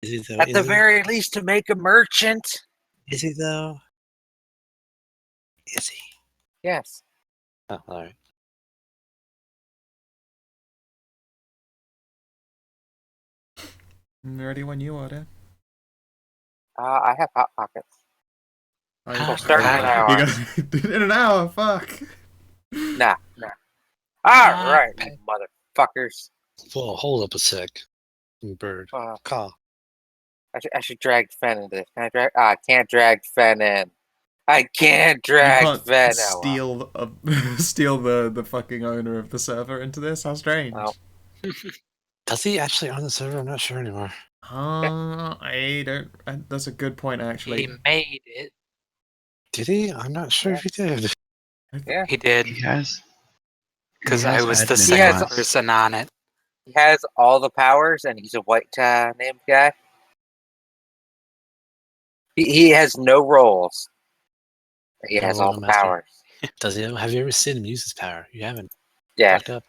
Is he though? At the very least, to make a merchant. Is he though? Is he? Yes. Oh, all right. Ready when you order. I have Hot Pockets. So start in an hour. You got in an hour. Fuck. Nah. All right, you motherfuckers. Well, hold up a sec. Bird. Call. I should drag Fen into this. Can I drag? I can't drag Fen in. I can't drag Fen steal the fucking owner of the server into this. How strange. Oh. Does he actually own the server? I'm not sure anymore. I don't. That's a good point, actually. He made it. Did he? I'm not sure if he did. Yeah, he did. He has. Because I was the admin second rights. person on it. He has all the powers, and he's a white named guy. He has no roles. He has all the powers. Does he? Have you ever seen him use his power? You haven't. Yeah. Fuck up.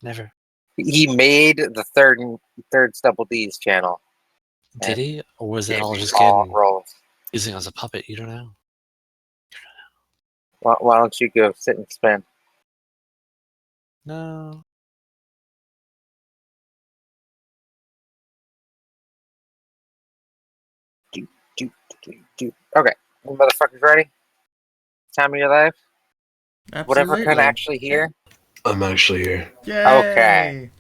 Never. He made the third Double D's channel. Did he? Or was it all just all kidding? roles. Using as a puppet? You don't know. Why don't you go sit and spin? No. Okay, you motherfuckers ready? Time of your life? Absolutely. Whatever can actually hear? I'm actually here. Yay! Okay.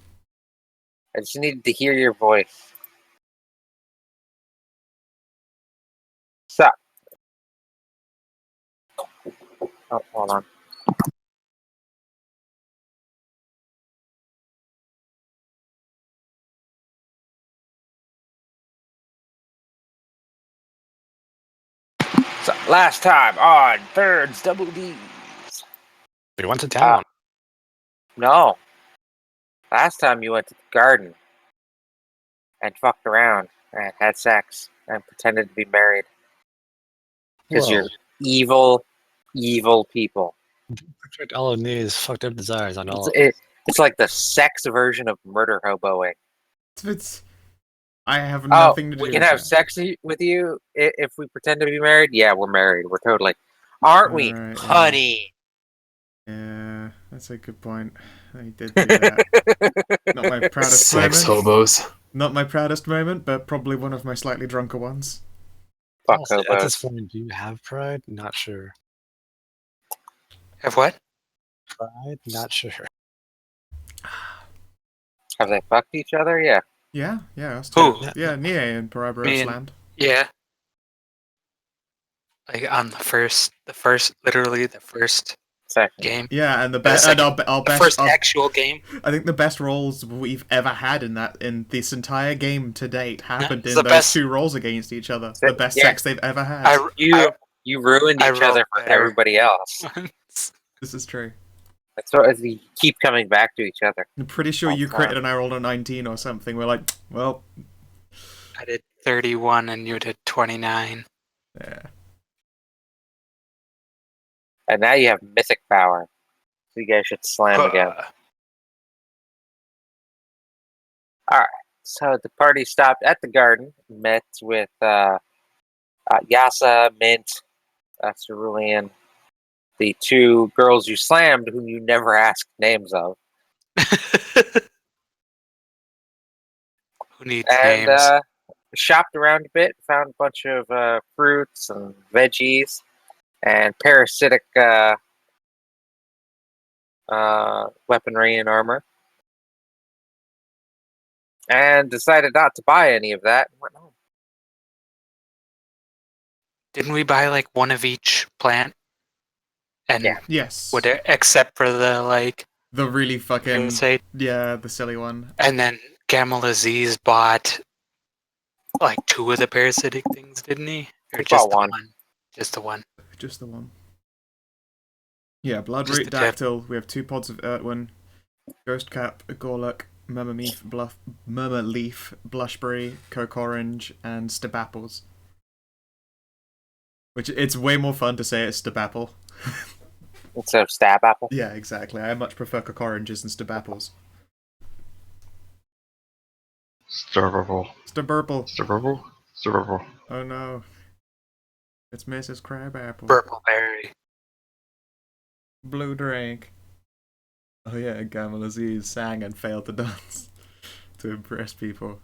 I just needed to hear your voice. So. Oh, hold on. So, last time on Thirds Double D's. We went to town. No. Last time you went to the garden and fucked around and had sex and pretended to be married. Because you're evil, evil people. Project all of these fucked up desires on all. It's like the sex version of murder hoboing. I have nothing to do with we can have sex with you if we pretend to be married? Yeah, we're married. We're totally. Aren't we, honey? Yeah, that's a good point. I did do that. Not my proudest Sex moment. hobos. Not my proudest moment, but probably one of my slightly drunker ones. Fuck At hobos. this point, do you have pride? Not sure. Have what? Pride? Not sure. Have they fucked each other? Yeah. Yeah, us Who? too. Yeah, Nia in Paraboros Land. Yeah. Like on the first game. Yeah, and the best, first actual game. I think the best roles we've ever had in this entire game to date happened in those best, two roles against each other. The best sex they've ever had. You ruined each other for everybody else. This is true. That's what we keep coming back to each other. I'm pretty sure you critted and I rolled a 19 or something. We're like, well, I did 31 and you did 29. Yeah. And now you have mythic power. So you guys should slam again. Alright. So the party stopped at the garden, met with Yasa, Mint, Cerulean, the two girls you slammed whom you never asked names of. Who needs names? Shopped around a bit, found a bunch of fruits and veggies and parasitic weaponry and armor. And decided not to buy any of that and went home. Didn't we buy like one of each plant? And yes. Except for the the really fucking the silly one. And then Gamal Aziz bought like two of the parasitic things, didn't he? Or just the one? Just the one. Just the one. Yeah, Bloodroot, Dactyl. We have 2 pods of Urtwin, Ghost Cap, Gorluk, Murmurleaf, Blushberry, Coke Orange, and Stabapples. Which it's way more fun to say it's Stabapple. Instead of Stab Apple? Yeah, exactly. I much prefer Coke Oranges and Stabapples. Sturberble. Sturberble. Sturberble? Sturberble. Oh no. It's Mrs. Crabapple. Purpleberry. Blue drink. Oh yeah, Gamal Aziz sang and failed to dance to impress people.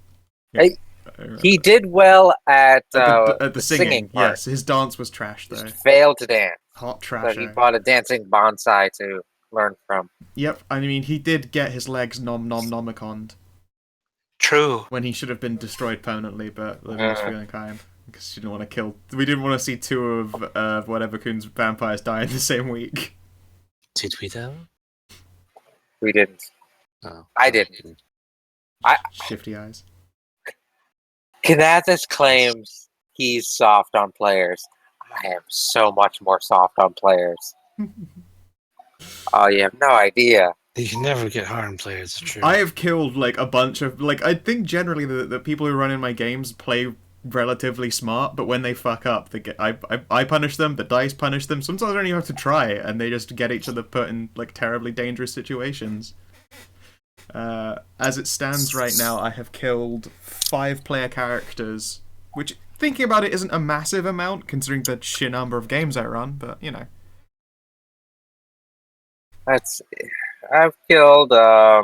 Yeah, Hey, he did well at the singing part. Yes, his dance was trash though. Just failed to dance. Hot So trash. he bought a dancing bonsai to learn from. Yep, I mean he did get his legs nom-nom-nomiconed. True. When he should have been destroyed permanently, but Livy was feeling kind. Because she didn't want to kill... We didn't want to see two of whatever Coon's vampires die in the same week. Did we though? We didn't. Oh, I didn't. Shifty eyes. Kanathis claims he's soft on players. I am so much more soft on players. Oh, you have no idea. You can never get hard on players, it's true. I have killed, like, a bunch of... Like, I think generally the people who run in my games play relatively smart, but when they fuck up, I punish them, the dice punish them. Sometimes I don't even have to try, and they just get each other put in, like, terribly dangerous situations. As it stands right now, I have killed 5 player characters, which, thinking about it, isn't a massive amount, considering the sheer number of games I run, but, you know. I've killed a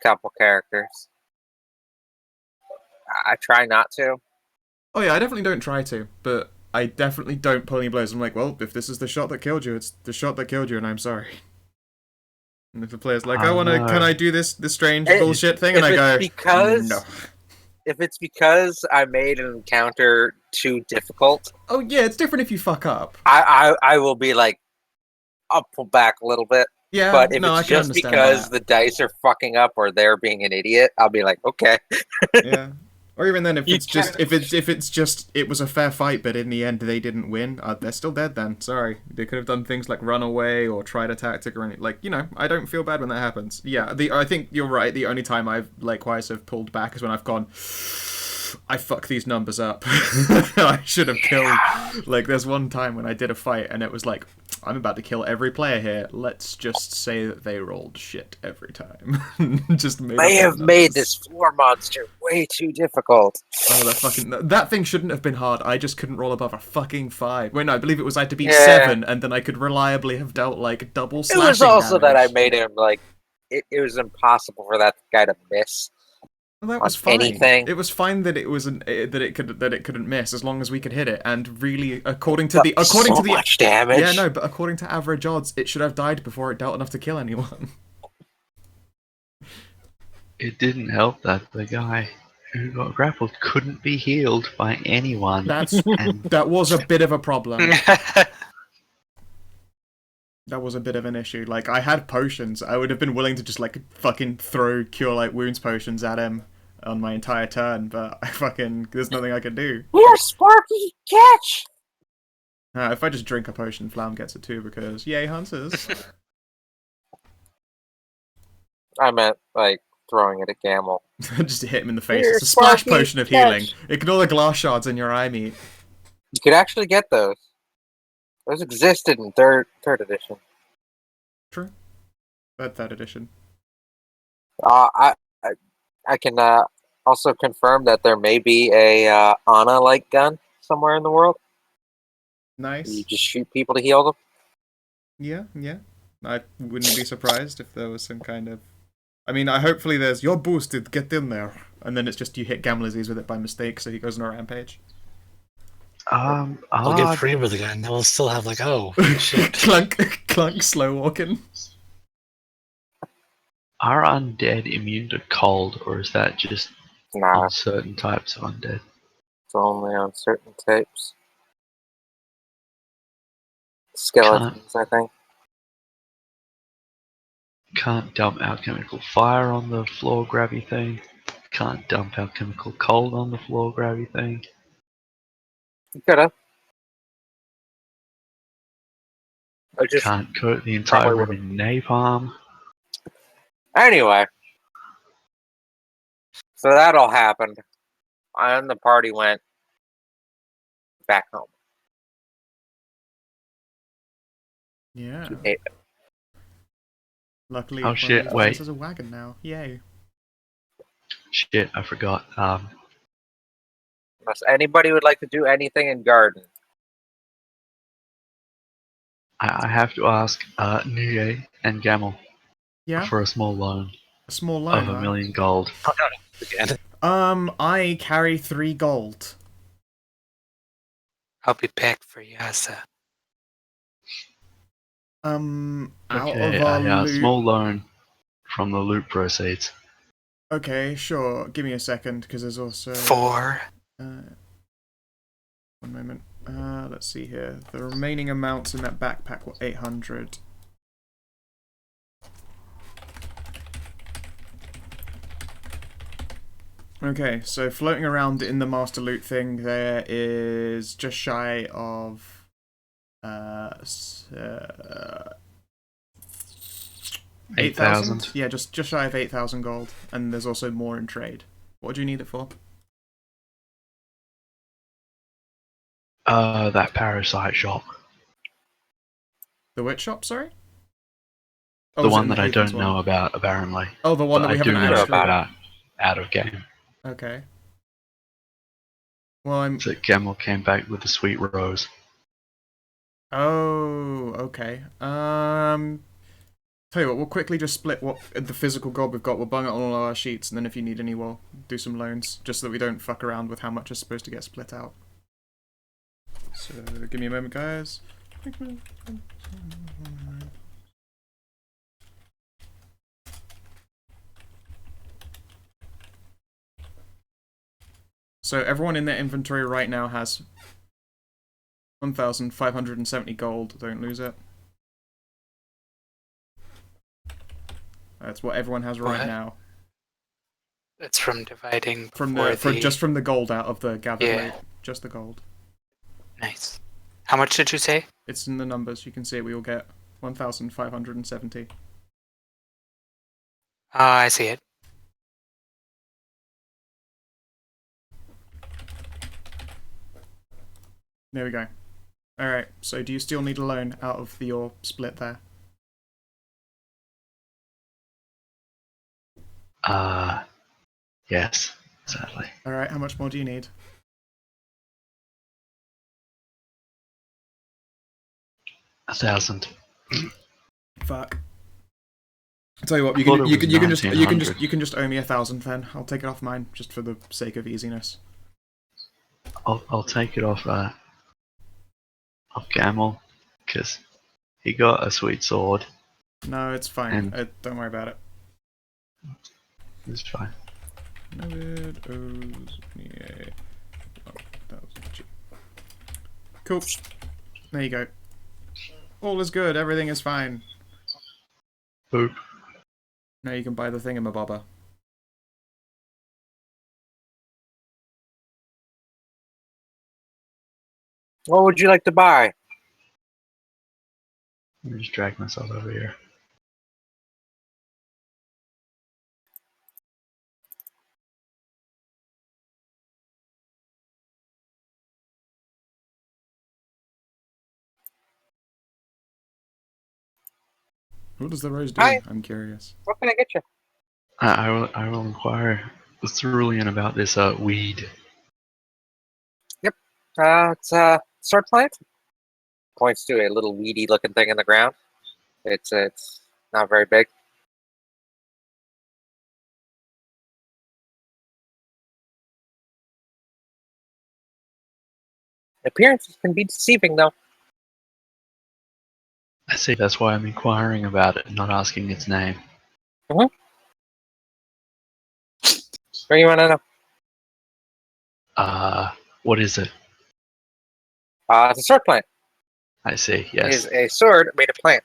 couple characters. I try not to. Oh yeah, I definitely don't try to, but I definitely don't pull any blows. I'm like, well, if this is the shot that killed you, it's the shot that killed you, and I'm sorry. And if the player's like, can I do this strange bullshit thing? And I go, no. If it's because I made an encounter too difficult... Oh yeah, it's different if you fuck up. I will be like, I'll pull back a little bit. Yeah, but if it's just because the dice are fucking up or they're being an idiot, I'll be like, okay. Yeah. Or even then, if it was a fair fight, but in the end they didn't win, they're still dead then. Sorry. They could have done things like run away or tried a tactic or anything. Like, you know, I don't feel bad when that happens. Yeah, I think you're right. The only time I've, likewise, have pulled back is when I've gone, I fuck these numbers up. I should have killed... Like, there's one time when I did a fight and it was like, I'm about to kill every player here. Let's just say that they rolled shit every time. Just may have made this floor monster way too difficult. Oh, that thing shouldn't have been hard. I just couldn't roll above a fucking 5. Wait, no, I believe it was I had to beat 7, and then I could reliably have dealt, like, double slashing It was also damage. that I made him, like, it was impossible for that guy to miss. Well, that was fine. Anything. It was fine that it couldn't miss as long as we could hit it. And really, according to much damage. Yeah, no, but according to average odds, it should have died before it dealt enough to kill anyone. It didn't help that the guy who got grappled couldn't be healed by anyone. That was a bit of a problem. That was a bit of an issue. Like, I had potions. I would have been willing to just, like, fucking throw Cure Light Wounds potions at him on my entire turn, but there's nothing I can do. Here, Sparky, catch! If I just drink a potion, Flam gets it too, because, yay, hunters. I meant, like, throwing it at Gamel. Just hit him in the face. Here, It's a splash Sparky, potion of healing. Ignore the glass shards in your eye meat. You could actually get those. Those existed in third edition. True. Third edition. I can also confirm that there may be a Ana-like gun somewhere in the world. Nice. You just shoot people to heal them. Yeah. I wouldn't be surprised if there was some kind of... I mean, hopefully there's, you're boosted, get in there. And then it's just you hit Gamlaziz with it by mistake, so he goes on a rampage. I'll get free with the gun. We'll still have like, oh shit. clunk, slow walking. Are undead immune to cold, or is that just on certain types of undead? It's only on certain types. Skeletons, I think. Can't dump alchemical fire on the floor grabby thing. Can't dump alchemical cold on the floor grabby thing. You coulda. Can't coat the entire room in napalm. Anyway. So that all happened. And the party went back home. Yeah. To Haven. Luckily, oh shit! Wait. There's a wagon now. Yay! shit, I forgot. Unless anybody would like to do anything in garden. I have to ask Nye and Gamel Yeah, for a small loan a small of loan, huh? 1,000,000 gold. Oh, no, again. I carry 3 gold. I'll be back for Yasa. Out Okay, of our a loot. small loan from the loot proceeds. Okay, sure. Give me a second, because there's also... 4. one moment. Let's see here. The remaining amounts in that backpack were 800. Okay, so floating around in the master loot thing, there is just shy of 8,000. Yeah, just shy of 8,000 gold, and there's also more in trade. What do you need it for? That parasite shop. The witch shop, sorry? The is it in one that I Havens don't know about, apparently. Oh, the one But that we I do haven't know actually... about out of game. Okay. Well, I'm... So Gamel came back with the sweet rose. Oh, okay. Tell you what, we'll quickly just split what the physical gold we've got. We'll bung it on all our sheets, and then if you need any, we'll do some loans, just so that we don't fuck around with how much is supposed to get split out. So, give me a moment, guys. So everyone in their inventory right now has 1,570 gold. Don't lose it. That's what everyone has right What? now. That's from dividing From before just from the gold out of the gathered Yeah. loot. Just the gold. Nice. How much did you say? It's in the numbers. You can see it. We will get 1,570. I see it. There we go. Alright, so do you still need a loan out of your split there? Yes, sadly. Alright, how much more do you need? 1,000. Fuck. I'll tell you what, I thought it was 1900. you can just owe me 1,000 then. I'll take it off mine, just for the sake of easiness. I'll take it off Gamel, because he got a sweet sword. No, it's fine. Don't worry about it. It's fine. Navid owes me a 1,000 G. Cool. There you go. All is good. Everything is fine. Boop. Now you can buy the thingamabobber. What would you like to buy? Let me just drag myself over here. What does the rose do? Hi. I'm curious. What can I get you? I will inquire Cerulean about this weed. Yep. It's a sword plant. Points to a little weedy looking thing in the ground. It's not very big. Appearances can be deceiving though. I see, that's why I'm inquiring about it, not asking its name. What do you want to know? What is it? It's a sword plant. I see, It yes. is a sword made of plant.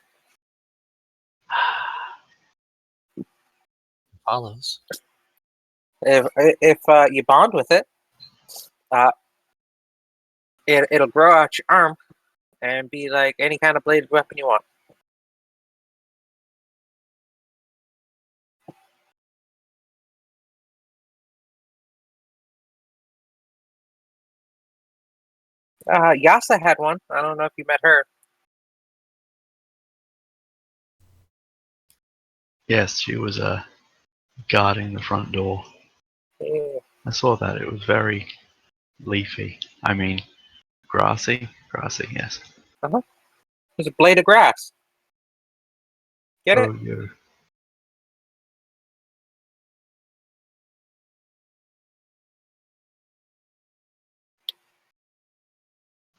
Follows. If you bond with it, it'll grow out your arm and be like any kind of bladed weapon you want. Yasa had one. I don't know if you met her. Yes, she was guarding the front door. I saw that. It was very leafy. I mean, grassy. Grassy, yes. There's a blade of grass. Get it? Oh, yeah.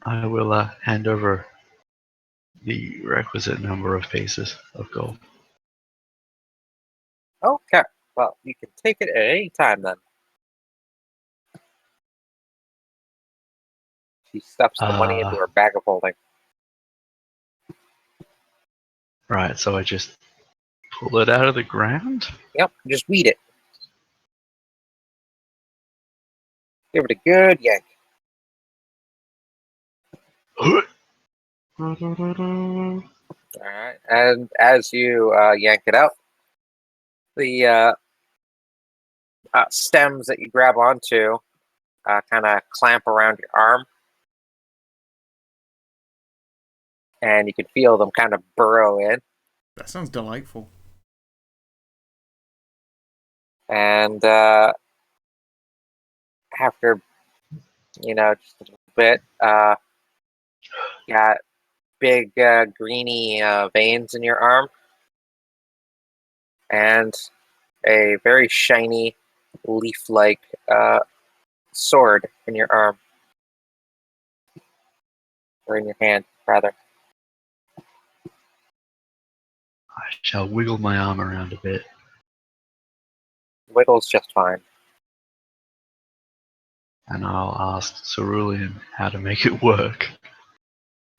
I will hand over the requisite number of pieces of gold. Okay. Well, you can take it at any time then. She stuffs the money into her bag of holding. Right, so I just pull it out of the ground? Yep, just weed it. Give it a good yank. Alright, and as you yank it out, the stems that you grab onto kind of clamp around your arm. And you can feel them kind of burrow in. That sounds delightful. And after, just a little bit, got big greeny veins in your arm. And a very shiny, leaf-like sword in your arm. Or in your hand, rather. I shall wiggle my arm around a bit. Wiggles just fine. And I'll ask Cerulean how to make it work.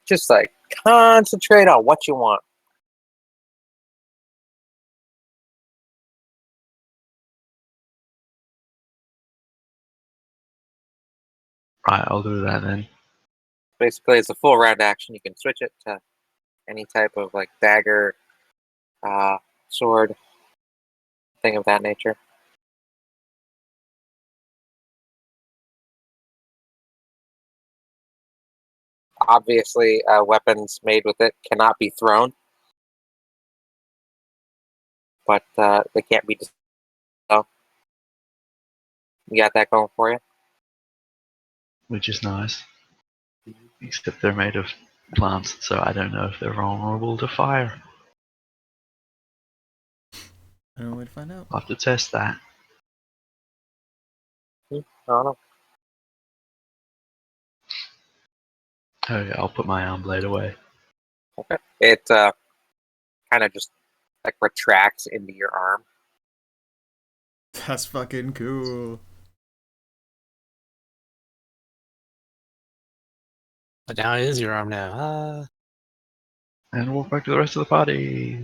Just concentrate on what you want. Right, I'll do that then. Basically, it's a full round action. You can switch it to any type of dagger, sword, thing of that nature. Obviously, weapons made with it cannot be thrown, but they can't be. So you got that going for you. Which is nice. Except they're made of plants, so I don't know if they're vulnerable to fire. I don't know where to find out. I'll have to test that. I don't know. Okay, I'll put my arm blade away. Okay. It kind of just retracts into your arm. That's fucking cool. But now it is your arm now. And walk back to the rest of the party.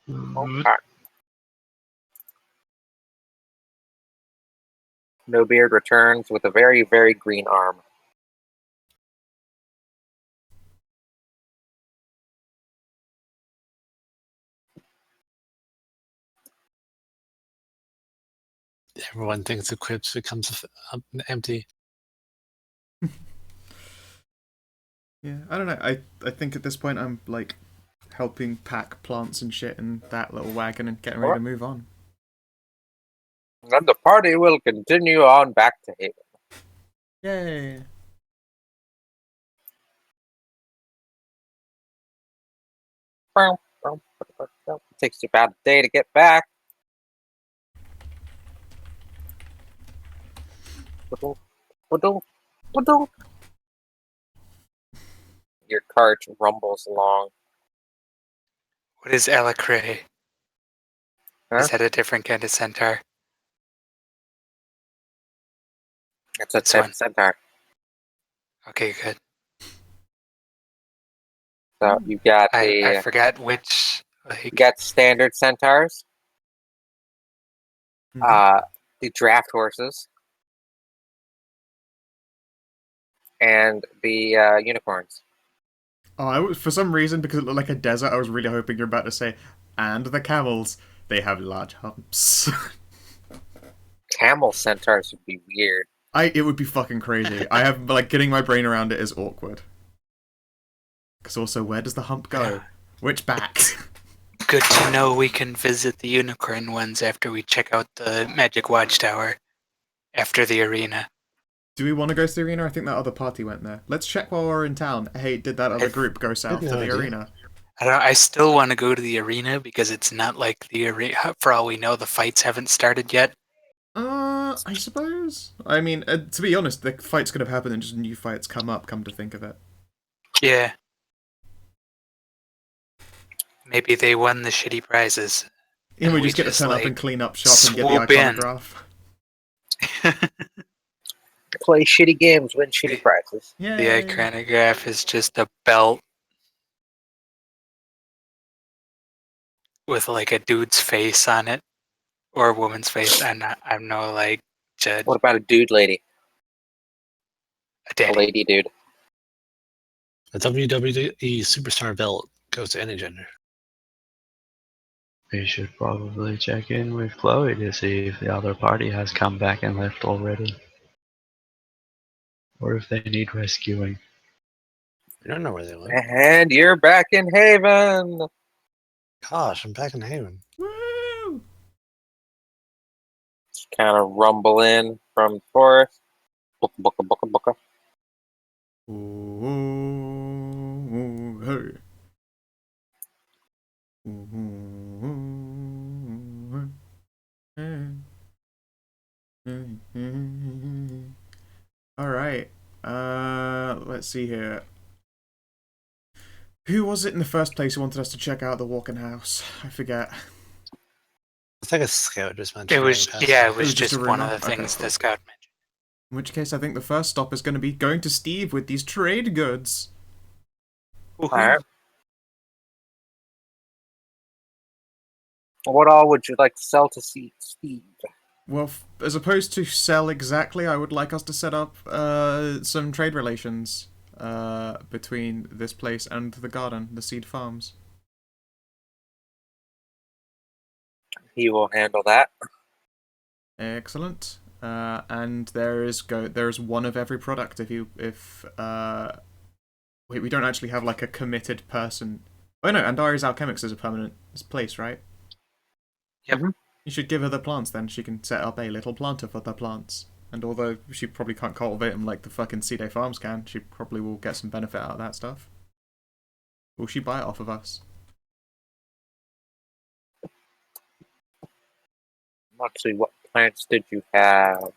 Okay. No Beard returns with a very, very green arm. Everyone thinks the crypt becomes empty. Yeah, I don't know. I think at this point I'm helping pack plants and shit in that little wagon and getting ready to move on. Then the party will continue on back to Haven. Yay! It takes you about a day to get back. Your cart rumbles along. What is Elecray? Huh? Is that a different kind of centaur? It's a This type one. of centaur. Okay, good. So you got I forgot which. you got standard centaurs, the draft horses, and the unicorns. Oh, for some reason, because it looked like a desert, I was really hoping you're about to say, and the camels, they have large humps. Camel centaurs would be weird. It would be fucking crazy. I have, getting my brain around it is awkward. Because also, where does the hump go? Yeah. Which back? good to know we can visit the unicorn ones after we check out the Magic Watchtower after the arena. Do we want to go to the arena? I think that other party went there. Let's check while we're in town. Hey, did that other group go south to the arena? I still want to go to the arena because it's not like the arena. For all we know, the fights haven't started yet. I suppose. I mean, to be honest, the fights could have happened and just new fights come to think of it. Yeah. Maybe they won the shitty prizes. And we just get to turn up and clean up shop and get the iconograph. Play shitty games, win shitty prizes. Yay. The iconograph is just a belt with like a dude's face on it, or a woman's face. I'm no like judge. What about a dude lady? A daddy. A lady dude. A WWE superstar belt goes to any gender. We should probably check in with Chloe to see if the other party has come back and left already. Or if they need rescuing. I don't know where they went. And you're back in Haven! Gosh, I'm back in Haven. Woo! Just kind of rumble in from the forest. Booka, booka, booka, booka. Ooh, hey. Alright. Let's see here. Who was it in the first place who wanted us to check out the walking house? I forget. I think a scout just mentioned. It was It was just just a one rumor? of the things Okay, cool. the scout mentioned. In which case, I think the first stop is going to be going to Steve with these trade goods. Alright. What all would you like to sell to Steve? Well, as opposed to sell exactly, I would like us to set up some trade relations between this place and the garden, the seed farms. He will handle that. Excellent. And there is one of every product. Wait, we don't actually have like a committed person. Oh no, Andari's Alchemics is a permanent place, right? Yep. You should give her the plants then. She can set up a little planter for the plants. And although she probably can't cultivate them like the fucking Seed Farms can, she probably will get some benefit out of that stuff. Will she buy it off of us? Let's see, what plants did you have?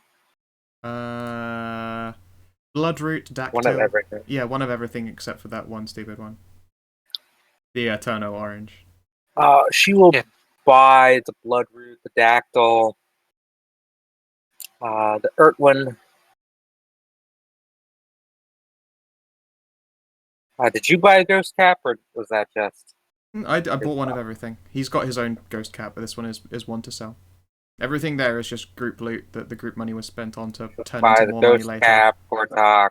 Bloodroot, Dactyl. One of everything. Yeah, one of everything except for that one stupid one. The Eterno Orange. She will buy the Bloodroot, the Dactyl, the Urtwin. Did you buy a Ghost Cap, or was that just... I bought one of everything. He's got his own Ghost Cap, but this one is one to sell. Everything there is just group loot that the group money was spent on to turn into more money later. Buy the Ghost Cap, Gortok,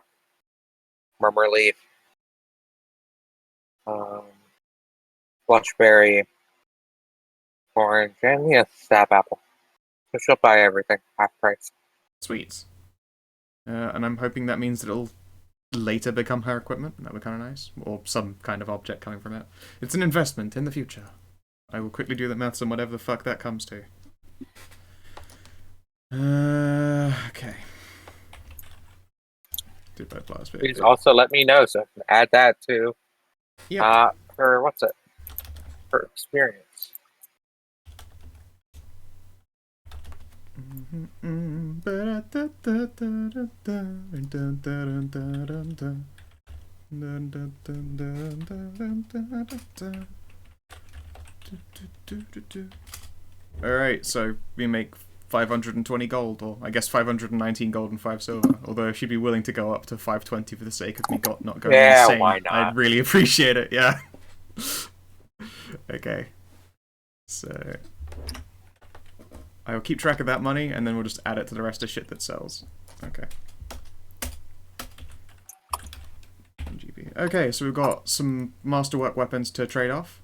Murmurleaf, Blushberry, Orange, and Stab Apple. So she'll buy everything, half price. Sweet. And I'm hoping that means that it'll later become her equipment. That would be kind of nice. Or some kind of object coming from it. It's an investment in the future. I will quickly do the maths on whatever the fuck that comes to. Okay. Please also let me know so I can add that to her, what's it? Her experience. Alright, so we make 520 gold, or I guess 519 gold and 5 silver. Although if she'd be willing to go up to 520 for the sake of me not going insane, why not? I'd really appreciate it, yeah. Okay. So I will keep track of that money, and then we'll just add it to the rest of shit that sells. Okay. Okay, so we've got some masterwork weapons to trade off.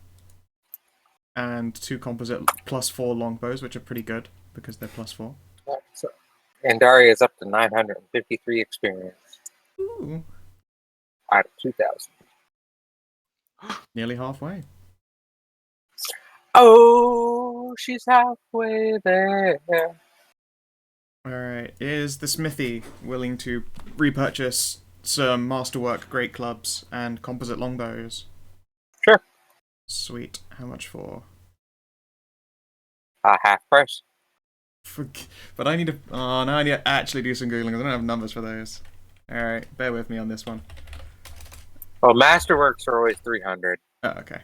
And 2 composite +4 longbows, which are pretty good, because they're +4. So, Andari is up to 953 experience. Ooh. Out of 2,000. Nearly halfway. Oh, she's halfway there. Alright, is the smithy willing to repurchase some masterwork great clubs and composite longbows? Sure. Sweet. How much for? Half price. But I need to... Oh, now I need to actually do some Googling. I don't have numbers for those. Alright, bear with me on this one. Well, Masterworks are always 300. Oh, okay.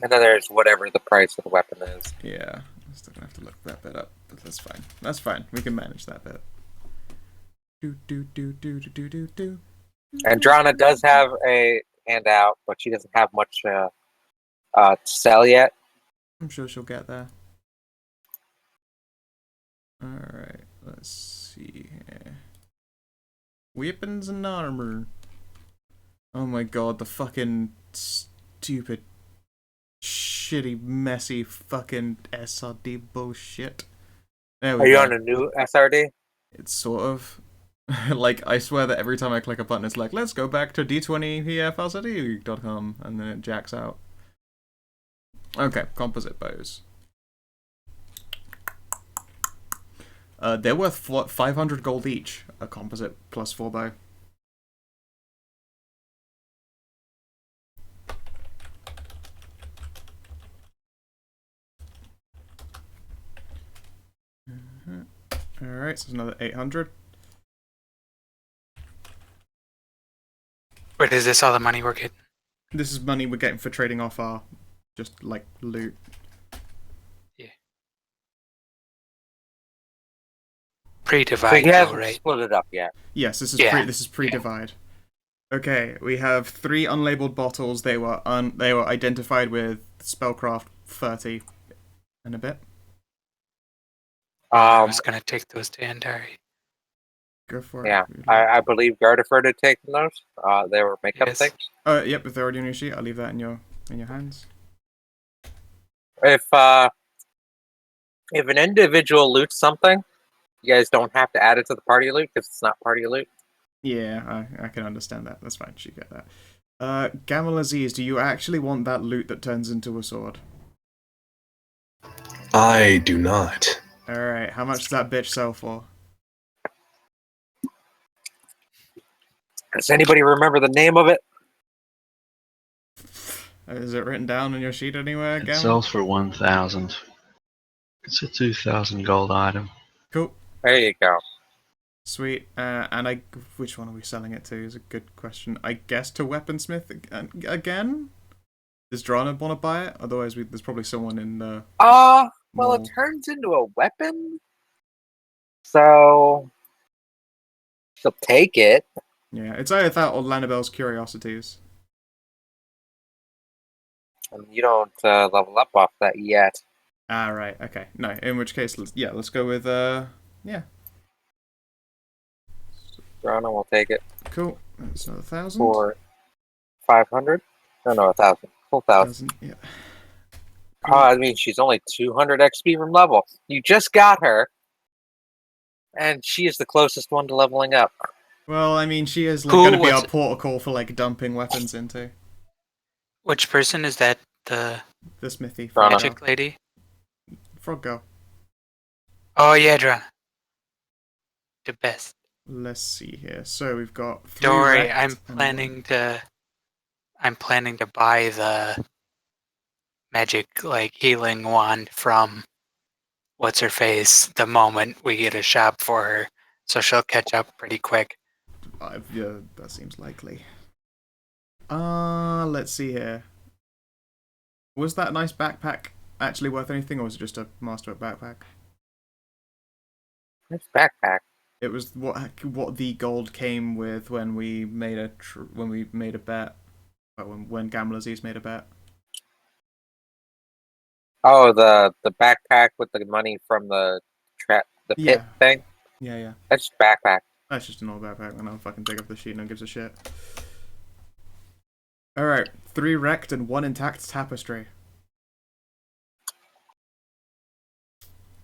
And then there's whatever the price of the weapon is. Yeah, I'm still gonna have to look that bit up, but that's fine. That's fine. We can manage that bit. Do. Andrana does have a handout, but she doesn't have much to sell yet. I'm sure she'll get there. Alright, let's see here. Weapons and armor. Oh my god, the fucking stupid, shitty, messy fucking SRD bullshit. There we Are you go. on a new SRD? It's sort of. Like, I swear that every time I click a button, it's like, let's go back to d20eflcd.com, and then it jacks out. Okay, composite bows. They're worth, what, 500 gold each, a composite plus 4 bow. Alright, so it's another 800. Wait, is this all the money we're getting? This is money we're getting for trading off our, just, like, loot. Yeah. So Pre-divide, he though, hasn't right? split it up yet. Yes, this is Yeah. this is pre-divide. Okay, we have 3 unlabeled bottles. They were identified with spellcraft 30 and a bit. I was gonna take those to Andari. Go for it. Yeah, I believe Gardaford had taken those. They were makeup Yes. Oh, things. yep. If they're already on your sheet, I'll leave that in your hands. If an individual loots something, you guys don't have to add it to the party loot because it's not party loot. Yeah, I can understand that. That's fine. You get that. Gamal Aziz, do you actually want that loot that turns into a sword? I do not. Alright, how much does that bitch sell for? Does anybody remember the name of it? Is it written down on your sheet anywhere, It Gamal? sells for 1,000. It's a 2,000 gold item. Cool. There you go. Sweet. And which one are we selling it to is a good question. I guess to Weaponsmith again? Does Drana want to buy it? Otherwise, there's probably someone in the... Well, mall. it turns into a weapon, so she'll take it. Yeah, it's either that or Lanabelle's Curiosities. And you don't level up off that yet. Ah, right. Okay. No, in which case, let's go with, yeah. Drona will take it Cool. That's another 1,000. for 500. No, 1,000. Full 1,000. Yeah. I mean, she's only 200 XP from level. You just got her, and she is the closest one to leveling up. Well, I mean, she is Who going to be was our it? protocol for, like, dumping weapons into Which person is that? The the smithy. Drana. magic lady? Frog Girl. Oh yeah, Drana. The best. Let's see here. So we've got 3 Don't worry, wrecked I'm and planning to buy the magic healing wand from what's her face the moment we get a shop for her, so she'll catch up pretty quick. yeah, that seems likely. Let's see here. Was that nice backpack actually worth anything, or was it just a masterwork backpack? Nice backpack. It was what the gold came with when we made a bet. When Gamal Aziz made a bet. Oh, the backpack with the money from the pit Yeah. thing. Yeah. That's just backpack. That's just an old backpack, and I'll fucking dig up the sheet. No one gives a shit. All right, 3 wrecked and 1 intact tapestry.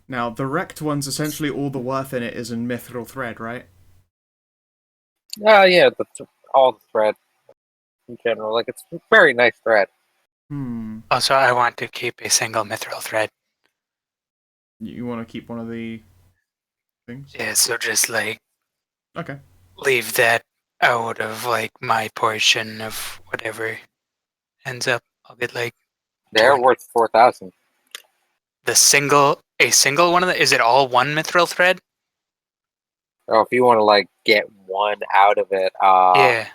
Now, the wrecked one's essentially all the worth in it is in mithril thread, right? Oh yeah, all the thread in general. Like, it's a very nice thread. Also, I want to keep a single mithril thread. You want to keep one of the things? Yeah, so just like Okay. leave that out of like my portion of whatever ends up. I'll get like They're 20. worth 4,000. A single one of the. Is it all one mithril thread? Oh, if you want to like get one out of it, Yeah.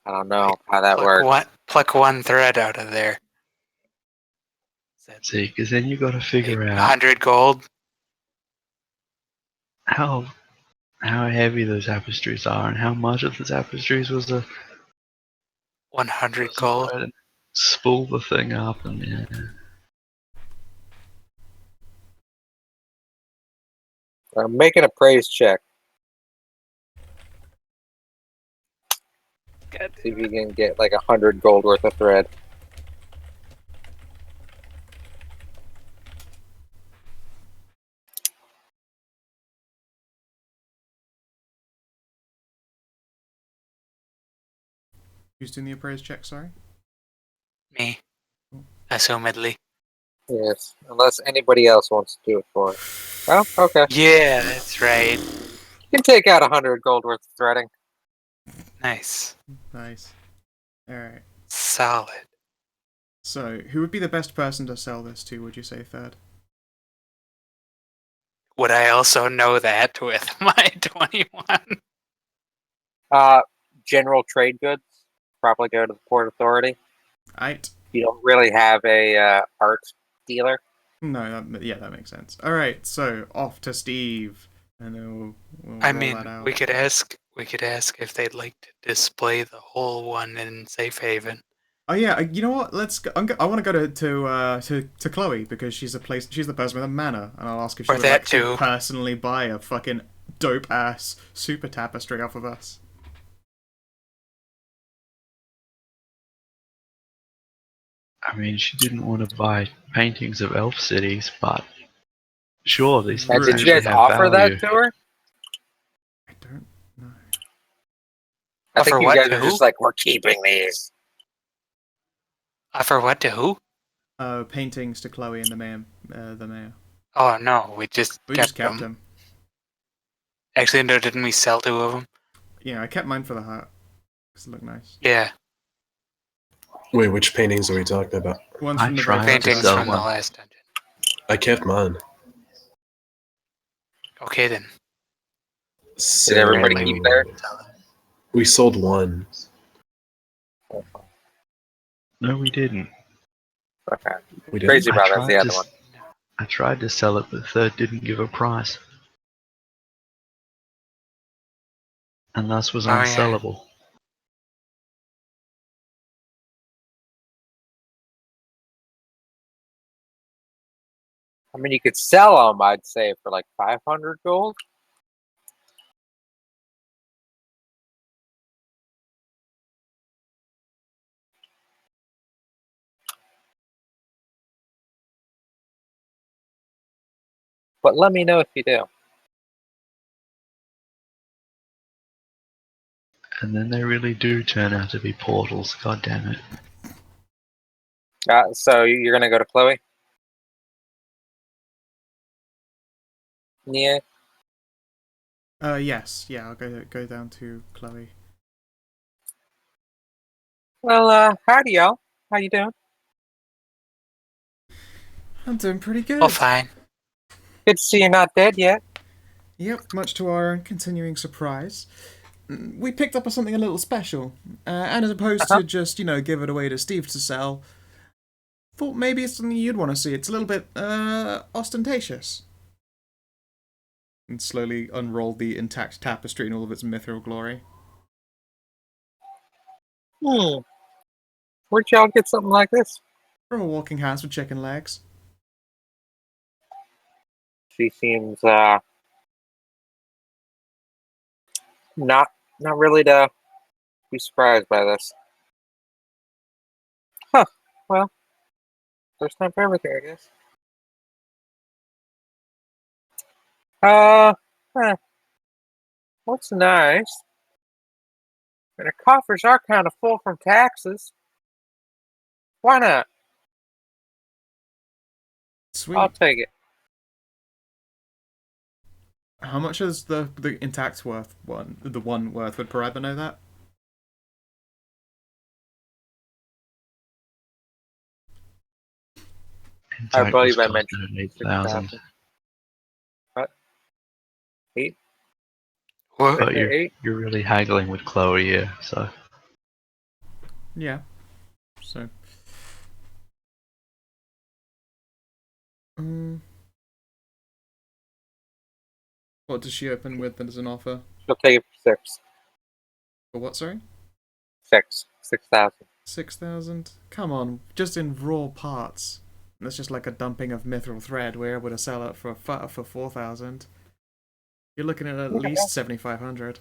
I don't know how that works. Pluck one thread out of there. See, because then you got to figure out 100 gold. how heavy those tapestries are and how much of the tapestries was a 100 gold. thread and spool the thing up and yeah. I'm making a praise check. Good. See if you can get like 100 gold worth of thread. Who's doing the appraise check? Sorry. Me. Assumedly. Yes, unless anybody else wants to do it for it. Well, okay. Yeah, that's right. You can take out 100 gold worth of threading. Nice. Nice. All right. Solid. So, who would be the best person to sell this to? Would you say, Third? Would I also know that with my 21? General trade goods probably go to the Port Authority. Aight. You don't really have a art dealer. No, that makes sense. All right, so off to Steve, and then we'll I roll mean, that out. we could ask if they'd like to display the whole one in Safe Haven. Oh yeah, you know what? Let's go. I want to go to Chloe because she's the person with a manor, and I'll ask if she Or would that like to too. personally buy a fucking dope ass super tapestry off of us. I mean, she didn't want to buy paintings of elf cities, but sure, these Now, things Did you actually guys have offer value. that to her? I don't know. I think Offer you what guys to are who? just like, we're keeping these. Offer what to who? Paintings to Chloe and the mayor. Oh no, we just We kept just kept them. them. Actually, no, didn't we sell 2 of them? Yeah, I kept mine for the hut because it looked nice. Yeah, Wait, which paintings are we talking about? One's I from the tried very to first paintings sell from the one. last dungeon. I kept mine. Okay then. So, Did everybody Apparently keep theirs? we sold one. No, we didn't. Okay. We did. Crazy about that's the other one. I tried to sell it, but Third didn't give a price, and thus was Oh, yeah. unsellable. I mean, you could sell them, I'd say, for like 500 gold. But let me know if you do. And then they really do turn out to be portals. God damn it! So you're gonna go to Chloe? Yeah. Yes, yeah, I'll go down to Chloe. Well, howdy, y'all. How you doing? I'm doing pretty good. Oh, fine. Good to see you're not dead yet. Yep, much to our continuing surprise. We picked up something a little special, and as opposed to just, give it away to Steve to sell, thought maybe it's something you'd want to see. It's a little bit, ostentatious. And slowly unrolled the intact tapestry in all of its mithril glory. Where'd y'all get something like this? From a walking house with chicken legs. She seems, not really to be surprised by this. Huh. Well, first time for everything, I guess. What's nice? And her coffers are kind of full from taxes. Why not? Sweet. I'll take it. How much is the intact worth one? The one worth? Would Paraiba know that? I Intact believe was I mentioned costing 8,000. 6,000. What? 8? What? But you're 8? you're really haggling with Chloe here, so Yeah. So. What does she open with as an offer? She'll take it for 6. For what, sorry? 6,000. 6,000? Come on, just in raw parts. That's just like a dumping of mithril thread. We're able to sell it for 4,000. You're looking at least 7,500.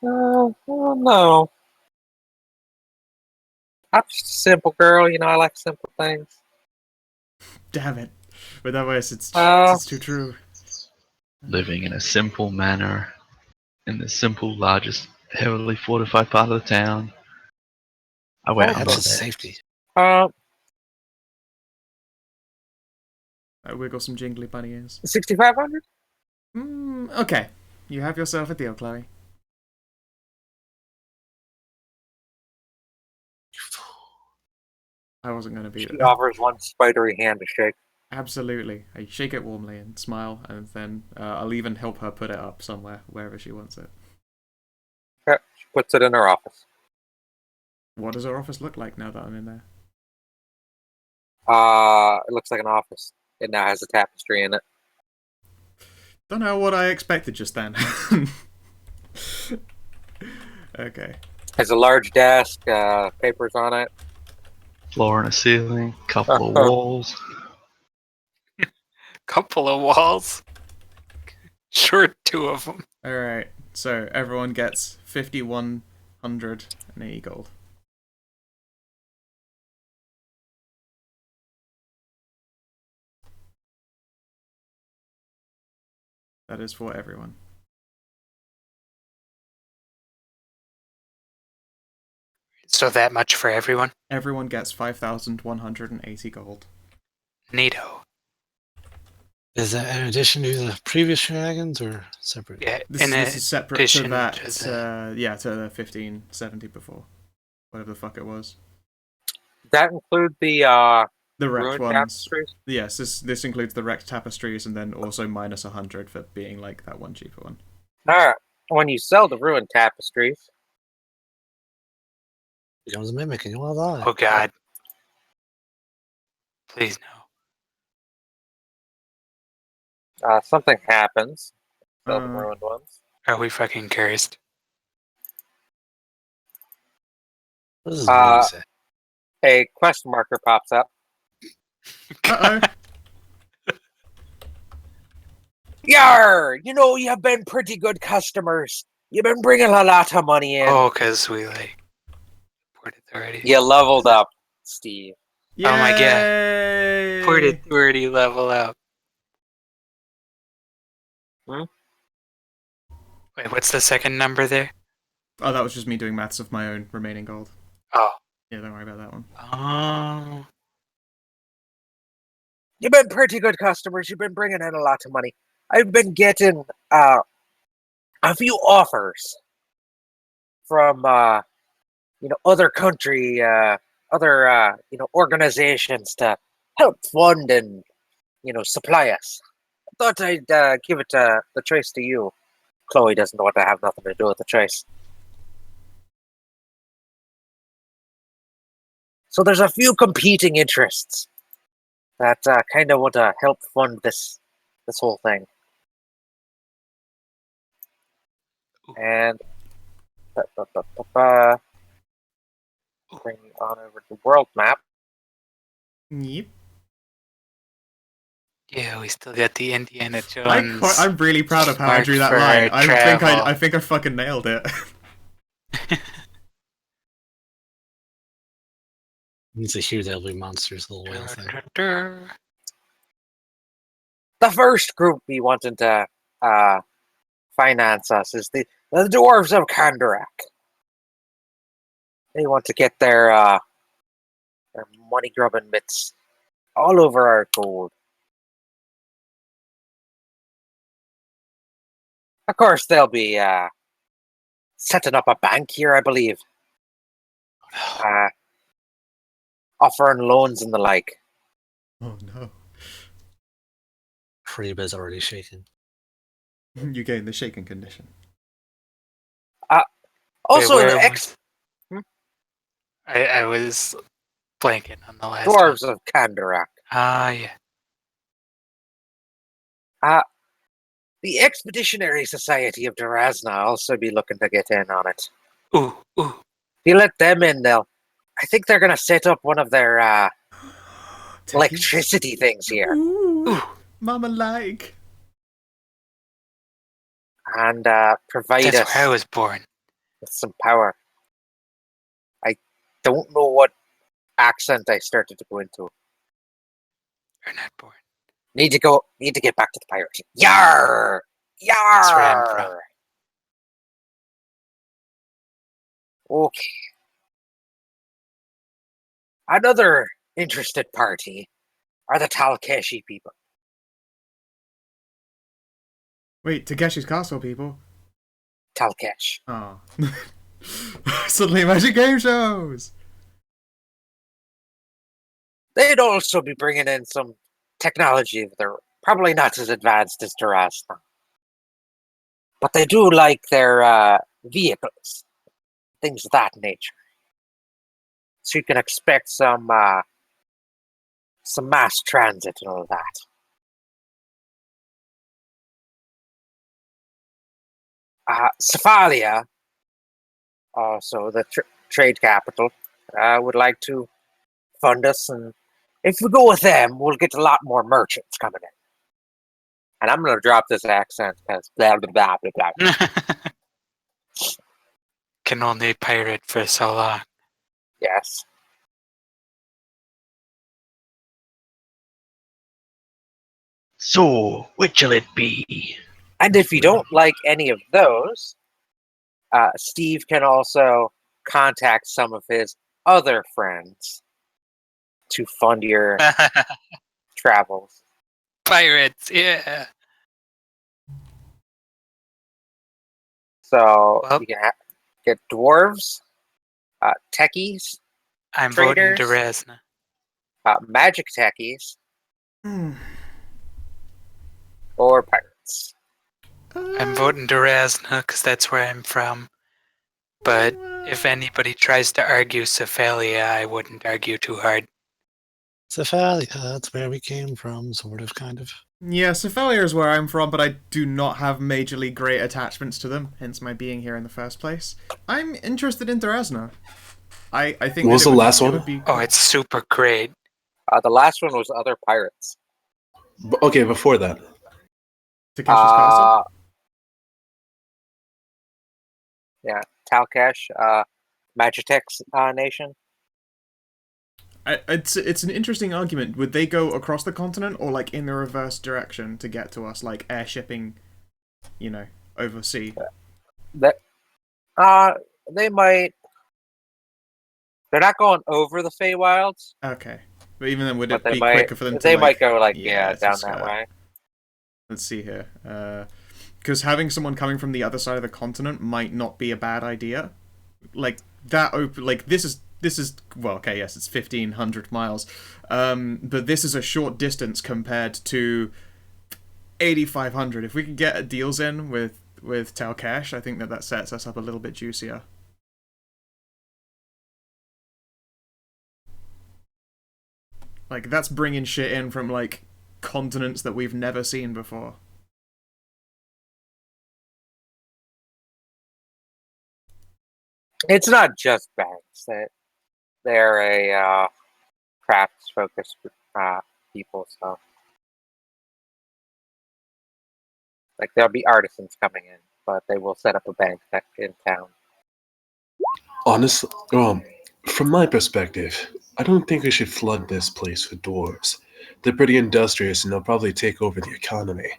No. I'm just a simple girl, you know, I like simple things. Damn it. With that voice, it's Uh, too true. living in a simple manner in the simple, largest, heavily fortified part of the town. I went Oh, out That's on his that. safety. uh, I wiggle some jingly bunny ears. 6,500? Okay. You have yourself a deal, Chloe. I wasn't going to beat She it. offers one spidery hand to shake. Absolutely. I shake it warmly and smile, and then I'll even help her put it up somewhere, wherever she wants it. Yeah, she puts it in her office. What does her office look like now that I'm in there? It looks like an office. It now has a tapestry in it. Don't know what I expected just then. Okay. Has a large desk, papers on it. Floor and a ceiling, couple of walls. Couple of walls. Sure, 2 of them. Alright, so everyone gets 5,180 gold. That is for everyone. So that much for everyone? Everyone gets 5,180 gold. Neato. Is that in addition to the previous shenanigans or separate? This, Yeah, this is separate to addition that, to the- yeah, to the 1570 before. Whatever the fuck it was. That include the The wrecked ruined ones. tapestries? Yes, this includes the wrecked tapestries and then also minus 100 for being like that one cheaper one. Alright. When you sell the ruined tapestries, Becomes a mimic and you will die. Oh god. Please no. something happens. Sell the Uh, ruined ones. Are we fucking cursed? What does this movie say? A question marker pops up. Uh-oh. Yar! You know, you've been pretty good customers. You've been bringing a lot of money in. Oh, because we like ported already. You leveled up, Steve. Yay! Oh my god. Ported already level up. Hmm? Wait, what's the second number there? Oh, that was just me doing maths of my own remaining gold. Oh. Yeah, don't worry about that one. Oh. You've been pretty good customers. You've been bringing in a lot of money. I've been getting a few offers from other country, other organizations to help fund and supply us. I thought I'd give it the choice to you. Chloe doesn't want to have nothing to do with the choice. So there's a few competing interests that kind of want to help fund this whole thing. And bring me on over to the world map. Yep. Yeah, we still got the Indiana Jones. I'm really proud of how I Mark drew that for line. travel. I think I fucking nailed it. Needs to hear there'll be monsters, little whale thing. The first group we wanted to finance us is the dwarves of Kandarak. They want to get their Their money-grubbing mitts all over our gold. Of course, they'll be setting up a bank here, I believe. Offering loans and the like. Oh no. Freeba's already shaking. You gain the shaking condition. Also, where the was- I was blanking on the last one. dwarves of Kandarak. Ah, yeah. The Expeditionary Society of Durazna also be looking to get in on it. Ooh. If you let them in, I think they're going to set up one of their Techies? electricity things here Ooh, Mama like. and provide That's us where I was born. with some power. I don't know what accent I started to go into. You're not born. Need to get back to the pirates. Yar! That's where I'm from. Yar! Okay. Another interested party are the Talkeshi people. Wait, Takeshi's Castle, people. Talkesh. Oh. Suddenly magic game shows! They'd also be bringing in some technology that they're probably not as advanced as Durazna. But they do like their vehicles, things of that nature. So you can expect some mass transit and all that. Cephalia, also the trade capital, would like to fund us, and if we go with them, we'll get a lot more merchants coming in. And I'm going to drop this accent because blah, blah, blah, blah, blah. Can only pirate for so long. Yes. So, which shall it be? And if you don't like any of those, Steve can also contact some of his other friends to fund your travels. Pirates, yeah. So Well- you can get dwarves, techies, I'm Traders. voting Durazna. magic techies, Hmm. or pirates. I'm voting Durazna because that's where I'm from. But if anybody tries to argue Cephalia, I wouldn't argue too hard. Cephalia, that's where we came from, sort of, kind of. Yeah, Cephalia is where I'm from, but I do not have majorly great attachments to them, hence my being here in the first place. I'm interested in Durazna. I think. What was that the it would- last it one? would be- Oh, it's super great. The last one was other pirates. Okay, before that. Takeshi's Castle. Yeah, Talkesh, Magitex nation. It's an interesting argument. Would they go across the continent or like in the reverse direction to get to us, like airshipping, oversea? They might. They're not going over the Fey Wilds, Okay, but even then, would but it they be might. quicker for them to? They like, might go like to down skirt. that way. Let's see here. Because having someone coming from the other side of the continent might not be a bad idea. Like that. This is well, okay, yes, it's 1,500 miles, but this is a short distance compared to 8,500. If we can get deals in with Talkesh, I think that sets us up a little bit juicier. Like that's bringing shit in from like continents that we've never seen before. It's not just banks. They're a crafts-focused people, so like there'll be artisans coming in, but they will set up a bank in town. Honestly, from my perspective, I don't think we should flood this place with dwarves. They're pretty industrious and they'll probably take over the economy.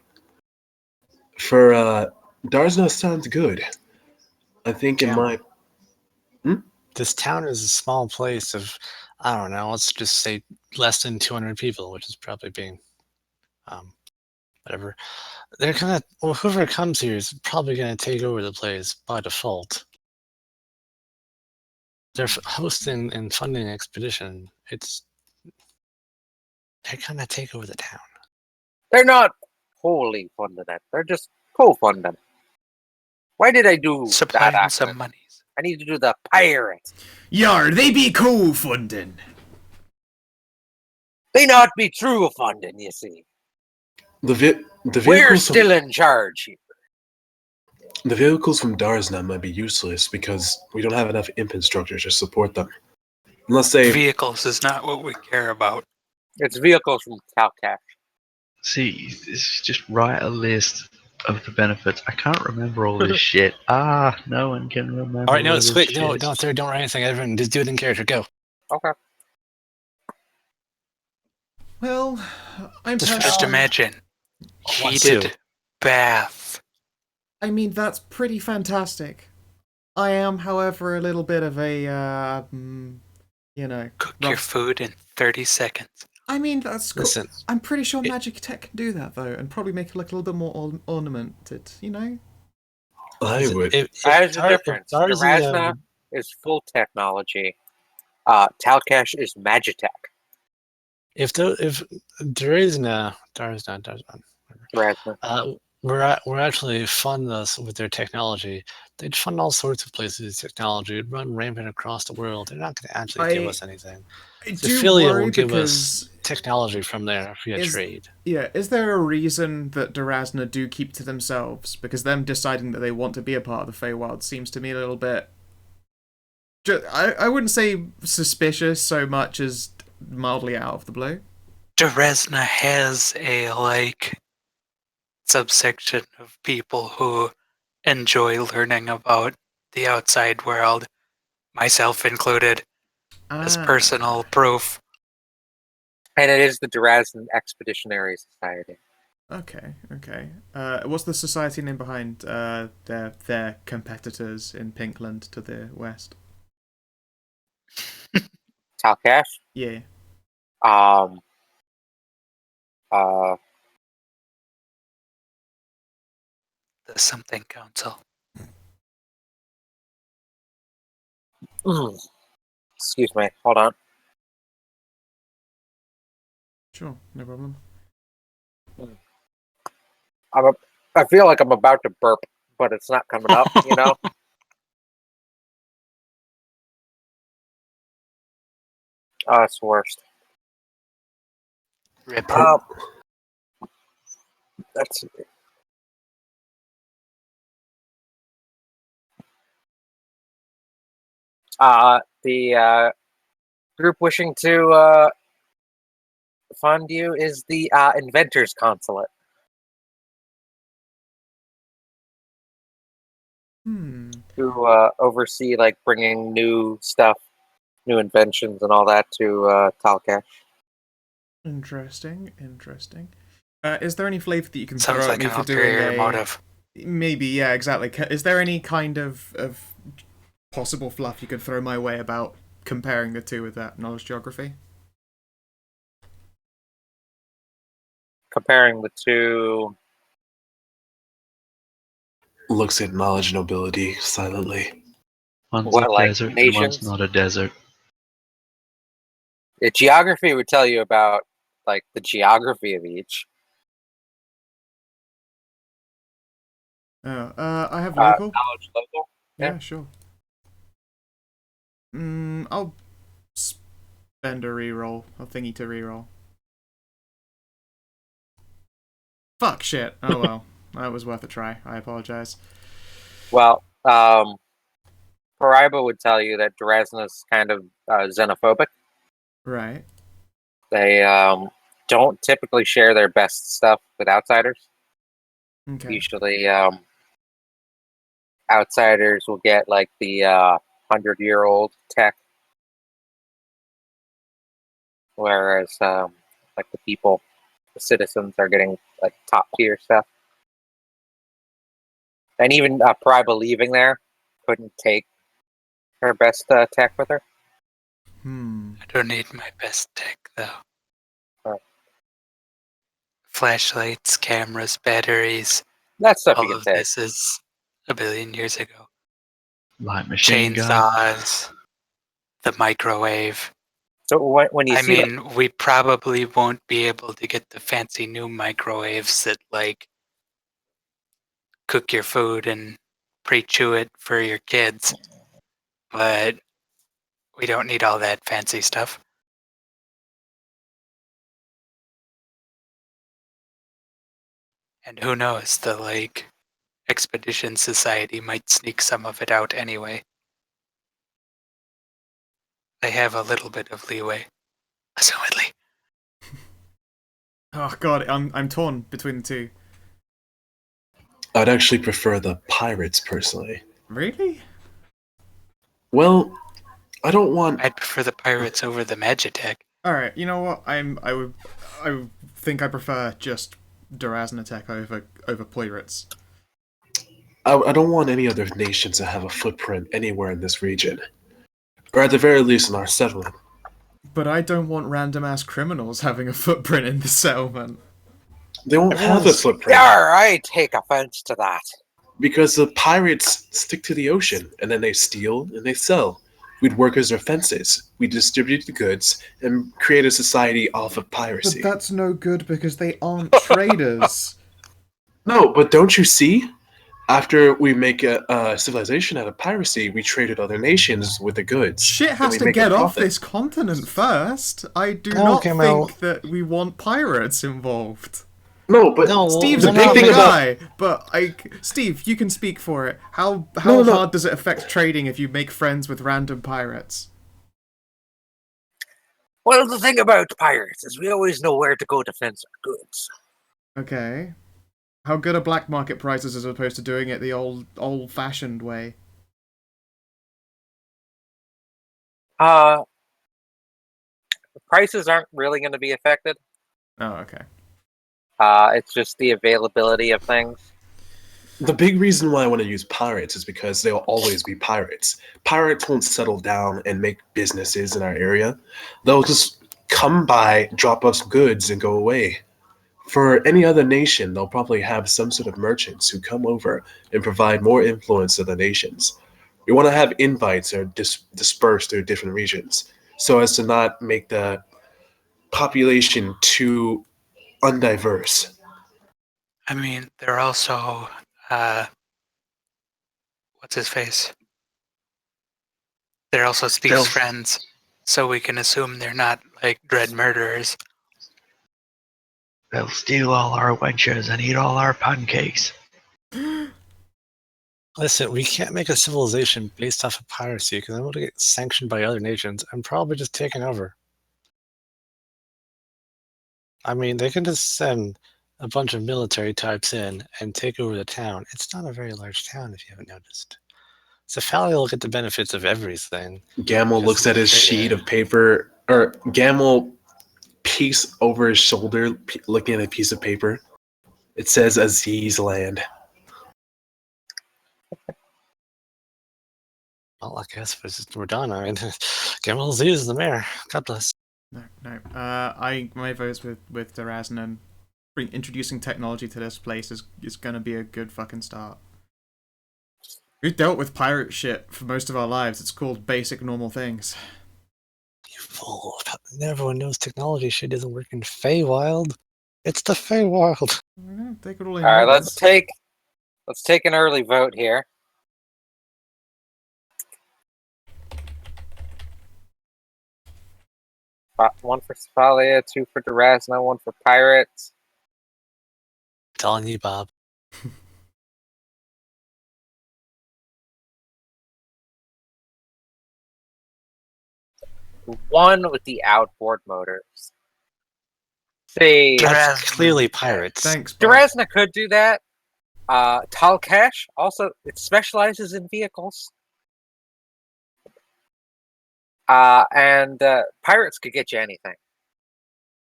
For Darzna sounds good. I think in Yeah. my This town is a small place of I don't know. Let's just say less than 200 people, which is probably being, whatever. They're gonna, well, whoever comes here is probably gonna take over the place by default. They're hosting and funding an expedition. They're gonna take over the town. They're not wholly funding it. They're just co-funding. Why did I do that Supplying accent? some monies. I need to do the pirate. Yar, they be co-funding. They not be true funding, you see. The We're vehicles still in charge here. the vehicles from Darsna might be useless because we don't have enough infrastructure to support them. Unless they Vehicles is not what we care about. It's vehicles from Calcash. See, just write a list of the benefits. I can't remember all this shit. No one can remember. All right, no, all it's this quick. No, shit. don't write anything. Everyone, just do it in character. Go. Okay. Well, I'm Just imagine. Wants Heated to. bath. I mean, that's pretty fantastic. I am, however, a little bit of a, you know... Cook your food in 30 seconds. I mean, that's cool. Listen, I'm pretty sure magic tech can do that, though, and probably make it look a little bit more ornamented, you know? I would. There's a difference. Durazna is full technology. Talcash is Magitech. if Durazna, Durazna. we're actually fund us with their technology. They'd fund all sorts of places. Technology would run rampant across the world. They're not going to actually give us anything. I The do affiliate worry will give because... us technology from there via trade. Yeah, is there a reason that Durazna do keep to themselves? Because them deciding that they want to be a part of the Fey Wilds seems to me a little bit... I wouldn't say suspicious so much as mildly out of the blue. Durazna has a, subsection of people who enjoy learning about the outside world, myself included, as personal proof. And it is the Duraznan Expeditionary Society. Okay. What's the society name behind their competitors in Pinkland to the west? Talcash. Yeah. The something council. Excuse me. Hold on. Sure, no problem. I feel like I'm about to burp, but it's not coming up, you know? Oh, it's the worst. Rip. That's the group wishing to fund you is the Inventors Consulate. To oversee bringing new stuff, new inventions, and all that to Talcash. Interesting. Is there any flavor that you can Sounds throw like at me an for doing ulterior a... motive. Maybe, yeah, exactly. Is there any kind of possible fluff you could throw my way about comparing the two with that knowledge geography? Comparing the two... Looks at knowledge nobility silently. One's What, a like desert and nations? one's not a desert. The geography would tell you about the geography of each. I have local. Knowledge local. Yeah, sure. I'll spend a reroll, a thingy to reroll. Fuck shit. Oh well, that was worth a try. I apologize. Well, Paraiba would tell you that Durazna is kind of xenophobic. Right. They don't typically share their best stuff with outsiders. Okay. Usually, outsiders will get the 100-year-old tech, whereas the people, the citizens, are getting top tier stuff. And even Paraiba leaving there couldn't take her best tech with her. I don't need my best tech, though. Oh. Flashlights, cameras, batteries. That stuff you All can of take. this is a billion years ago. Light machine gun. Chainsaws, the microwave. So when you I see mean, we probably won't be able to get the fancy new microwaves that, like, cook your food and pre-chew it for your kids. But we don't need all that fancy stuff. And who knows, the, like, Expedition Society might sneak some of it out anyway. They have a little bit of leeway, assumedly. Oh god, I'm torn between the two. I'd actually prefer the pirates personally. Really? Well, I don't want. I'd prefer the pirates over the Magitech. All right, you know what? I think I prefer just Duraznatek over pirates. I don't want any other nation to have a footprint anywhere in this region, or at the very least in our settlement. But I don't want random ass criminals having a footprint in the settlement. They won't have a footprint Yeah, I take offense to that. because the pirates stick to the ocean and then they steal and they sell. We'd work as their fences. We distribute the goods and create a society off of piracy. But that's no good because they aren't traders. No, but don't you see? After we make a civilization out of piracy, we trade with other nations with the goods. Shit and has we to make a get off profit. this continent first. I do not Okay, think Mel. that we want pirates involved. No, but No, Steve's the a big big thing about guy, but Steve, you can speak for it. How No. hard does it affect trading if you make friends with random pirates? Well, the thing about pirates is we always know where to go to fence our goods. Okay. How good are black market prices as opposed to doing it the old-fashioned way? The prices aren't really going to be affected. Oh, okay. It's just the availability of things. the big reason why I want to use pirates is because they'll always be pirates. Pirates won't settle down and make businesses in our area. They'll just come by, drop us goods, and go away. For any other nation, they'll probably have some sort of merchants who come over and provide more influence to the nations. We want to have invites that are dispersed through different regions so as to not make the population too undiverse. I mean, they're also, what's his face? They're also Steve's Stealth. friends, so we can assume they're not, like, dread murderers. They'll steal all our wenches and eat all our pancakes. Listen, we can't make a civilization based off of piracy because then we'll get sanctioned by other nations and probably just taken over. I mean, they can just send a bunch of military types in and take over the town. It's not a very large town, if you haven't noticed. Cephali will get the benefits of everything. Gamel Just looks at his stay sheet there. of paper, or Gamel peeks over his shoulder, looking at a piece of paper. It says Aziz land. Well, I guess we're done. I mean, Gamal Aziz is the mayor. God bless. No. My vote's with Duraznan. Introducing technology to this place is gonna be a good fucking start. We've dealt with pirate shit for most of our lives. It's called basic normal things. You fool. Everyone knows technology shit doesn't work in Fey Wild. It's the Fey Wild. Take it all in. All right, let's take an early vote here. One for Cephalia, 2 for Durazna, 1 for Pirates. Telling you, Bob. One with the outboard motors. See, That's clearly pirates. Thanks, Bob. Durazna could do that. Talkesh also, it specializes in vehicles. And Pirates could get you anything.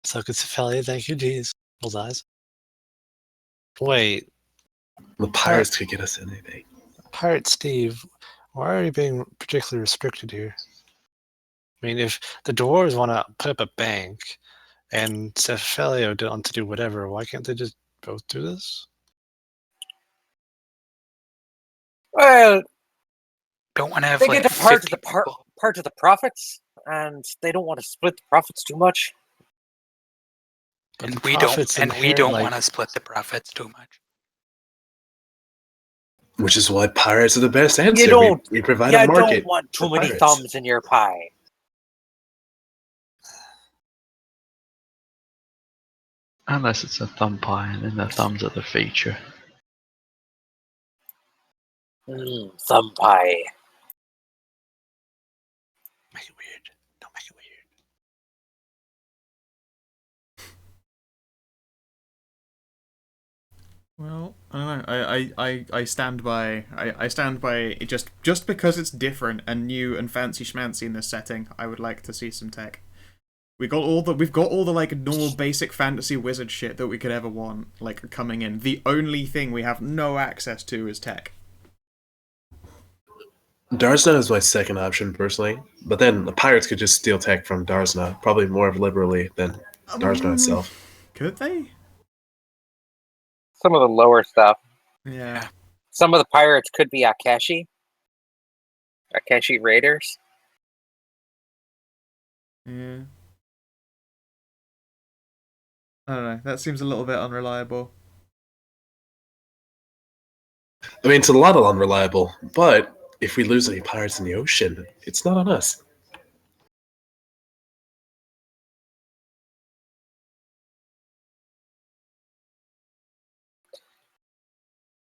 So could Cephali, thank you, jeez. Bullseyes. Wait, The pirates could get us anything. Pirate Steve, why are you being particularly restricted here? I mean, if the dwarves want to put up a bank and Cephalio want to do whatever, why can't they just both do this? Well, Don't want to have they like get a part 50 of people. part of the profits, and they don't want to split the profits too much. But And the we don't profits and we inherit, don't like, want to split the profits too much. Which is why pirates are the best You answer. don't. We provide You a don't market want too for many pirates. thumbs in your pie. Unless it's a thumb pie and then the thumbs are the feature. Thumb pie. make it weird. Don't make it weird. Well, I don't know. I stand by. I stand by it just because it's different and new and fancy schmancy in this setting. I would like to see some tech. We've got all the like normal basic fantasy wizard shit that we could ever want, like coming in. The only thing we have no access to is tech. Darsna is my second option personally, but then the pirates could just steal tech from Darsna, probably more liberally than Darsna itself. Could they? Some of the lower stuff. Yeah. Some of the pirates could be Akashi raiders. Yeah. I don't know. That seems a little bit unreliable. I mean, it's a lot of unreliable, but if we lose any pirates in the ocean, it's not on us.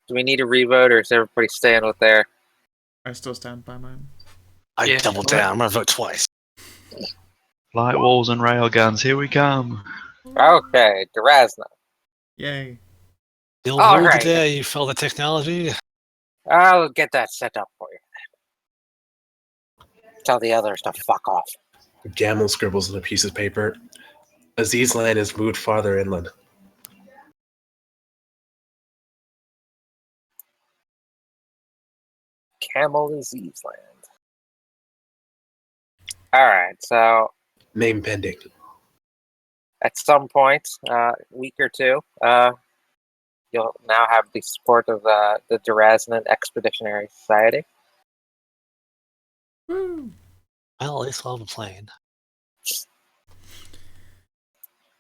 Do we need a revote, or is everybody staying with their? I still stand by mine. I double down. I'm gonna vote twice. Light walls and railguns, here we come. Okay, Durazna. Yay. The old All rule right. today, you feel the technology. I'll get that set up for you. Tell the others to fuck off. Gamel scribbles on a piece of paper. Aziz land is moved farther inland. Camel disease land. All right, so Name pending. at some point, week or two, you'll now have the support of the Duraznan Expeditionary Society. Woo. Well, at least we'll have a plane.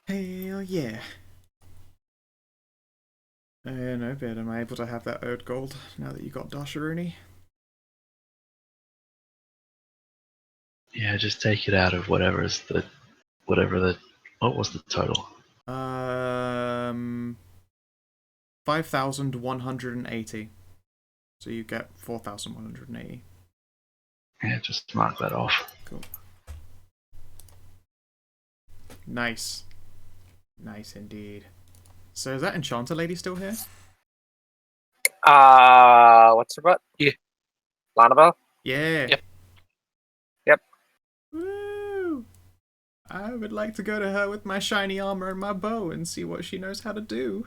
Hell yeah. No, but am I able to have that Ode Gold now that you got Dasharuni? Yeah, just take it out of what was the total? 5,180. So you get 4,180. Yeah, just mark that off. Cool. Nice. Nice indeed. So is that Enchanter lady still here? What's her butt? Yeah. Lanabelle? Yeah. Yep. Yep. Woo! I would like to go to her with my shiny armor and my bow and see what she knows how to do.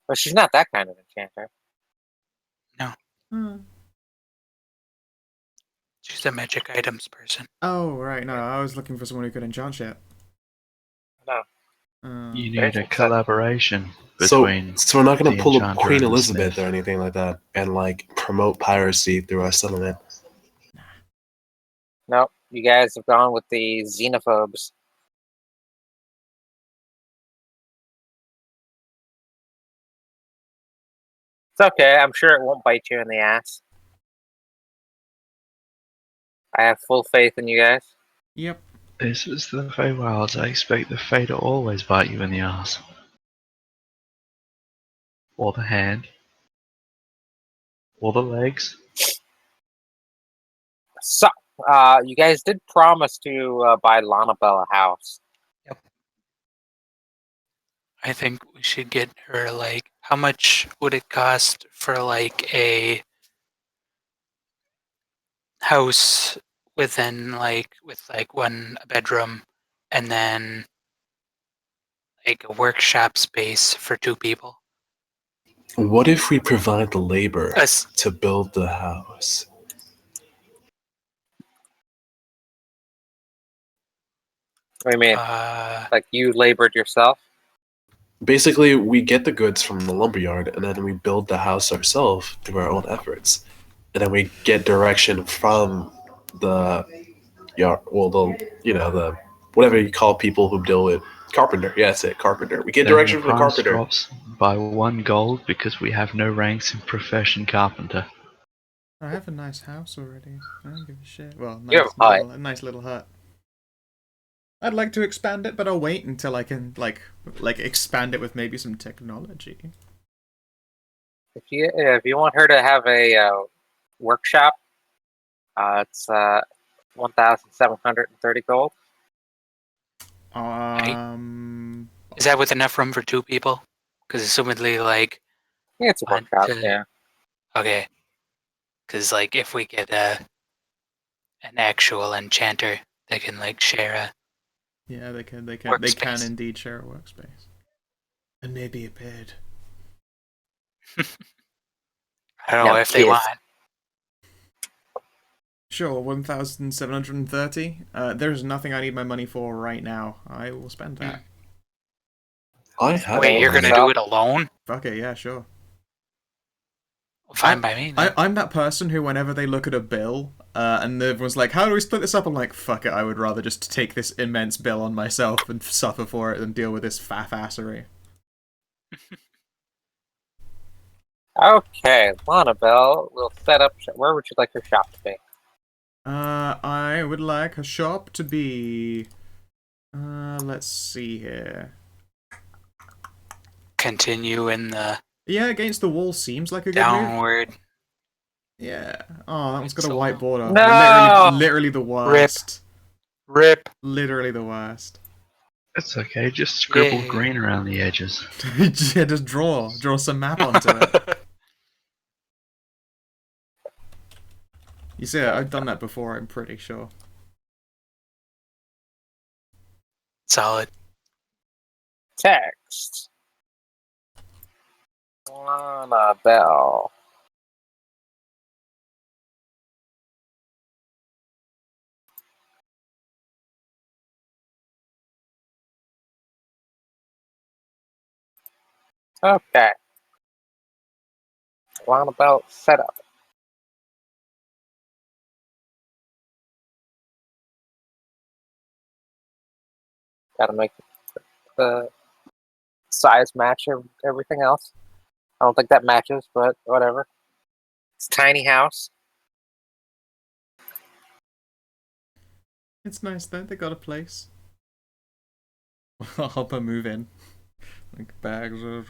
Well, she's not that kind of enchanter. She's a magic items person. Oh, right. No, I was looking for someone who could enchant shit. No. You Very need a good. collaboration So between. we're not going the to pull up Enchanter Queen and the Elizabeth Smith. or anything like that and like promote piracy through our settlement. Nope. You guys have gone with the xenophobes. It's okay. I'm sure it won't bite you in the ass. I have full faith in you guys. Yep. This is the Fey Wilds. I expect the Fey to always bite you in the ass. Or the hand. Or the legs. So, you guys did promise to buy Lanabelle a house. I think we should get her like, how much would it cost for like a house within like with like one bedroom and then like a workshop space for two people? What if we provide the labor Us. to build the house? What do you mean? Like you labored yourself? Basically, we get the goods from the lumberyard, and then we build the house ourselves through our own efforts, and then we get direction from the yard. Well, the whatever you call people who deal with carpenter. Yeah, that's it, carpenter. We get Then direction the from the price carpenter. drops by 1 gold because we have no ranks in profession carpenter. I have a nice house already. I don't give a shit. Well, You have a hut. nice little hut. I'd like to expand it, but I'll wait until I can like expand it with maybe some technology. If you want her to have a workshop, it's 1,730 gold. Is that with enough room for 2 people? Because assumedly, like, Yeah, it's a want workshop. to- Yeah. okay. Because like, if we get an actual enchanter, they can like share a. Yeah, they can Workspace. indeed share a workspace. And maybe a bed. I don't know No, if they kids. want. Sure, 1,730. There's nothing I need my money for right now. I will spend that. I have. Wait, you're gonna do it alone? Fuck it, yeah, sure. Fine by me. Then. I'm that person who, whenever they look at a bill, and everyone's like, "How do we split this up?" I'm like, "Fuck it, I would rather just take this immense bill on myself and suffer for it than deal with this faff-assery." Okay, Lonabelle will set up. Where would you like your shop to be? I would like a shop to be. Let's see here. Continue in the Yeah, against the wall seems like a good move. downward. Yeah. Oh, that one's got a So- white border. No! Literally the worst. Rip. Literally the worst. It's okay, just scribble Yay. green around the edges. Yeah, just draw some map onto it. You see, I've done that before. I'm pretty sure. Solid. Text. Lonabelle. Okay. Lonabelle setup. Gotta make the size match everything else. I don't think that matches, but whatever. It's a tiny house. It's nice though. They got a place. I'll help her move in. Like bags of.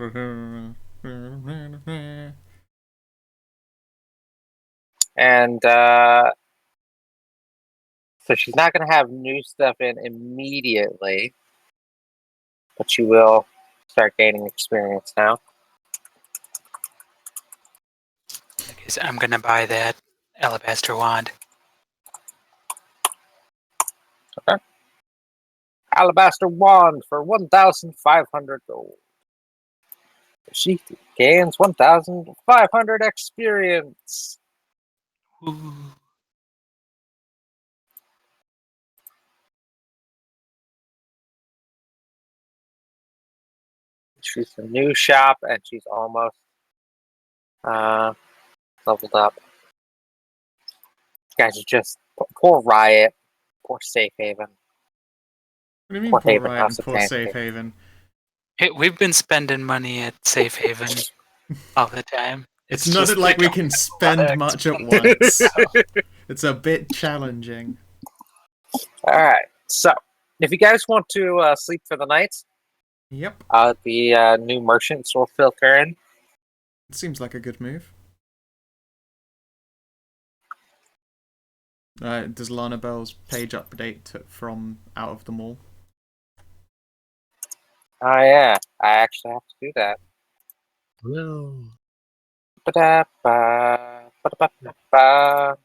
And so she's not going to have new stuff in immediately, but she will start gaining experience now. Okay, so I'm gonna buy that alabaster wand. Alabaster wand for 1,500 gold. She gains 1,500 experience. Ooh. She's a new shop, and she's almost leveled up. You guys are just poor Riot, poor Safe Haven. What do you mean, Poor poor Haven Riot House and of poor Fantasy. Safe Haven? Hey, we've been spending money at Safe Haven all the time. It's not just like they we don't can have a spend lot of much at expenses. once. It's a bit challenging. Alright, so if you guys want to sleep for the night, Yep, the new merchants will filter in. it seems like a good move. Does Lana Bell's page update from out of the mall? Oh yeah, I actually have to do that. No. Ba-da-ba, ba-da-ba-ba-ba.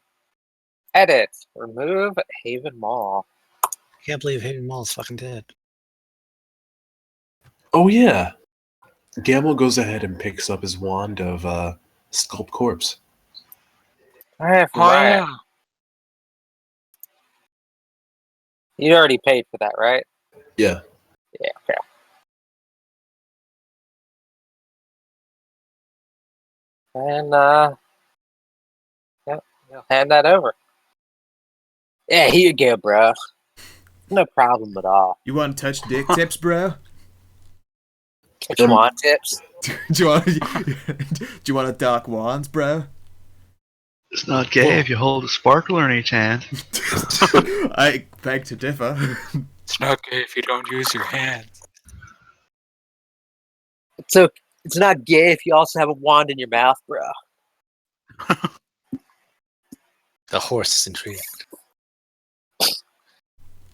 Edit. Remove Haven Mall. I can't believe Hayden Mall's fucking dead. Oh yeah. Gamble goes ahead and picks up his wand of sculpt corpse. Alright, Oh Ryan. yeah. You already paid for that, right? Yeah. Yeah, okay. And yeah, I'll hand that over. Yeah, here you go, bro. No problem at all. You want to touch dick tips, bro? What you want, tips? do you want a dark wands, bro? It's not gay if you hold a sparkler in each hand. I beg to differ. It's not gay if you don't use your hands. So it's not gay if you also have a wand in your mouth, bro. The horse is intrigued.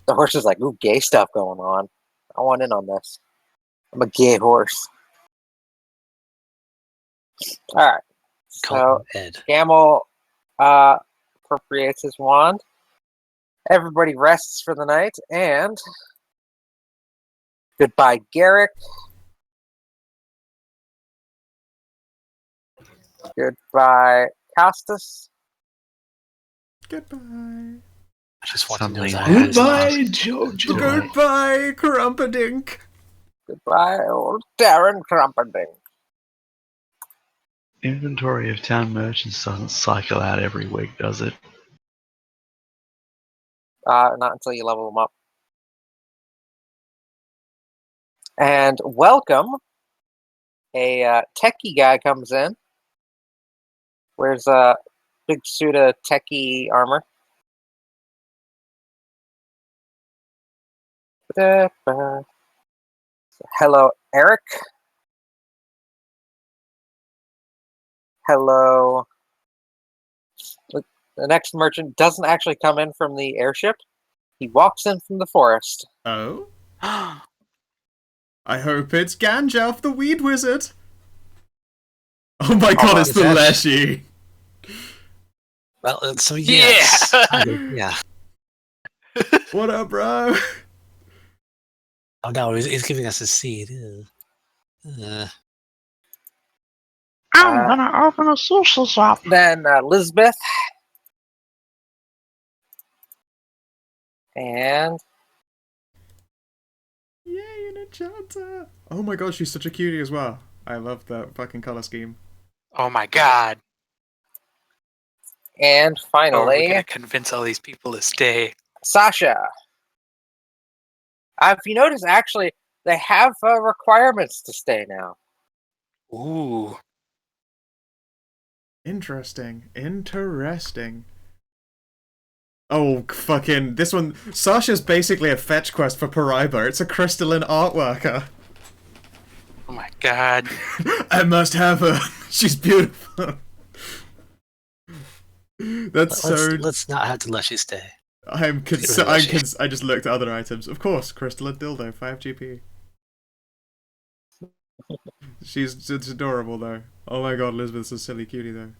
The horse is like, ooh, gay stuff going on. I want in on this. I'm a gay horse. All right. Call So him Ed. Camel appropriates his wand. Everybody rests for the night, and goodbye, Garrick. Goodbye, Costas. Goodbye. I just want to know Suddenly his my eyes. Goodbye, Jojo. Goodbye, Crumpadink. Goodbye, old Darren Crumperding. Inventory of town merchants doesn't cycle out every week, does it? Not until you level them up. And welcome. A techie guy comes in. Wears a big suit of techie armor. Hello, Eric. Hello. The next merchant doesn't actually come in from the airship. He walks in from the forest. Oh? I hope it's Gandalf, the weed wizard. Oh my god, it's the is that- Leshy. Well, so yes. Yeah. What up, bro? Oh no, he's giving us a seed. Ew. I'm gonna open a sushi shop. Then Lisbeth. And Yay, an enchanter. Oh my god, she's such a cutie as well. I love that fucking color scheme. Oh my god. and Oh, we're finally, gonna convince all these people to stay. Sasha. If you notice, actually, they have requirements to stay now. Ooh. Interesting. Interesting. Oh, fucking, this one, Sasha's basically a fetch quest for Paraiba. It's a crystalline art worker. Oh my god. I must have her. She's beautiful. That's Let's not have to let you stay. I just looked at other items. Of course, crystalline dildo, 5 GP. It's adorable though. Oh my god, Elizabeth's a silly cutie though.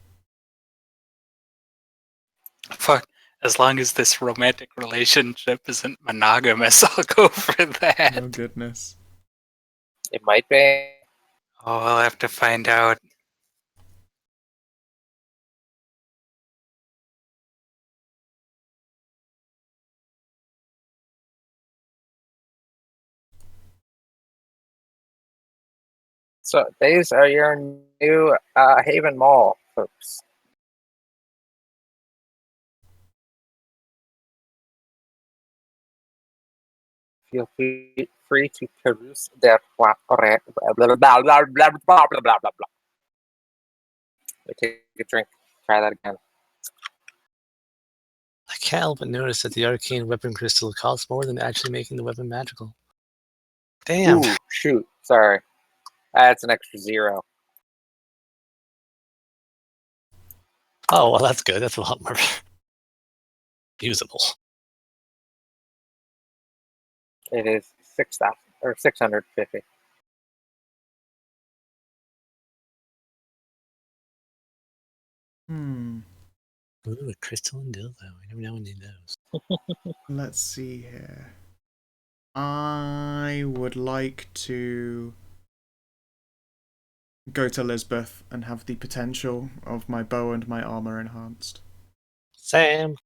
Fuck. As long as this romantic relationship isn't monogamous, I'll go for that. Oh goodness. It might be. Oh, I'll have to find out. So these are your new Haven Mall, folks. Feel free to peruse their blah blah blah blah blah blah blah blah blah blah. Take a drink. Try that again. I can't help but notice that the arcane weapon crystal costs more than actually making the weapon magical. Damn. Ooh, shoot. Sorry. That's an extra 0. Oh, well, that's good. That's a lot more usable. It is 6,000 or 650. Ooh, a crystalline dildo. I never know when you those. Let's see here. I would like to go to Lisbeth and have the potential of my bow and my armor enhanced. Sam.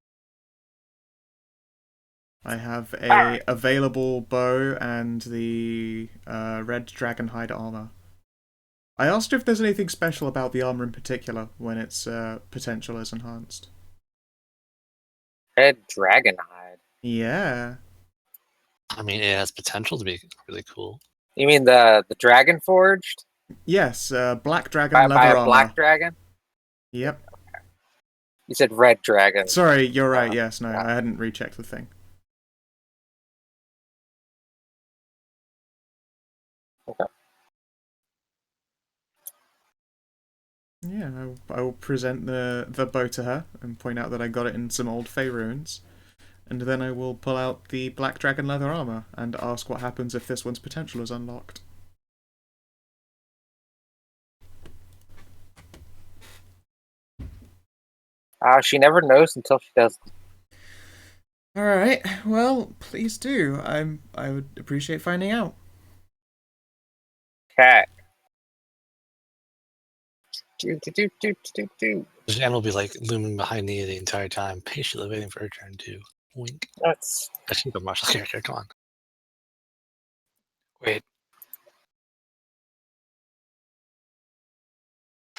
I have a available bow and the red dragonhide armor. I asked if there's anything special about the armor in particular when its potential is enhanced. Red dragon hide. Yeah. I mean, it has potential to be really cool. You mean the dragon forged Yes, black dragon by leather a armor. black dragon? Yep. You said red dragon. Sorry, you're right. Yes, no, I hadn't rechecked the thing. Okay. Yeah, I will present the bow to her and point out that I got it in some old Fey ruins. And then I will pull out the black dragon leather armor and ask what happens if this one's potential is unlocked. She never knows until she does. Alright, well, please do. I would appreciate finding out. Okay. Jan will be like looming behind Nia the entire time, patiently waiting for her turn to wink. That's She's a martial character. Come on. Wait,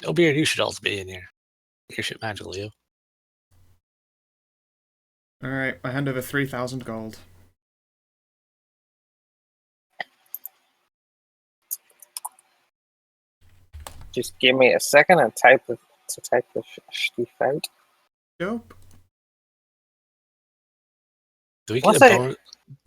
Oh, Beard, you should also be in here. Your shit magical, you. Alright, I hand over 3,000 gold. just give me a second and type the stuff out. Dope. Do we Once get a I- bonus?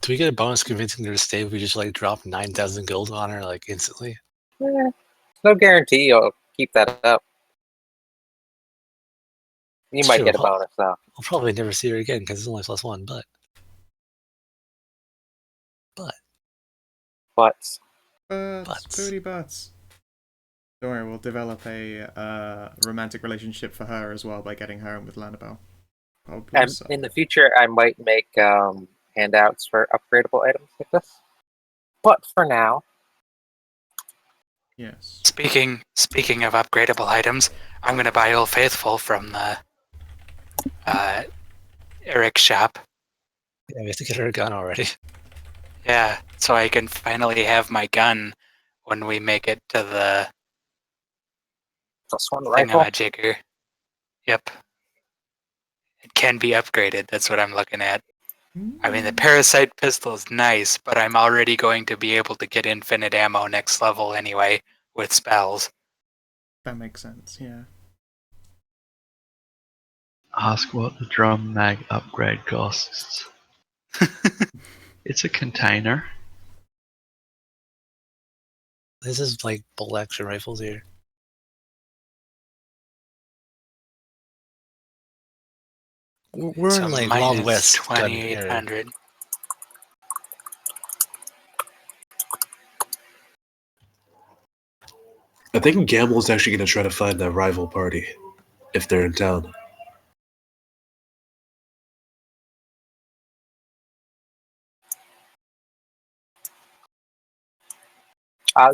Do we get a bonus convincing her to stay if we just like drop 9,000 gold on her like instantly? No guarantee you'll keep that up. You might Sure, get a bonus though. We'll probably never see her again because it's only +1. But Butts. Booty butts. Don't worry, we'll develop a romantic relationship for her as well by getting her in with Lanabelle. Probably And so. in the future, I might make handouts for upgradable items like this. But for now, Yes. speaking of upgradable items, I'm gonna buy Old Faithful from the Eric's shop. yeah, we have to get her a gun already. Yeah, so I can finally have my gun when we make it to the +1 rifle. thingamajigger. Yep. It can be upgraded, that's what I'm looking at. I mean, the Parasite pistol is nice, but I'm already going to be able to get infinite ammo next level anyway, with spells. That makes sense, yeah. Ask what the drum mag upgrade costs. It's a container. This is like bolt action rifles here. We're So in like minus Wild West gun era. 2,800. I think Gamel's actually going to try to find that rival party if they're in town.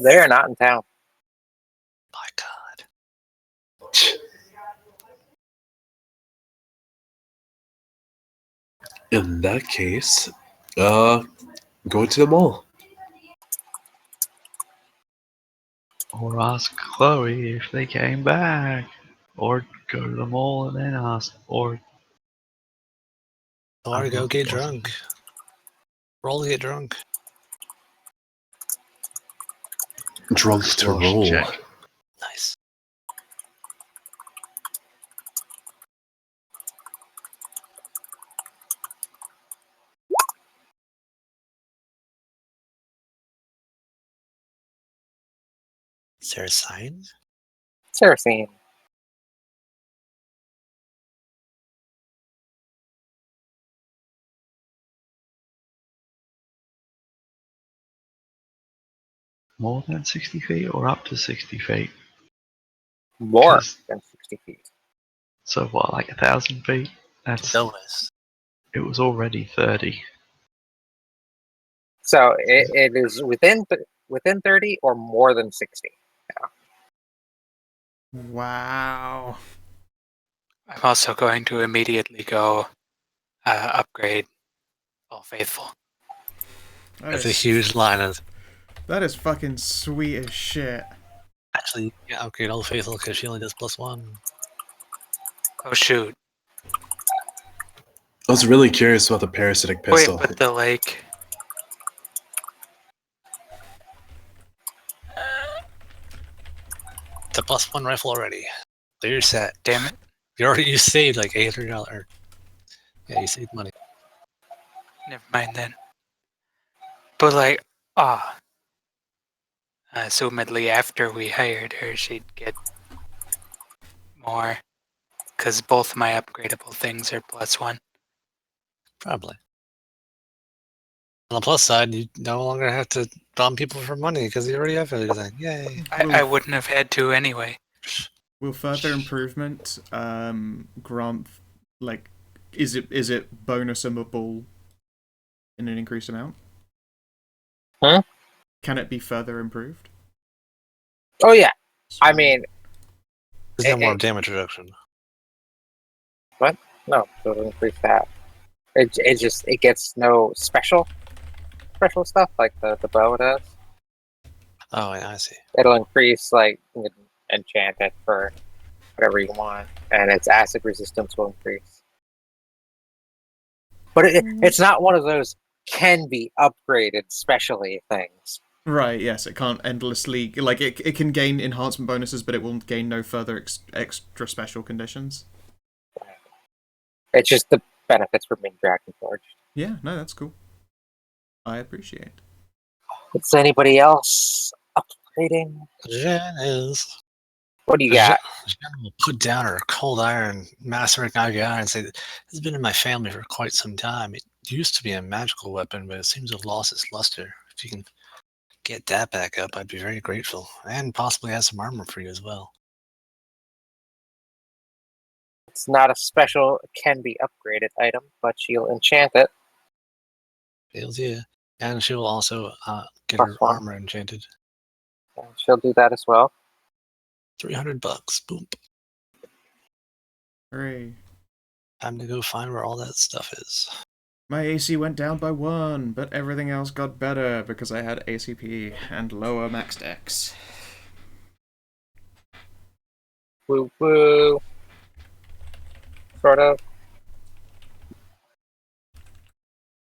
They are not in town. My God. In that case, go to the mall. Or ask Chloe if they came back. Or go to the mall and then ask. Or Go get drunk. Roll to get drunk. Drunk to Slosh roll. check. Nice. Is there a sign? Serafine. More than 60 feet or up to 60 feet? More 'Cause- than 60 feet. So what, like 1,000 feet? That's Bonus. It was already 30. So it is within 30 or more than 60. Wow. I'm also going to immediately go upgrade All faithful. That's a huge line of. That is fucking sweet as shit. Actually, you can upgrade Old Faithful because she only does +1. Oh shoot. I was really curious about the parasitic pistol. Wait, but the like. It's a +1 rifle already. So you're set. Damn it. You saved like $800. Yeah, you saved money. Never mind then. But like, assumedly after we hired her, she'd get more. Because both my upgradable things are +1. Probably. On the plus side, you no longer have to bomb people for money because you already have everything. Yay! I wouldn't have had to anyway. Will further improvement grant, like, is it bonusable in an increased amount? Huh? Can it be further improved? Oh yeah. I mean, There's no more damage reduction. no, it'll increase that. It gets no special stuff like the bow does. Oh, yeah, I see. It'll increase, like, you can enchant it for whatever you want, and its acid resistance will increase. But it's not one of those can be upgraded specially things. Right, yes, it can't endlessly, like, it can gain enhancement bonuses, but it will gain no further extra special conditions. It's just the benefits from being Dragon Forged. Yeah, no, that's cool. I appreciate. Is anybody else upgrading? Jen is. What do you got? Jen will put down her cold iron, macerating iron, and say, "This has been in my family for quite some time. It used to be a magical weapon, but it seems to have lost its luster. If you can get that back up, I'd be very grateful, and possibly have some armor for you as well." It's not a special, can be upgraded item, but she'll enchant it. Feels yeah. And she will also get Plus her 1. armor enchanted. And she'll do that as well. $300. Boom. Hooray. Time to go find where all that stuff is. My AC went down by 1, but everything else got better because I had ACP and lower max dex. Woo woo. Sort of.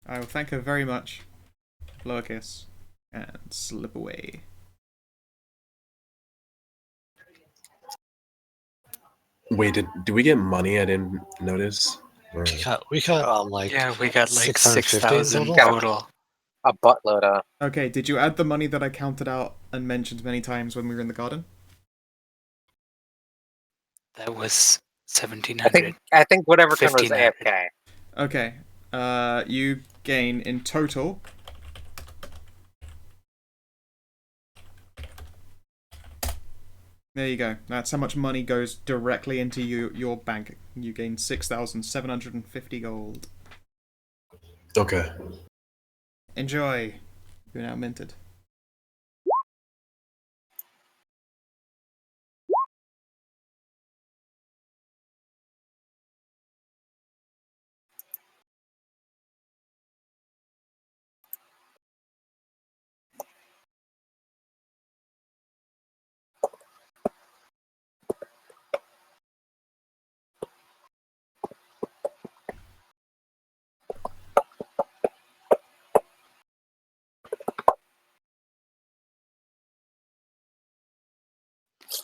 I will thank her very much. Blow a kiss. And slip away. Wait, did we get money? I didn't notice. Or... We got like Yeah, we got like 650 6,000 total? total. A buttload of. Okay, did you add the money that I counted out and mentioned many times when we were in the garden? That was 1,700. I think whatever kind was 1,500. AFK. Okay. You gain in total. There you go. That's how much money goes directly into your bank. You gain 6,750 gold. Okay. Enjoy. You're now minted.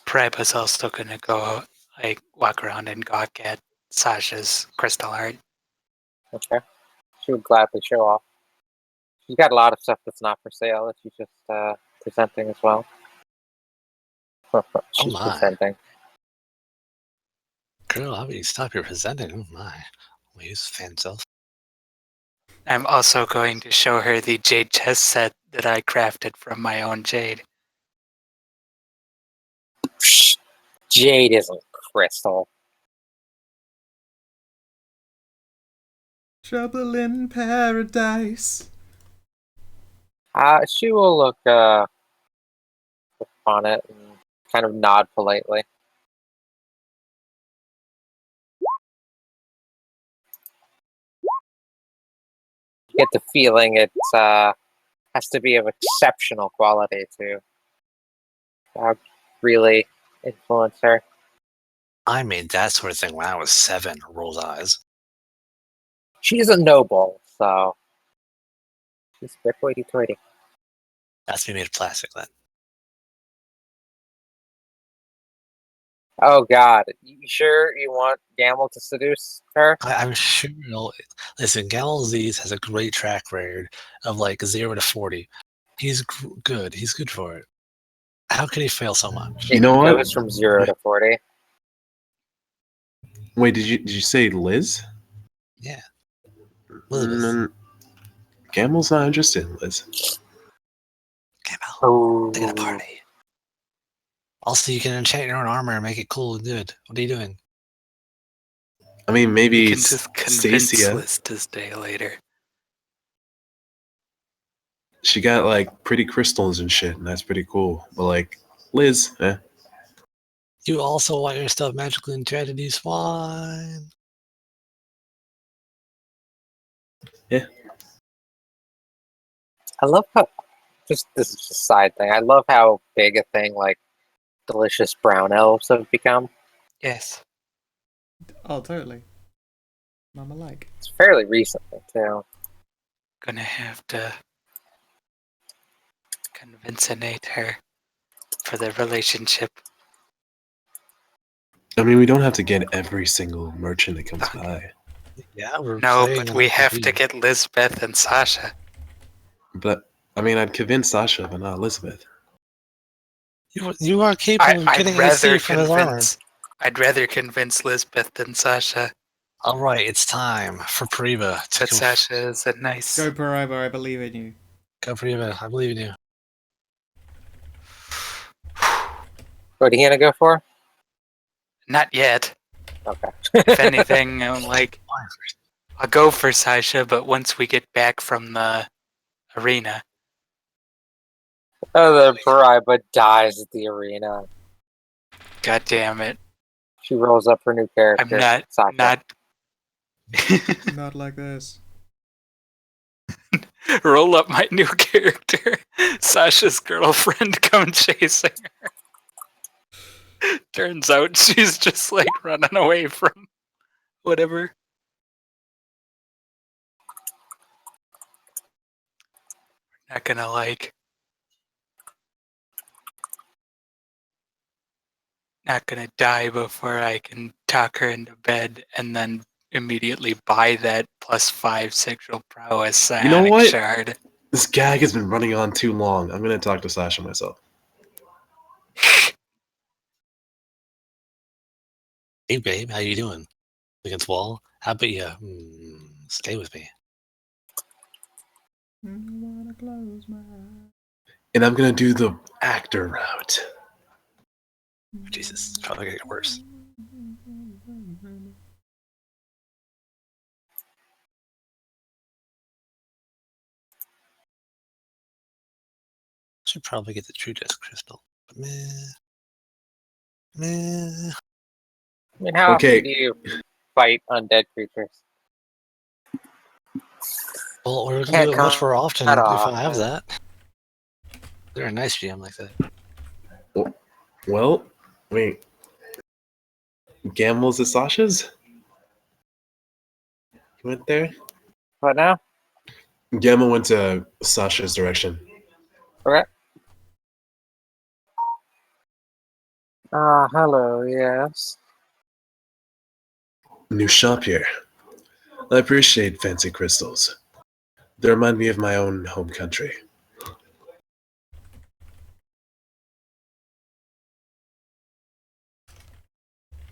Prab also gonna go like walk around and gawk at Sasha's crystal art. Okay. She would gladly show off. She's got a lot of stuff that's not for sale that she's just presenting as well. She's my. presenting. Girl, how about you stop your presenting? Oh my. Well, he's fan self. I'm also going to show her the jade chess set that I crafted from my own jade. Psh, jade isn't crystal. Trouble in paradise. She will look on it and kind of nod politely. get the feeling it has to be of exceptional quality to really influence her. I made that sort of thing when I was 7, rolls eyes. She's a noble, so she's a bit hoity-toity. That's me made of plastic then. Oh God, you sure you want Gamble to seduce her? I'm sure. Listen, Gamel Disease has a great track record of like 0 to 40. He's good. He's good for it. How could he fail so much? You know what? It goes from 0 to 40. Wait, did you say Liz? Yeah. Elizabeth. Gamel's not interested in Liz. Gamel. Oh, Take it a party. Also, you can enchant your own armor and make it cool and good. What are you doing? I mean, maybe You can just convince Stacia. Liz to stay later. She got like pretty crystals and shit, and that's pretty cool. But like Liz, You also want your stuff magically enchanted, you swine. I love how. This is just a side thing. I love how big a thing like delicious brown elves have become. Yes. Oh, totally. Mama like. It's fairly recently too. Gonna have to convince-inate her for the relationship. I mean, we don't have to get every single merchant that comes by. Yeah, we're No, playing but an we have RPG. to get Lisbeth and Sasha. But I mean, I'd convince Sasha, but not Elizabeth. You are capable of I'd getting rather AC from his armor. convince. I'd rather convince Lisbeth than Sasha. All right, it's time for Priva to But go. Sasha is a nice. Go Paraiba, I believe in you. Go Priva, I believe in you. What are you gonna go for? Not yet. Okay. If anything, I'll go for Sasha, but once we get back from the arena. Oh, the Paraiba dies at the arena. God damn it. She rolls up her new character. I'm not Sasha. not Not like this. roll up my new character. Sasha's girlfriend come chasing her. Turns out she's just like running away from whatever. Not gonna not gonna die before I can talk her into bed and then immediately buy that +5 sexual prowess psionic You know what? shard. This gag has been running on too long. I'm gonna talk to Sasha myself. Hey babe, how you doing? Against wall? How about you stay with me? Wanna close my eyes. And I'm gonna do the actor route. Jesus, it's probably gonna get worse. Should probably get the true disc crystal. But meh. I mean, how Okay. often do you fight undead creatures? Well, we're gonna Can't do it much come more often at if all. I have that. They're a nice GM like that. Well, wait. Gambles at Sasha's? You went there? What now? Gamma went to Sasha's direction. Okay. Hello, yes. New shop here. I appreciate fancy crystals. They remind me of my own home country.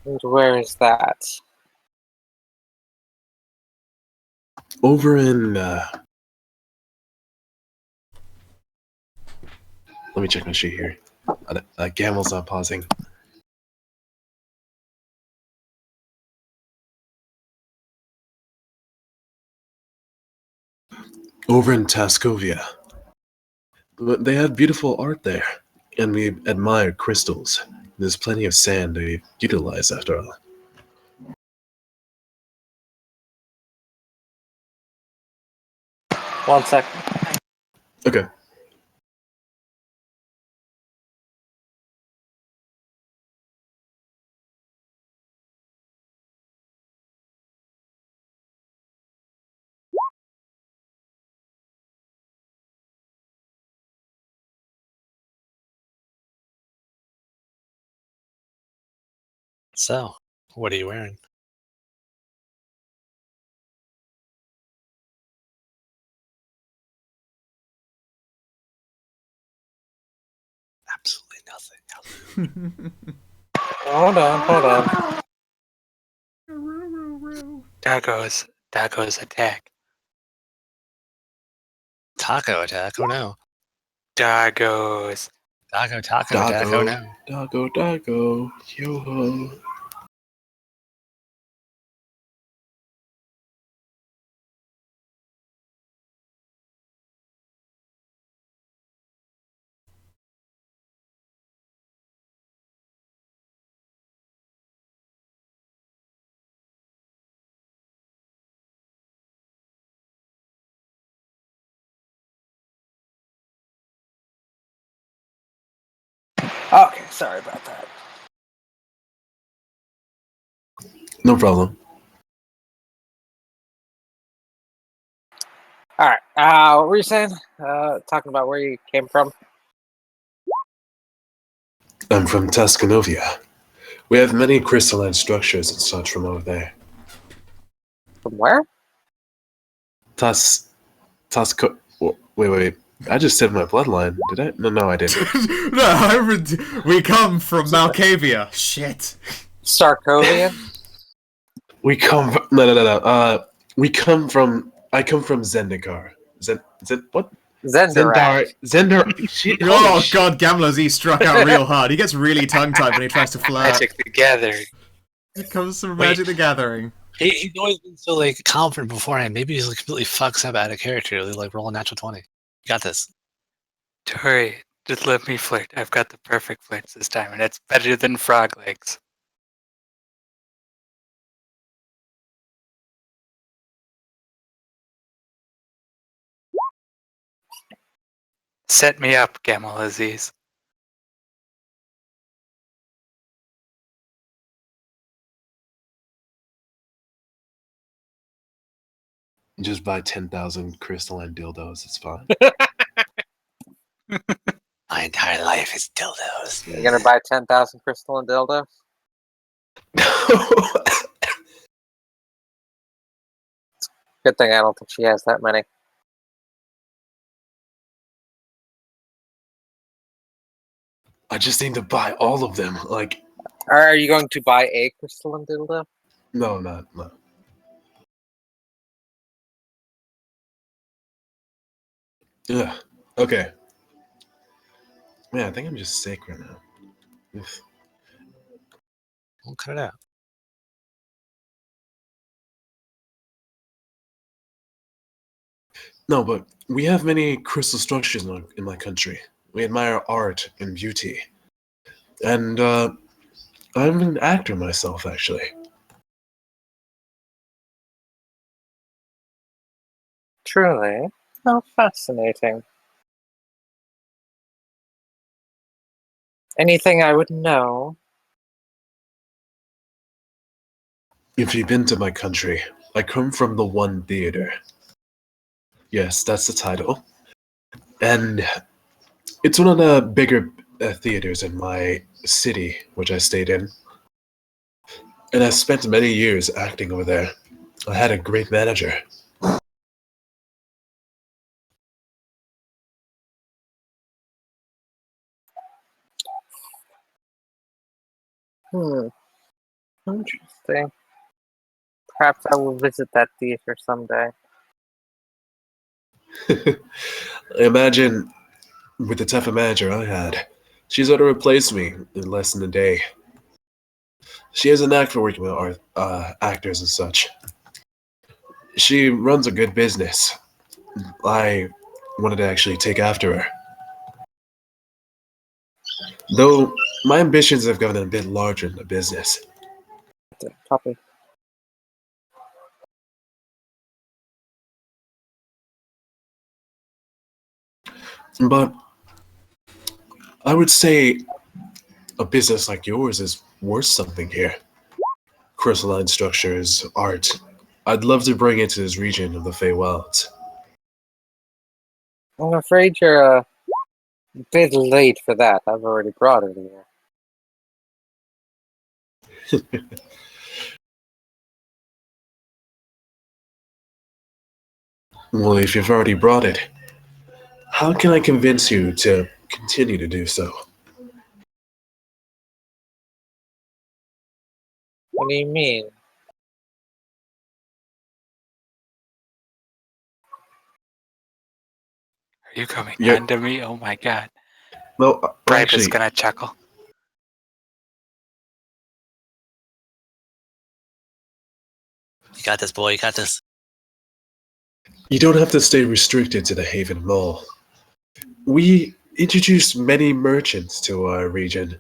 And where is that? Over in, let me check my sheet here. Gamel's not pausing. Over in Tascovia. But they had beautiful art there, and we admire crystals. There's plenty of sand to utilize after all. 1 second. Okay. So, what are you wearing? Absolutely nothing. Hold on. Dago's attack. Taco attack? Oh no. Dagos. Taco attack? Oh no. Doggo, yo ho. Okay, sorry about that. No problem. All right. What were you saying? Talking about where you came from. I'm from Tuscanovia. We have many crystalline structures and such from over there. From where? Wait. I just said my bloodline. Did I? No, I didn't. We come from Malkavia. Shit. Sarkovian. We come from, no. I come from Zendikar. What? Zendarak. Zendar. Oh god, Gamla Z struck out real hard. He gets really tongue-tied when he tries to flirt. Magic the Gathering. It comes from Wait. Magic the Gathering. He's always been so like confident beforehand. Maybe he's like completely fucks up out of character. Like roll a natural 20. You got this. Tori, just let me flirt. I've got the perfect flirts this time, and it's better than frog legs. Set me up, Gamal Aziz. Just buy 10,000 crystalline dildos. It's fine. My entire life is dildos. You're gonna buy 10,000 crystal and dildo? Good thing I don't think she has that many. I just need to buy all of them. Like, Are you going to buy a crystal and dildo? no. Yeah. Okay. Man, I think I'm just sick right now. Oof. We'll cut it out. No, but we have many crystal structures in my country. We admire art and beauty. And I'm an actor myself, actually. Truly. How fascinating. Anything I would know? If you've been to my country, I come from the One Theater. Yes, that's the title. And it's one of the bigger theaters in my city, which I stayed in. And I spent many years acting over there. I had a great manager. Interesting. Perhaps I will visit that theater someday. Imagine, with the type of manager I had, she's going to replace me in less than a day. She has a knack for working with actors and such. She runs a good business. I wanted to actually take after her. Though my ambitions have gotten a bit larger in the business. Copy. But I would say a business like yours is worth something here. Crystalline structures, art. I'd love to bring it to this region of the Fey Wilds. I'm afraid you're a bit late for that. I've already brought it here. Well, if you've already brought it, how can I convince you to continue to do so? What do you mean? Are you coming Yeah. on to me? Oh my god. Well, Bribe is actually, gonna chuckle. You got this, boy. You got this. you don't have to stay restricted to the Haven Mall. We introduced many merchants to our region,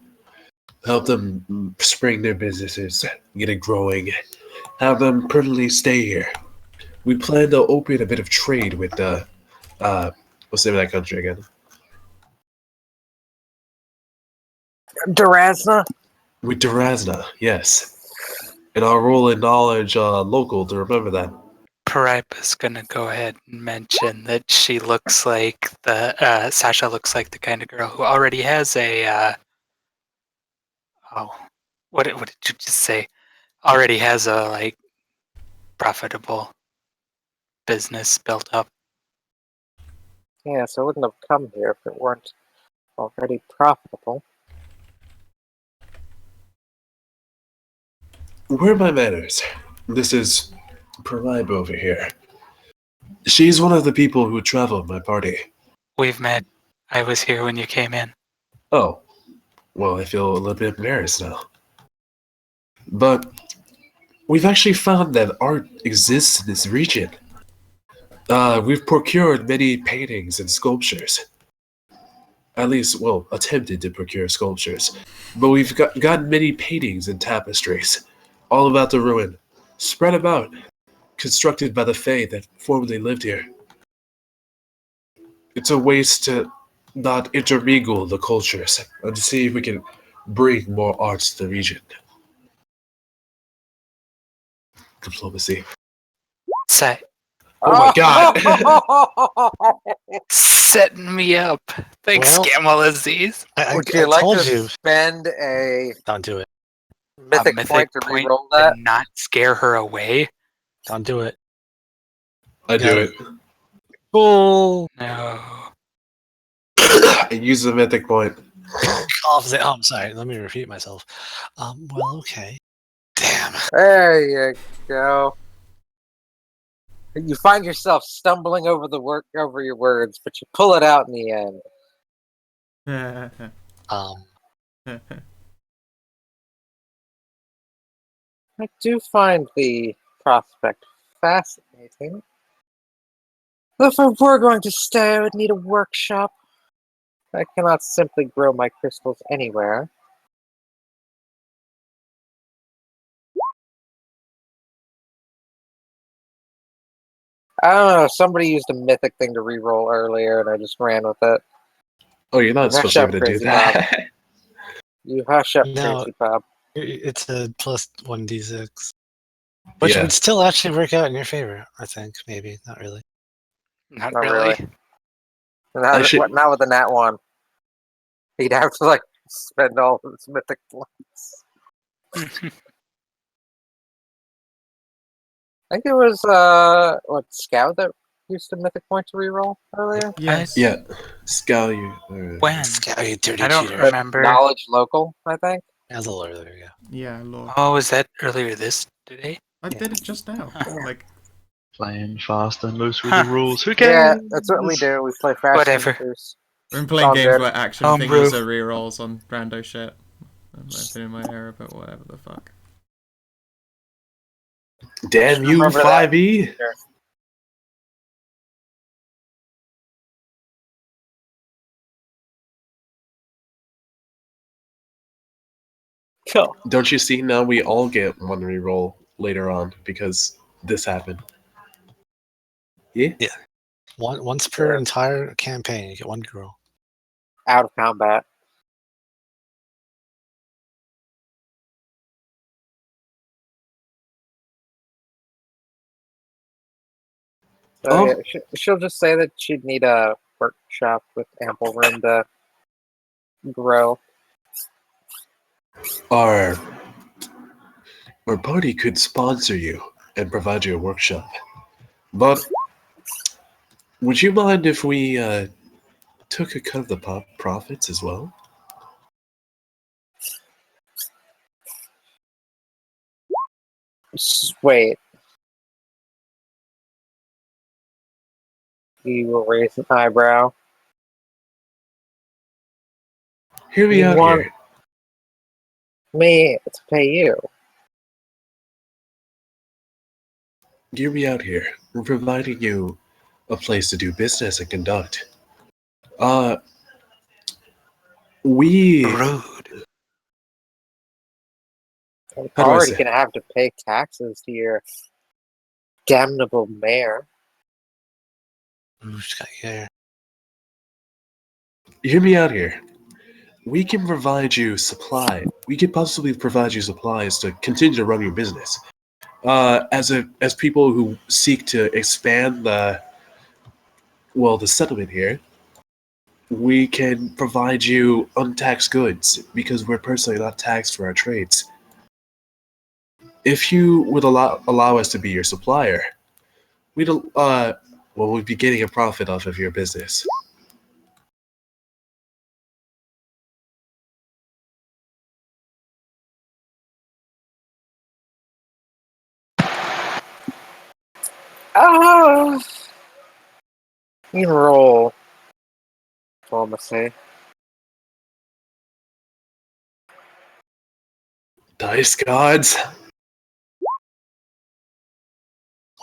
help them spring their businesses, get it growing, have them permanently stay here. We plan to open a bit of trade with the, what's the name of that country again? Durazna? With Durazna, yes. And I'll roll in knowledge local to remember that. Paripa's gonna go ahead and mention that she looks like Sasha looks like the kind of girl who already has a what did you just say? Already has a like profitable business built up. Yeah, so I wouldn't have come here if it weren't already profitable. Where are my manners? This is Pariba over here. She's one of the people who traveled my party. We've met. I was here when you came in. Oh, well, I feel a little bit embarrassed now. But we've actually found that art exists in this region. We've procured many paintings and sculptures. At least, well, attempted to procure sculptures. But we've gotten many paintings and tapestries, all about the ruin, spread about, constructed by the Fae that formerly lived here. It's a waste to not intermingle the cultures and to see if we can bring more art to the region. Diplomacy. Say, Oh my god! setting me up. Thanks, Well, Gamal Aziz. Would I you like told to you. spend a Don't do it. mythic, point to reroll that? to not scare her away. Don't do it. I do it. Oh, No. I use the mythic point. I'm sorry. Let me repeat myself. Well, okay. Damn. There you go. You find yourself stumbling over your words, but you pull it out in the end. I do find the prospect fascinating. If I were going to stay, I would need a workshop. I cannot simply grow my crystals anywhere. I don't know, somebody used a mythic thing to reroll earlier, and I just ran with it. Oh, you're not Hush supposed to be up, able to do Crazy that. You hush up, No. Crazy Bob. It's a plus 1d6. Which Yeah. would still actually work out in your favor, I think. Maybe. Not really. Not Not really. not with the nat one. He'd have to, like, spend all of his mythic points. I think it was, Scout that used a mythic point to reroll earlier? Yes. Yeah. Scowl you. When? Scout, you dirty I don't cheater. remember. Knowledge local, I think. That was a little earlier, yeah. Yeah, Lord. Oh, was that earlier this today? I did it just now. Like, Playing fast and loose with Huh. the rules. Who Yeah, cares? that's what we do. We play fast Whatever. and loose. we've been playing all games good. where action Homebrew. fingers are rerolls on rando shit. That might have been in my era, but whatever the fuck. Damn you, Remember that. 5e! Cool. Don't you see now we all get one reroll later on because this happened? Yeah? Yeah. Once per entire campaign, you get 1 girl. Out of combat. So Oh. yeah, she'll just say that she'd need a workshop with ample room to grow. Our party could sponsor you and provide you a workshop. But would you mind if we took a cut of the profits as well? Wait. He will raise an eyebrow. Hear me You out want here. me to pay you? Hear me out here. We're providing you a place to do business and conduct. We Rude. I'm How do I already say? gonna have to pay taxes to your damnable mayor. Ooh, she's got hair. Hear me out here. We can provide you supply. We could possibly provide you supplies to continue to run your business. As people who seek to expand the settlement here, we can provide you untaxed goods because we're personally not taxed for our trades. If you would allow us to be your supplier, we'd be getting a profit off of your business. Ah! You can roll diplomacy. Dice gods.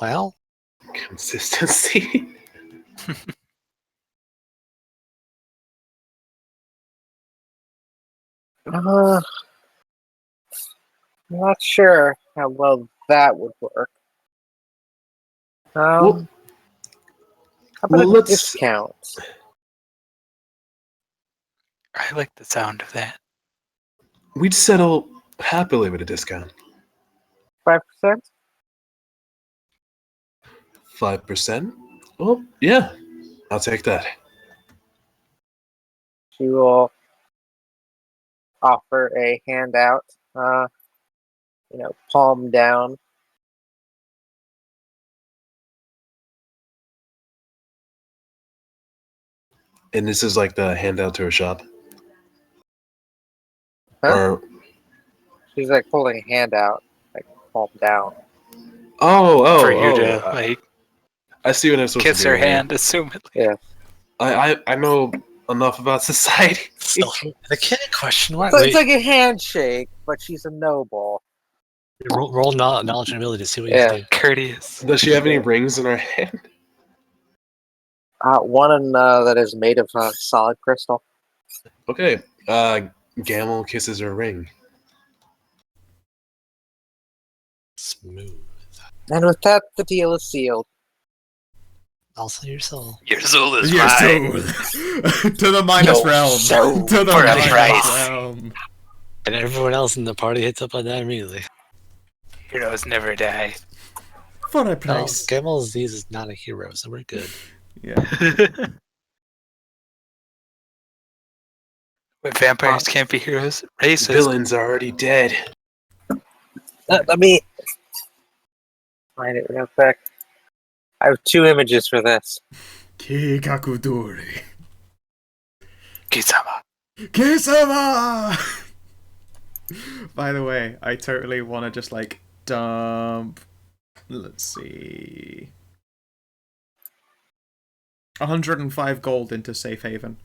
Well, Consistency. I'm not sure how well that would work. Well, How about a let's. discount? I like the sound of that. We'd settle happily with a discount. 5%? 5%? Well, yeah, I'll take that. She will offer a handout, palm down. And this is like the handout to a shop? Huh? Or She's like holding a handout, like palm down. For you to oh. like I see what I'm supposed kiss to do her here. hand, assumedly. Yeah. I know enough about society. so the kid in question. What? So Wait, it's like a handshake, but she's a noble. roll knowledge and ability to see what you Yeah. can do. Courteous. Does she have any rings in her hand? One that is made of solid crystal. Okay. Gamel kisses her ring. Smooth. And with that, the deal is sealed. Also your soul. Your soul is Your mine. soul. To the minus Your realm. soul To the for a minus price. realm. And everyone else in the party hits up on that immediately. Heroes never die. For a No, price. Gamel's Disease is not a hero, so we're good. Yeah. But vampires can't be heroes. Racist. Villains are already dead. Let me find it real quick. I have 2 images for this. Kikakudori. Kisama. Kisama! By the way, I totally want to just like dump. Let's see. 105 gold into Safe Haven.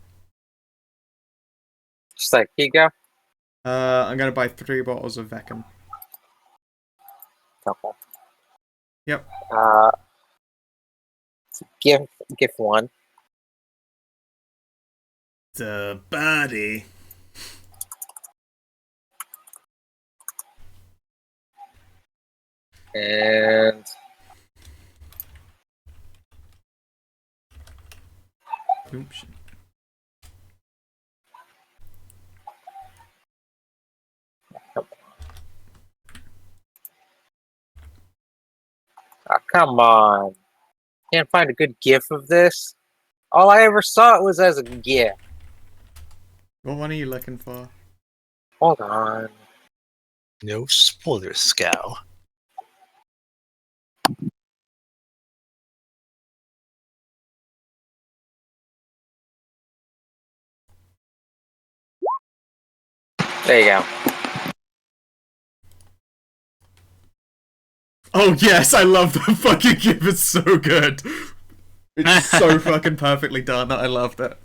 Just like, here you go. I'm gonna buy 3 bottles of Vecum. Couple. Yep. Gift 1. The body. And Oops. Oh, come on. Can't find a good GIF of this. All I ever saw it was as a GIF. What one are you looking for? Hold on. No spoiler, Scow. There you go. Oh yes, I love the fucking GIF. It's so good. It's so fucking perfectly done. I loved it.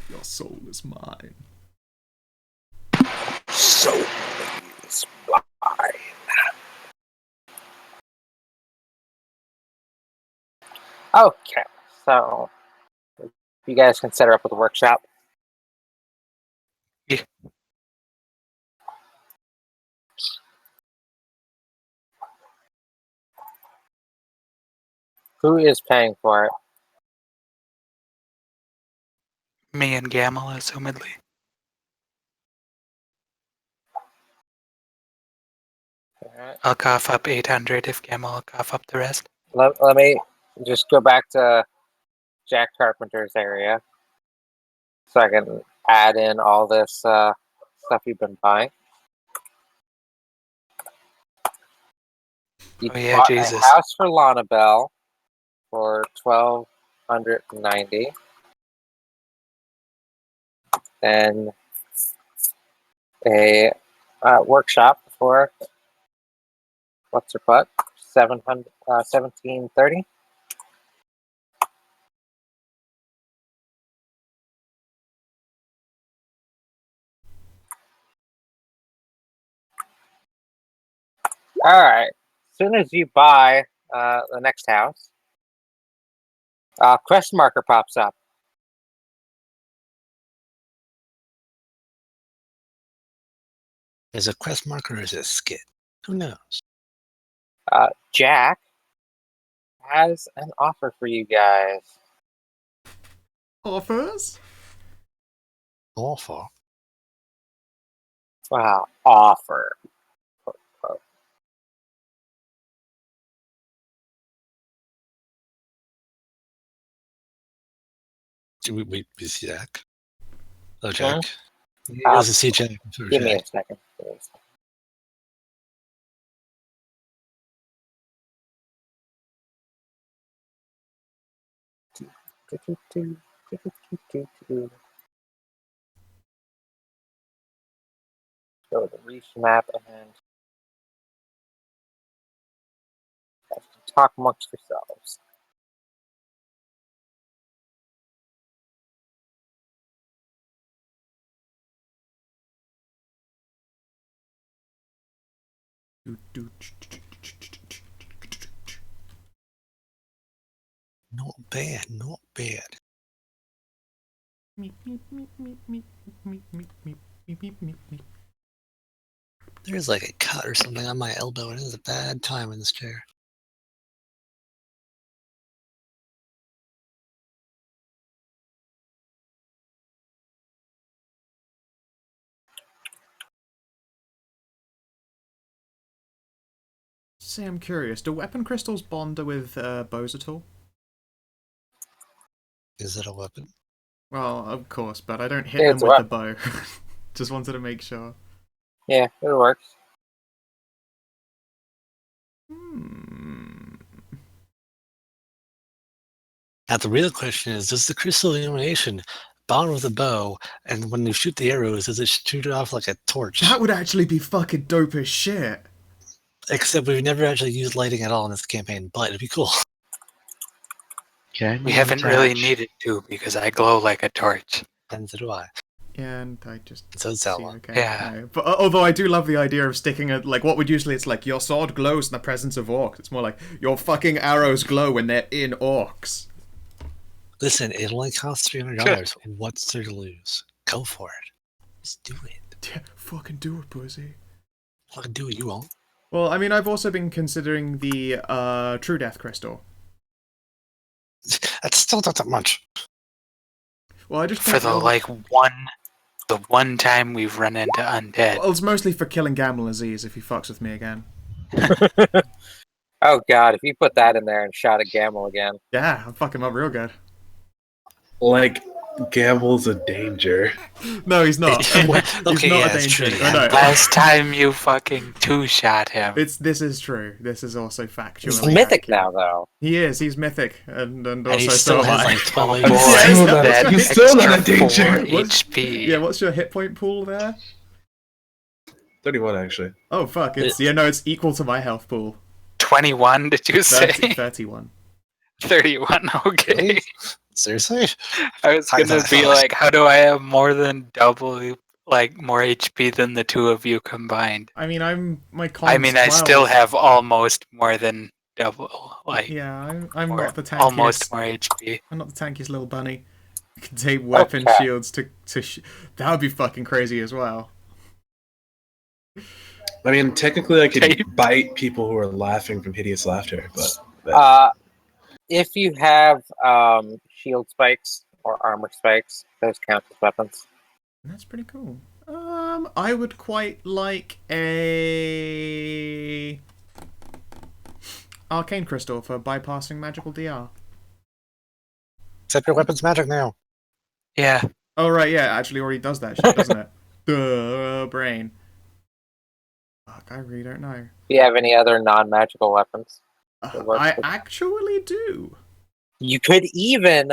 Your soul is mine. So is mine. Okay, so you guys can set her up with a workshop. Yeah. Who is paying for it? Me and Gamal, assumedly. Alright. I'll cough up 800 if Gamal will cough up the rest. Let me just go back to Jack Carpenter's area so I can add in all this stuff you've been buying. You Oh, yeah, bought Jesus. a house for Lana Bell for $1,290, and a workshop for what's her butt, 1730. All right. As soon as you buy the next house, quest marker pops up. Is a quest marker or is it a skit? Who knows? Jack has an offer for you guys. Offers? Awful. Wow, offer. We see Jack. Oh, Jack. Hmm? He goes to see Jack. Give me a second, please. Go to the reach map and talk amongst yourselves. Not bad, not bad. There's like a cut or something on my elbow, and it is a bad time in this chair. Say, I'm curious. Do weapon crystals bond with bows at all? Is it a weapon? Well, of course, but I don't hit Yeah, them it's a with the bow. Just wanted to make sure. Yeah, it works. Hmm. Now the real question is, does the crystal illumination bond with a bow, and when you shoot the arrows, does it shoot it off like a torch? That would actually be fucking dope as shit. Except we've never actually used lighting at all in this campaign, but it'd be cool. Can We you haven't really attach- needed to because I glow like a torch. And so do I. Yeah, and I just So does see, Zelda. okay. Yeah. No. But although I do love the idea of sticking a like what would usually it's like your sword glows in the presence of orcs. It's more like your fucking arrows glow when they're in orcs. Listen, it only costs $300. What's there to lose? Go for it. Just do it. Yeah, fucking do it, pussy. Fucking do it, you won't. Well, I mean, I've also been considering the True Death Crystal. That's still not that much. Well, I just For can't the know. the one time we've run into undead. Well, it's mostly for killing Gamble Aziz if he fucks with me again. Oh god, if you put that in there and shot at Gamble again. Yeah, I'll fuck him up real good. Like, Gamble's a danger. No, he's not. Okay, He's yeah, not a it's danger. true, Oh, yeah. no. Last time you fucking two-shot him. This is true. This is also factually He's mythic accurate. now, though. He is. He's mythic, and also he so still am has I. like 12 Oh, HP. boy, Yes, that he's still not a extra danger. 4 HP. Yeah, what's your hit point pool there? 31, actually. Oh fuck! It's it's equal to my health pool. 21, did you say? 31. 31, okay. Really? Seriously? I was I gonna thought- be like, how do I have more than double, like, more HP than the two of you combined? I mean, I I still have almost more than double, like, Yeah, I'm or not the tankiest. almost more HP. I'm not the tankiest little bunny. I can take weapon Okay. shields to that would be fucking crazy as well. I mean, technically, I could Okay. bite people who are laughing from hideous laughter, but If you have shield spikes or armor spikes, those count as weapons. That's pretty cool. I would quite like a arcane crystal for bypassing magical DR. Except your weapon's magic now. Yeah. Oh right, yeah, it actually already does that shit, doesn't it? Duh, brain. Fuck, I really don't know. Do you have any other non-magical weapons? I actually do. You could even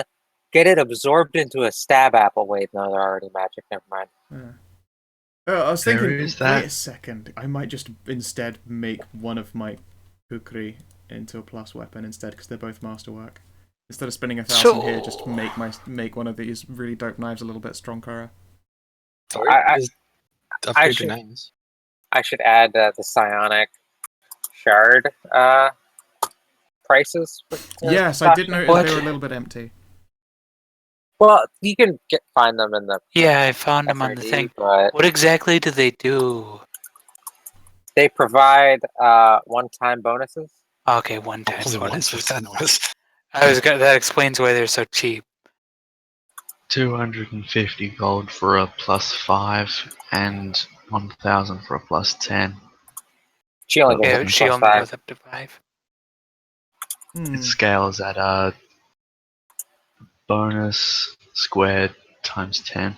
get it absorbed into a stab apple. Wait, no, they're already magic. Never mind. I was There thinking, is that. wait a second, I might just instead make one of my kukri into a plus weapon instead, because they're both masterwork. Instead of spending 1,000 here, just make one of these really dope knives a little bit stronger. I Upgrade should- your names. I should add the psionic shard prices. Yes, I did notice What? they were a little bit empty. Well, you can find them in the Yeah, I found them on the FRD, thing. but What exactly do they do? they provide one-time bonuses. Okay, one time Only once bonuses. with that noise. That explains why they're so cheap. 250 gold for a +5 and 1,000 for a +10. She only goes Yeah, up to she plus only 5. goes up to 5. It scales at bonus squared times 10.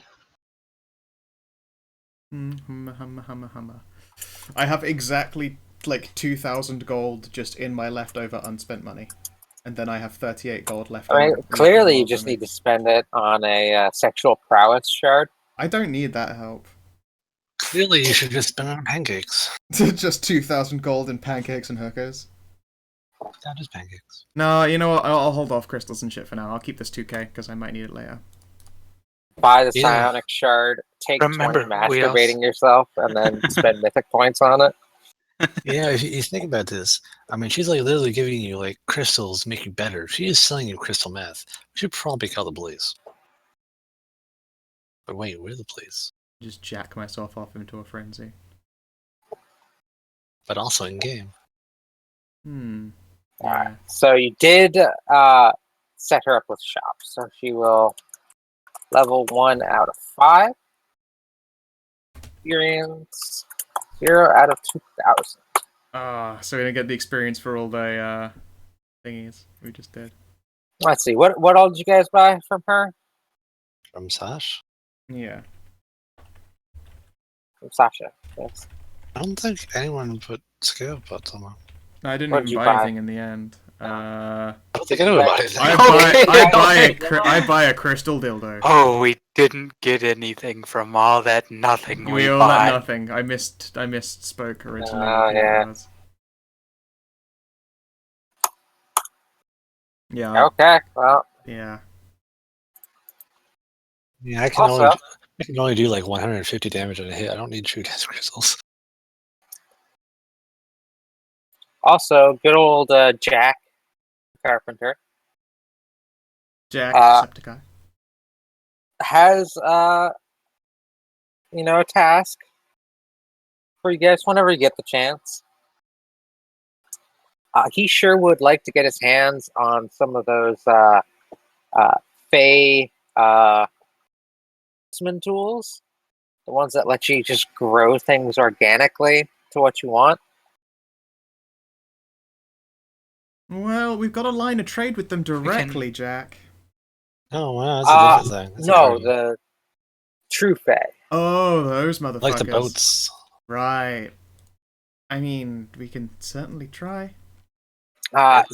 I have exactly like 2,000 gold just in my leftover unspent money, and then I have 38 gold left. I mean, in clearly you gold just limit. need to spend it on a sexual prowess shard. I don't need that help. Clearly, you should just spend it on pancakes. Just 2,000 gold in pancakes and hookers. Not just pancakes. No, you know what? I'll hold off crystals and shit for now. I'll keep this 2k because I might need it later. Buy the Yeah. psionic shard, take Remember, 20 we masturbating yourself, and then spend mythic points on it. Yeah, if you think about this, I mean, she's like literally giving you like crystals to make you better. She is selling you crystal meth. We should probably call the police. But wait, where's the police? Just jack myself off into a frenzy. But also in game. Yeah. So you did set her up with shop, so she will level 1 out of 5. Experience 0 out of 2,000. So we're gonna get the experience for all the thingies we just did. Let's see, what all did you guys buy from her? From Sash? Yeah. From Sasha. Yes. I don't think anyone put scale pots on her. No, I didn't What'd even you buy buy? anything in the end. I don't think anyone bought it. I buy a crystal dildo. Oh, we didn't get anything from all that nothing we We all that bought. nothing. I misspoke originally. Oh, with yeah. words. Yeah. Okay, well, Yeah. Yeah, I can Also- only do like 150 damage on a hit. I don't need true death crystals. also, good old Jack Carpenter Jack Uh, Decepticon. has, a task for you guys whenever you get the chance. He sure would like to get his hands on some of those Fey tools, the ones that let you just grow things organically to what you want. Well, we've got a line of trade with them directly, Jack. Oh wow, that's a different thing. That's a No, garden. the true Fey. Oh, those motherfuckers. Like the boats. Right. I mean, we can certainly try.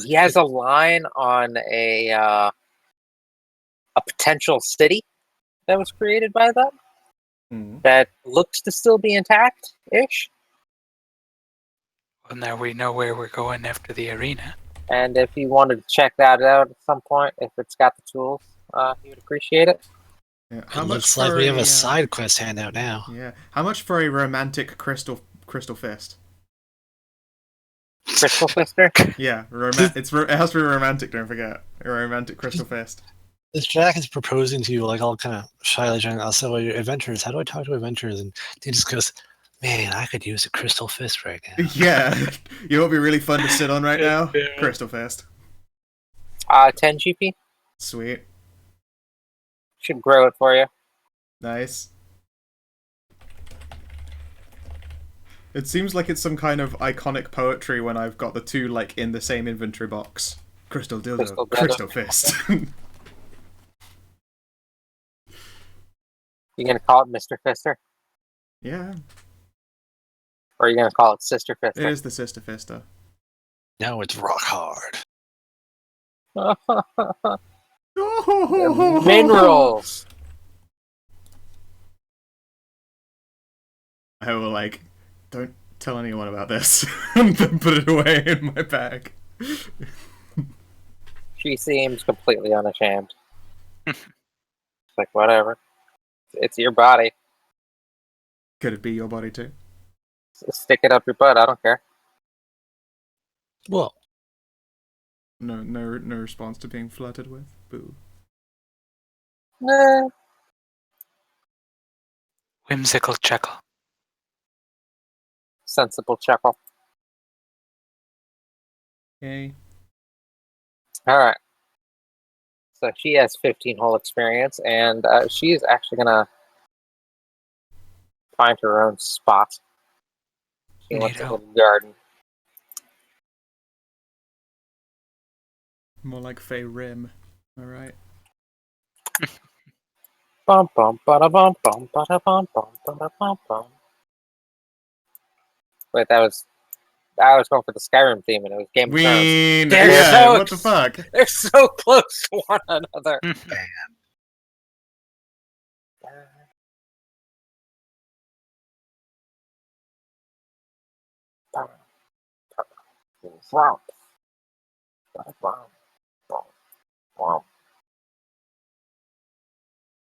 He has a line on a potential city that was created by them that looks to still be intact-ish. Well, now we know where we're going after the arena. And if you wanted to check that out at some point, if it's got the tools, he would appreciate it. Yeah. It looks like we have a side quest handout now. Yeah. How much for a romantic crystal fist? Crystal Fister? Yeah, it has to be romantic, don't forget. A romantic crystal fist. This Jack is proposing to you, like all kind of shyly trying to ask, so your adventurers, how do I talk to adventurers? And he just goes, man, I could use a crystal fist right now. Yeah. You know what would be really fun to sit on right now? Crystal fist. 10 GP. Sweet. Should grow it for you. Nice. It seems like it's some kind of iconic poetry when I've got the two, like, in the same inventory box. Crystal dildo, crystal fist. You gonna call it Mr. Fister? Yeah. Or are you gonna call it Sister Fister? It is the sister fister. No, it's rock hard. Minerals! I will, like, don't tell anyone about this. And then put it away in my bag. She seems completely unashamed. It's like, whatever. It's your body. Could it be your body too? Stick it up your butt, I don't care. Well, No response to being flirted with. Boo. Nah. Whimsical chuckle. Sensible chuckle. Yay. Alright. So she has 15 hole experience, and she is actually gonna find her own spot. She wants a Neato. little garden. More like Fey Rim. Alright. Bum bum bada bum bum bada bum bum bada bum bum. Wait, I was going for the Skyrim theme, and it was Game of Thrones. They're Yeah, so what the fuck? They're so close to one another.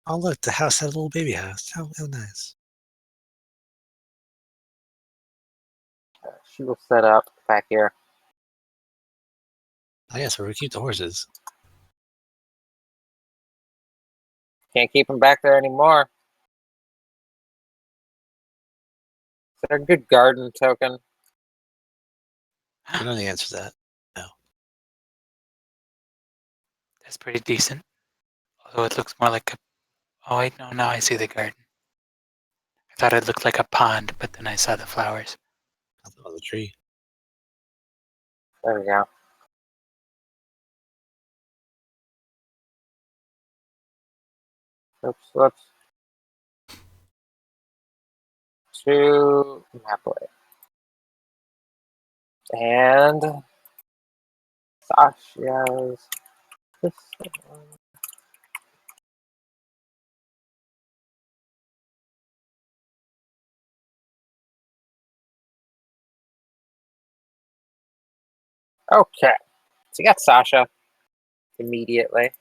oh look, the house had a little baby house. How nice. She will set up back here. Oh yeah, so we keep the horses. Can't keep them back there anymore. They're a good garden token. We know the answer to that. That's pretty decent. Although it looks more like a... Oh wait, no, now I see the garden. I thought it looked like a pond, but then I saw the flowers. I thought it was a tree. There we go. Oops. To Napoli. And Sasha's this one. Okay. So you got Sasha immediately.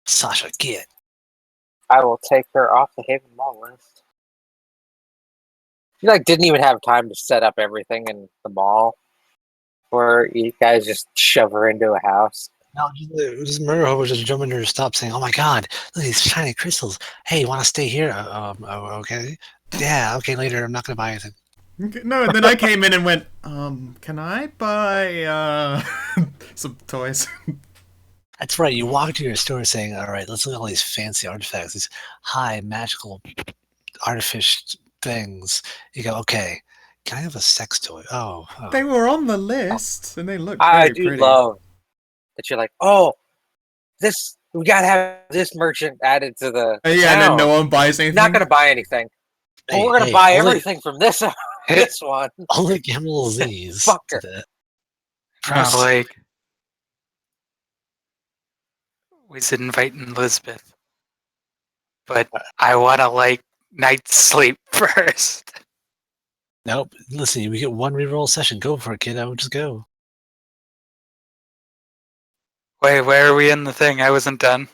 Sasha, get. I will take her off the Haven Mall list. She didn't even have time to set up everything in the mall, or you guys just shove her into a house. No, just murder hobo just jumping to her stop saying, "Oh my God, look at these shiny crystals. Hey, you want to stay here? Okay. Yeah, okay. Later. I'm not gonna buy anything." No, and then I came in and went, can I buy, some toys? That's right. You walk to your store saying, "All right, let's look at all these fancy artifacts, these high magical artificial things." You go, "Okay, can I have a sex toy?" Oh. They were on the list, and they looked I very do pretty. love that you're like, oh, this we gotta have this merchant added to the Yeah, and town. then no one buys anything. Not gonna buy anything. But Hey, we're gonna hey, buy only- everything from this this one. Only Gamble Z's Fucker. to that. No, like we should invite Elizabeth, but I want to like night's sleep first. Nope. Listen, we get one reroll session. Go for it, kid. I would just go. Wait, where are we in the thing? I wasn't done.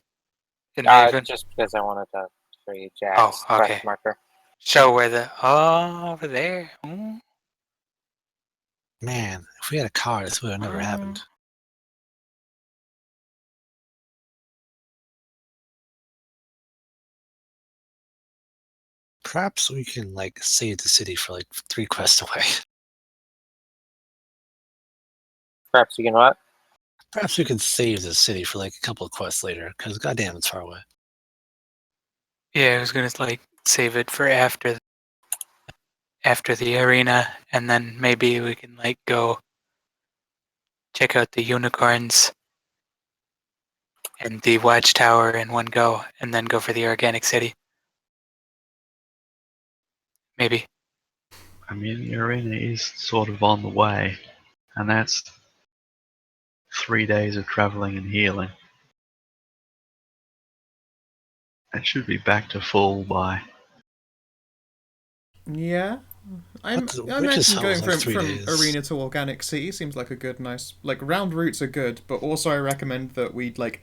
In Haven. Just because I wanted to show you Jack's Oh, okay. quest marker. Show where the over there. Ooh. Man, if we had a car, this would have never happened. Perhaps we can like save the city for like 3 quests away. Perhaps you can what? Perhaps we could save the city for like a couple of quests later, because goddamn, it's far away. Yeah, I was gonna like save it for after the arena, and then maybe we can like go check out the unicorns and the watchtower in one go, and then go for the organic city. Maybe. I mean, the arena is sort of on the way, and that's 3 days of traveling and healing. It should be back to full by. Yeah. I Witch's imagine Hell going is like 3 from days. arena to organic city seems like a good, nice, like round routes are good, but also I recommend that we like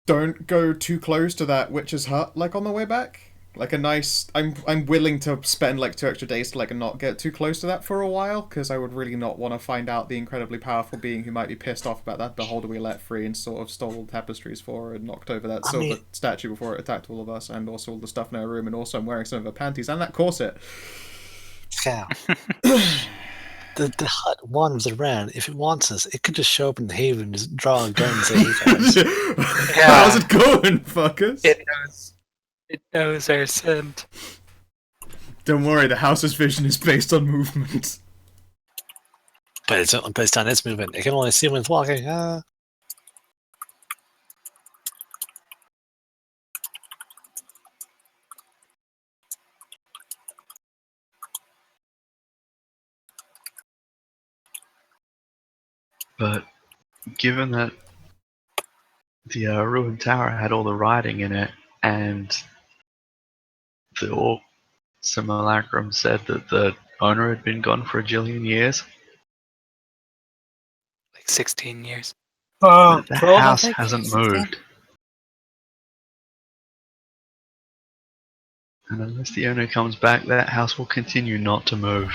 don't go too close to that witch's hut like on the way back. Like a nice, I'm willing to spend like 2 extra days to like not get too close to that for a while, because I would really not want to find out the incredibly powerful being who might be pissed off about that beholder we let free and sort of stole tapestries for her and knocked over that silver statue before it attacked all of us, and also all the stuff in our room, and also I'm wearing some of her panties and that corset. Cow. The hut wanders around. If it wants us, it could just show up in the Haven and just draw a gun and say, "Hey guys." How's it going, fuckers? It knows our scent. Don't worry, the house's vision is based on movement. But it's based on its movement. It can only see when it's walking. But given that the ruined tower had all the writing in it, and the orc simulacrum said that the owner had been gone for a jillion years, Like 16 years. the house hasn't moved. And unless the owner comes back, that house will continue not to move.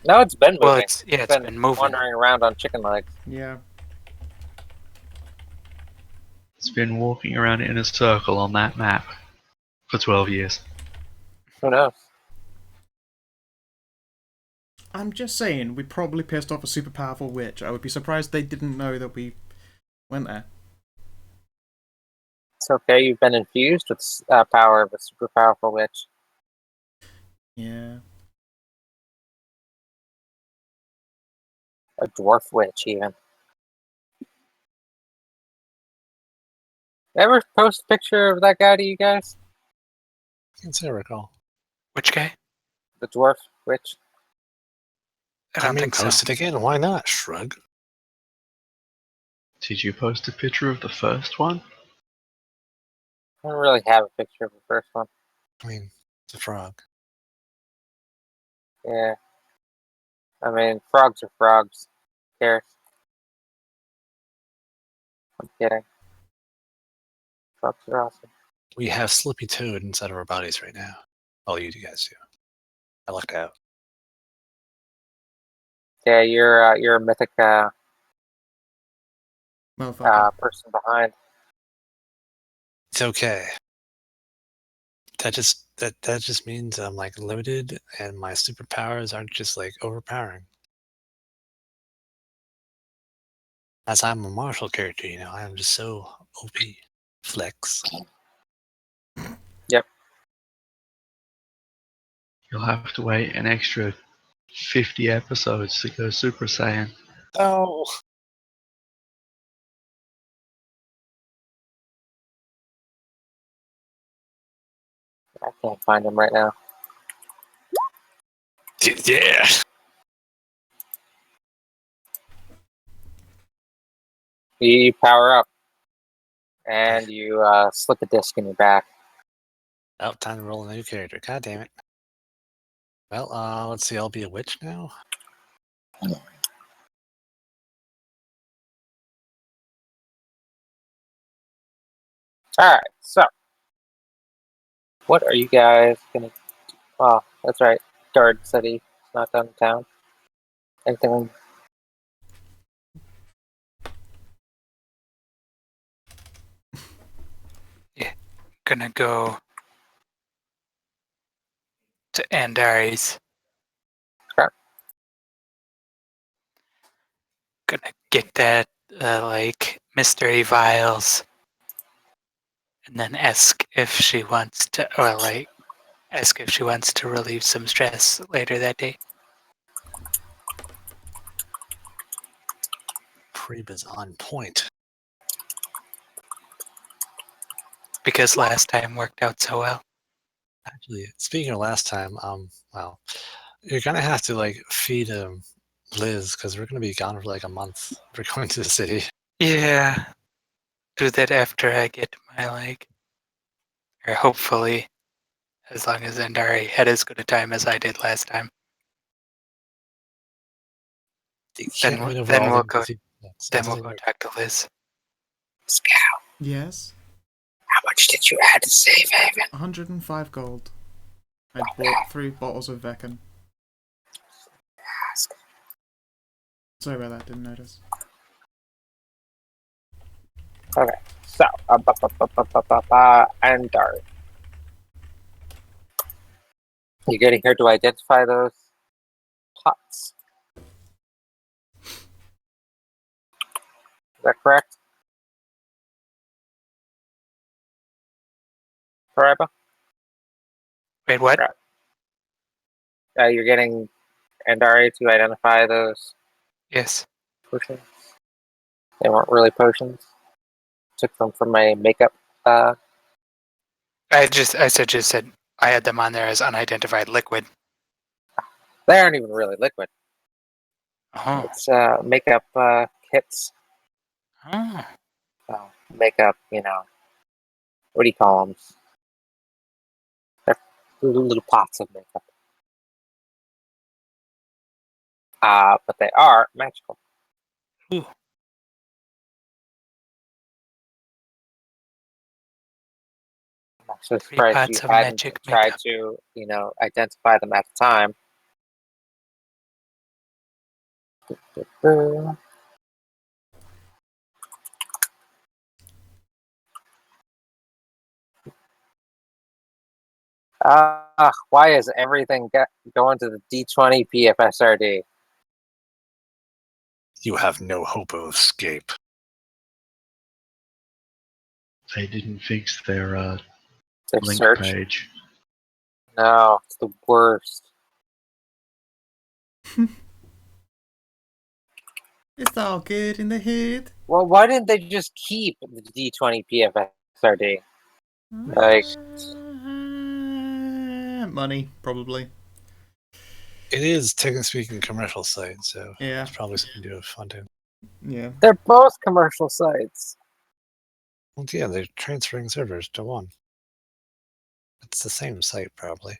No, it's been moving. Well, it's been moving. Wandering around on chicken legs. Yeah. It's been walking around in a circle on that map for 12 years. Who knows? I'm just saying, we probably pissed off a super powerful witch. I would be surprised they didn't know that we went there. It's okay. You've been infused with power of a super powerful witch. Yeah. A dwarf witch, even. Ever post a picture of that guy to you guys? Can't say I recall. Which guy? The dwarf witch? I don't think so. Post it again. Why not? Shrug. Did you post a picture of the first one? I don't really have a picture of the first one. I mean, it's a frog. Yeah. I mean, frogs are frogs. Who cares? I'm kidding. Frogs are awesome. We have Slippy Toad inside of our bodies right now. All you guys do. I lucked out. Yeah, you're a mythic Motherfucker. person behind. It's okay. That just means I'm like limited, and my superpowers aren't just like overpowering. As I'm a martial character, I am just so OP. Flex. You'll have to wait an extra 50 episodes to go Super Saiyan. Oh. I can't find him right now. Yeah. You power up, and you slip a disc in your back. Oh, time to roll a new character. God damn it. Well, let's see. I'll be a witch now. Alright, so. What are you guys gonna do? Oh, that's right. Guard said he's not done in town. Anything? Gonna go to Andari's. Okay. Gonna get that mystery vials, and then ask if she wants to, relieve some stress later that day. Preb is on point. Because last time worked out so well. Actually, speaking of last time, well, you're gonna have to feed Liz because we're gonna be gone for a month. We're going to the city. Yeah. Do that after I get my or hopefully, as long as Andari had as good a time as I did last time. You can't Then win over then all we'll the go. busy people, so Then it we'll doesn't go work. talk to Liz. Scout, Yes. how much did you add to Save Haven? 105 gold. I bought 3 bottles of Vecan. Ask. Sorry about that, didn't notice. Okay, so, and Dart. You getting here to identify those pots? Is that correct? Paraiba? Wait, what? Right. You're getting Andari to identify those Yes. potions? They weren't really potions. Took them from my makeup. I just said I had them on there as unidentified liquid. They aren't even really liquid. Oh. It's makeup kits. Oh. Makeup, what do you call them? They're little pots of makeup. But they are magical. Ooh. I'm actually 3 surprised you pots of hadn't magic tried makeup. to, identify them at the time. Why is everything going to the D20 PFSRD? You have no hope of escape. They didn't fix their Their link search? page. No, it's the worst. It's all good in the hood. Well, why didn't they just keep the D20 PFSRD? Like, Money, probably. It is, technically speaking, a commercial site, so Yeah. it's probably something to do with funding. Yeah. they're both commercial sites. Well, yeah, they're transferring servers to one. It's the same site, probably.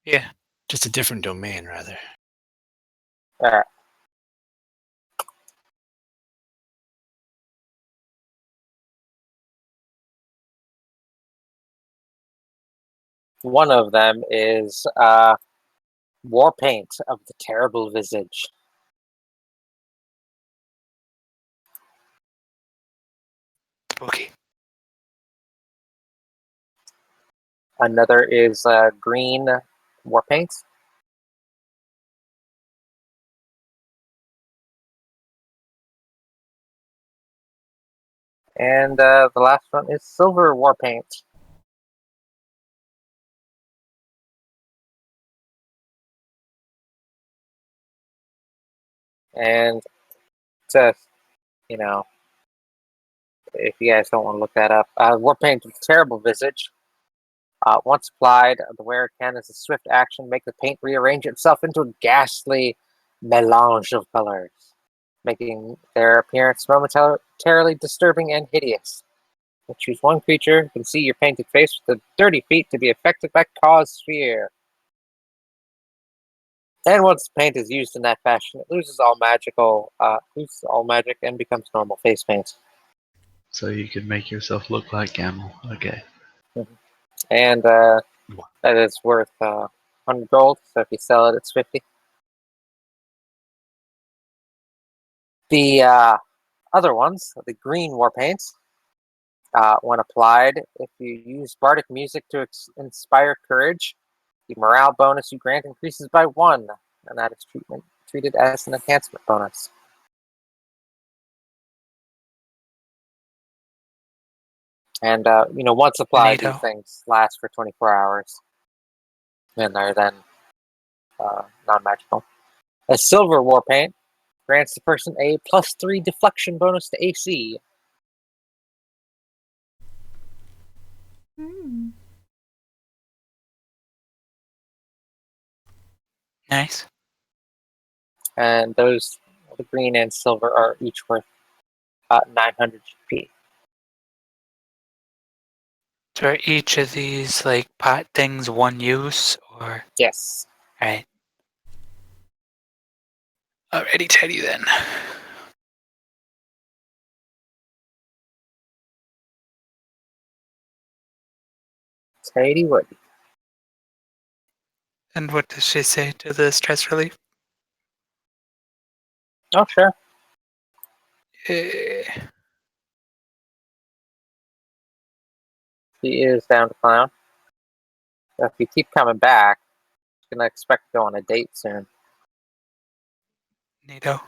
Yeah. Just a different domain, rather. Alright. One of them is War Paint of the Terrible Visage. Spooky. Another is Green War Paint. And the last one is silver war paint. And to, you know, if you guys don't want to look that up, war paint with terrible visage. Once applied, the wearer can, as a swift action, make the paint rearrange itself into a ghastly melange of colors, making their appearance momentarily disturbing and hideous. Choose one creature who can see your painted face with the dirty feet to be affected by cause sphere. And once paint is used in that fashion, it loses all magic and becomes normal face paint. So you can make yourself look like Gamel. Okay. And that is worth 100 gold. So if you sell it, it's 50. The other ones, the green war paints, when applied, if you use bardic music to inspire courage, the morale bonus you grant increases by 1, and that is treated as an enhancement bonus. And once applied, Neato. these things last for 24 hours, and they're then non-magical. A silver war paint grants the person a +3 deflection bonus to AC. Nice. And those, the green and silver, are each worth 900 GP. So are each of these like pot things one use or Yes. right? Alrighty tidy then. Tidy Woody. And what does she say to the stress relief? Oh, sure. Eh, She is down to clown. So if you keep coming back, she's going to expect to go on a date soon. Neato.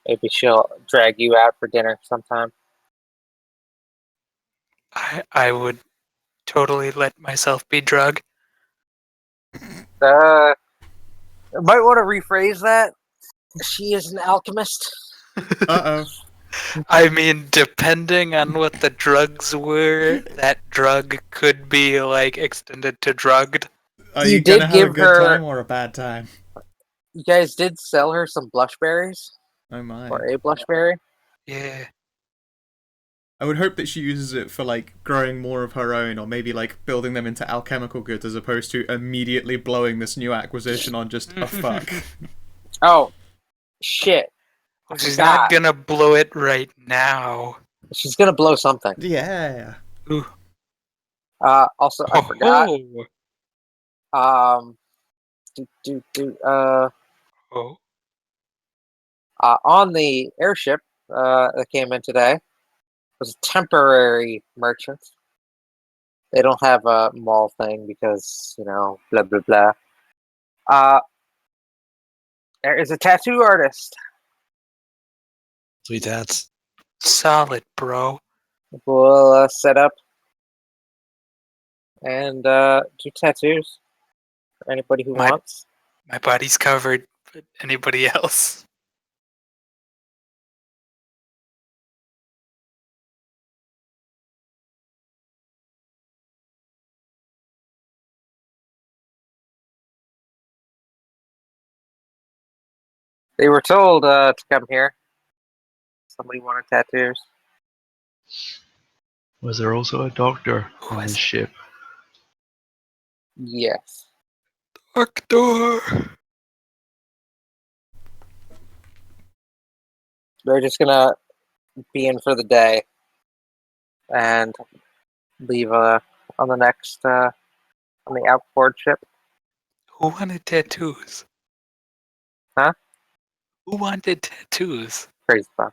Maybe she'll drag you out for dinner sometime. I would totally let myself be drug. I might want to rephrase that. She is an alchemist. Uh-oh. I mean, depending on what the drugs were, that drug could be like extended to drugged. Are You you gonna did have a give good her- time or a bad time? You guys did sell her some blushberries, Oh my. or a blushberry. Yeah. I would hope that she uses it for like growing more of her own, or maybe like building them into alchemical goods, as opposed to immediately blowing this new acquisition on just a fuck. Oh, shit. I She's forgot. not gonna blow it right now. She's gonna blow something. Yeah. Ooh. Also, I forgot. Oh. Oh. On the airship that came in today was a temporary merchant. They don't have a mall thing because, blah, blah, blah. There is a tattoo artist. Sweet tats. Solid, bro. We'll set up and do tattoos for anybody who wants. My body's covered, but anybody else? They were told to come here. Somebody wanted tattoos. Was there also a doctor Who on was this it? ship? Yes. Doctor. They're just gonna be in for the day and leave on the next on the outboard ship. Who wanted tattoos? Huh? Who wanted tattoos? Crazy fun.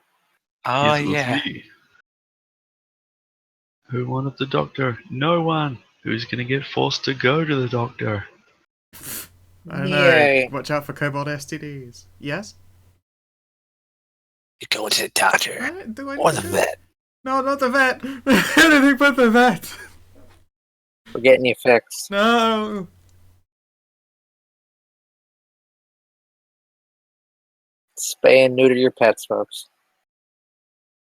Oh Yes, it was yeah. me. Who wanted the doctor? No one. Who's gonna get forced to go to the doctor? I don't know. Yay. Watch out for kobold STDs. Yes? You go to the doctor Do I or need the to? vet. No, not the vet. Anything but the vet. We're getting you fixed. No. Spay and neuter your pets, folks.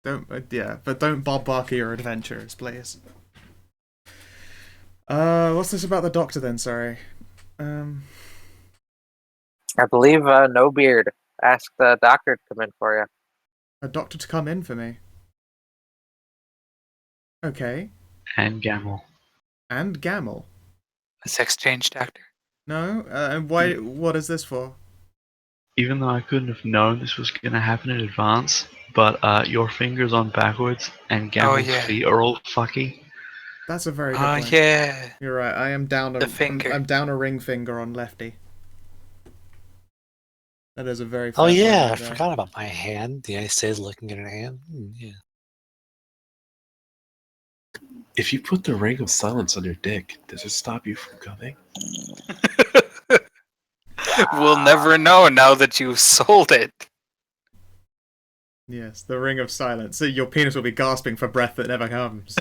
Don't. Yeah, but don't Bob Barker your adventures, please. What's this about the doctor then? Sorry. I believe No Beard asked the doctor to come in for you. A doctor to come in for me. Okay. And Gamel. And Gamel. A sex change doctor. No. And why? What is this for? Even though I couldn't have known this was going to happen in advance, but your finger's on backwards and Gamel's yeah. feet are all fucky. That's a very good Oh point. yeah. You're right. I am down a The finger. I'm down a ring finger on lefty. That is a very. Oh fair yeah, point I right there. forgot about my hand. The United States looking at her hand. Yeah. If you put the ring of silence on your dick, does it stop you from coming? We'll never know now that you've sold it. Yes, the ring of silence. So your penis will be gasping for breath that never comes.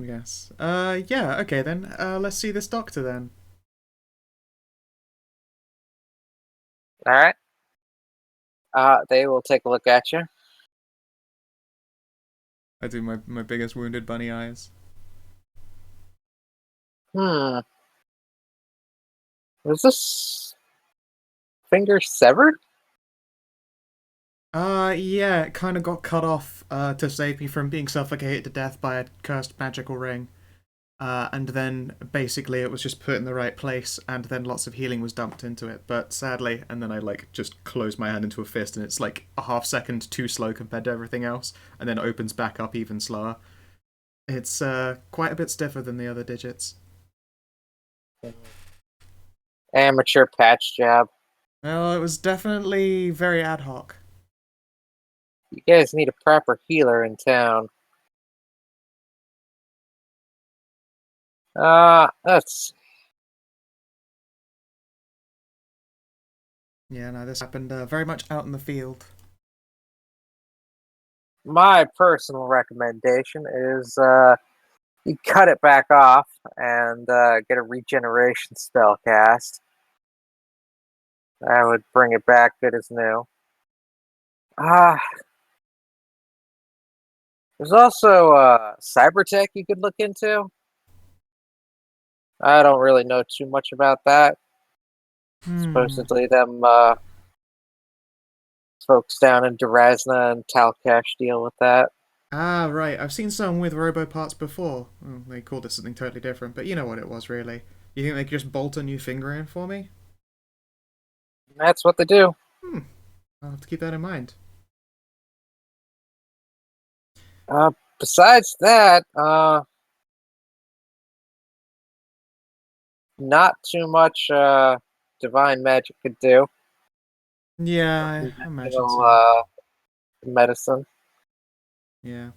Yes. Yeah, okay then. Let's see this doctor then. All right. They will take a look at you. I do my biggest wounded bunny eyes. Was this finger severed? Yeah, it kind of got cut off to save me from being suffocated to death by a cursed magical ring. And then basically it was just put in the right place, and then lots of healing was dumped into it. But sadly, and then I just closed my hand into a fist, and it's like a half second too slow compared to everything else, and then opens back up even slower. It's quite a bit stiffer than the other digits. Amateur patch job. Well, it was definitely very ad hoc. You guys need a proper healer in town. Let's. Yeah, no, this happened very much out in the field. My personal recommendation is you cut it back off and get a regeneration spell cast. That would bring it back good as new. There's also cybertech you could look into. I don't really know too much about that. Supposedly them folks down in Durazna and Talcash deal with that. Ah, right. I've seen some with robo parts before. Well, they called it something totally different, but you know what it was, really. You think they could just bolt a new finger in for me? That's what they do. I'll have to keep that in mind. Besides that, not too much divine magic could do. Yeah, I imagine so. Medicine. Yeah.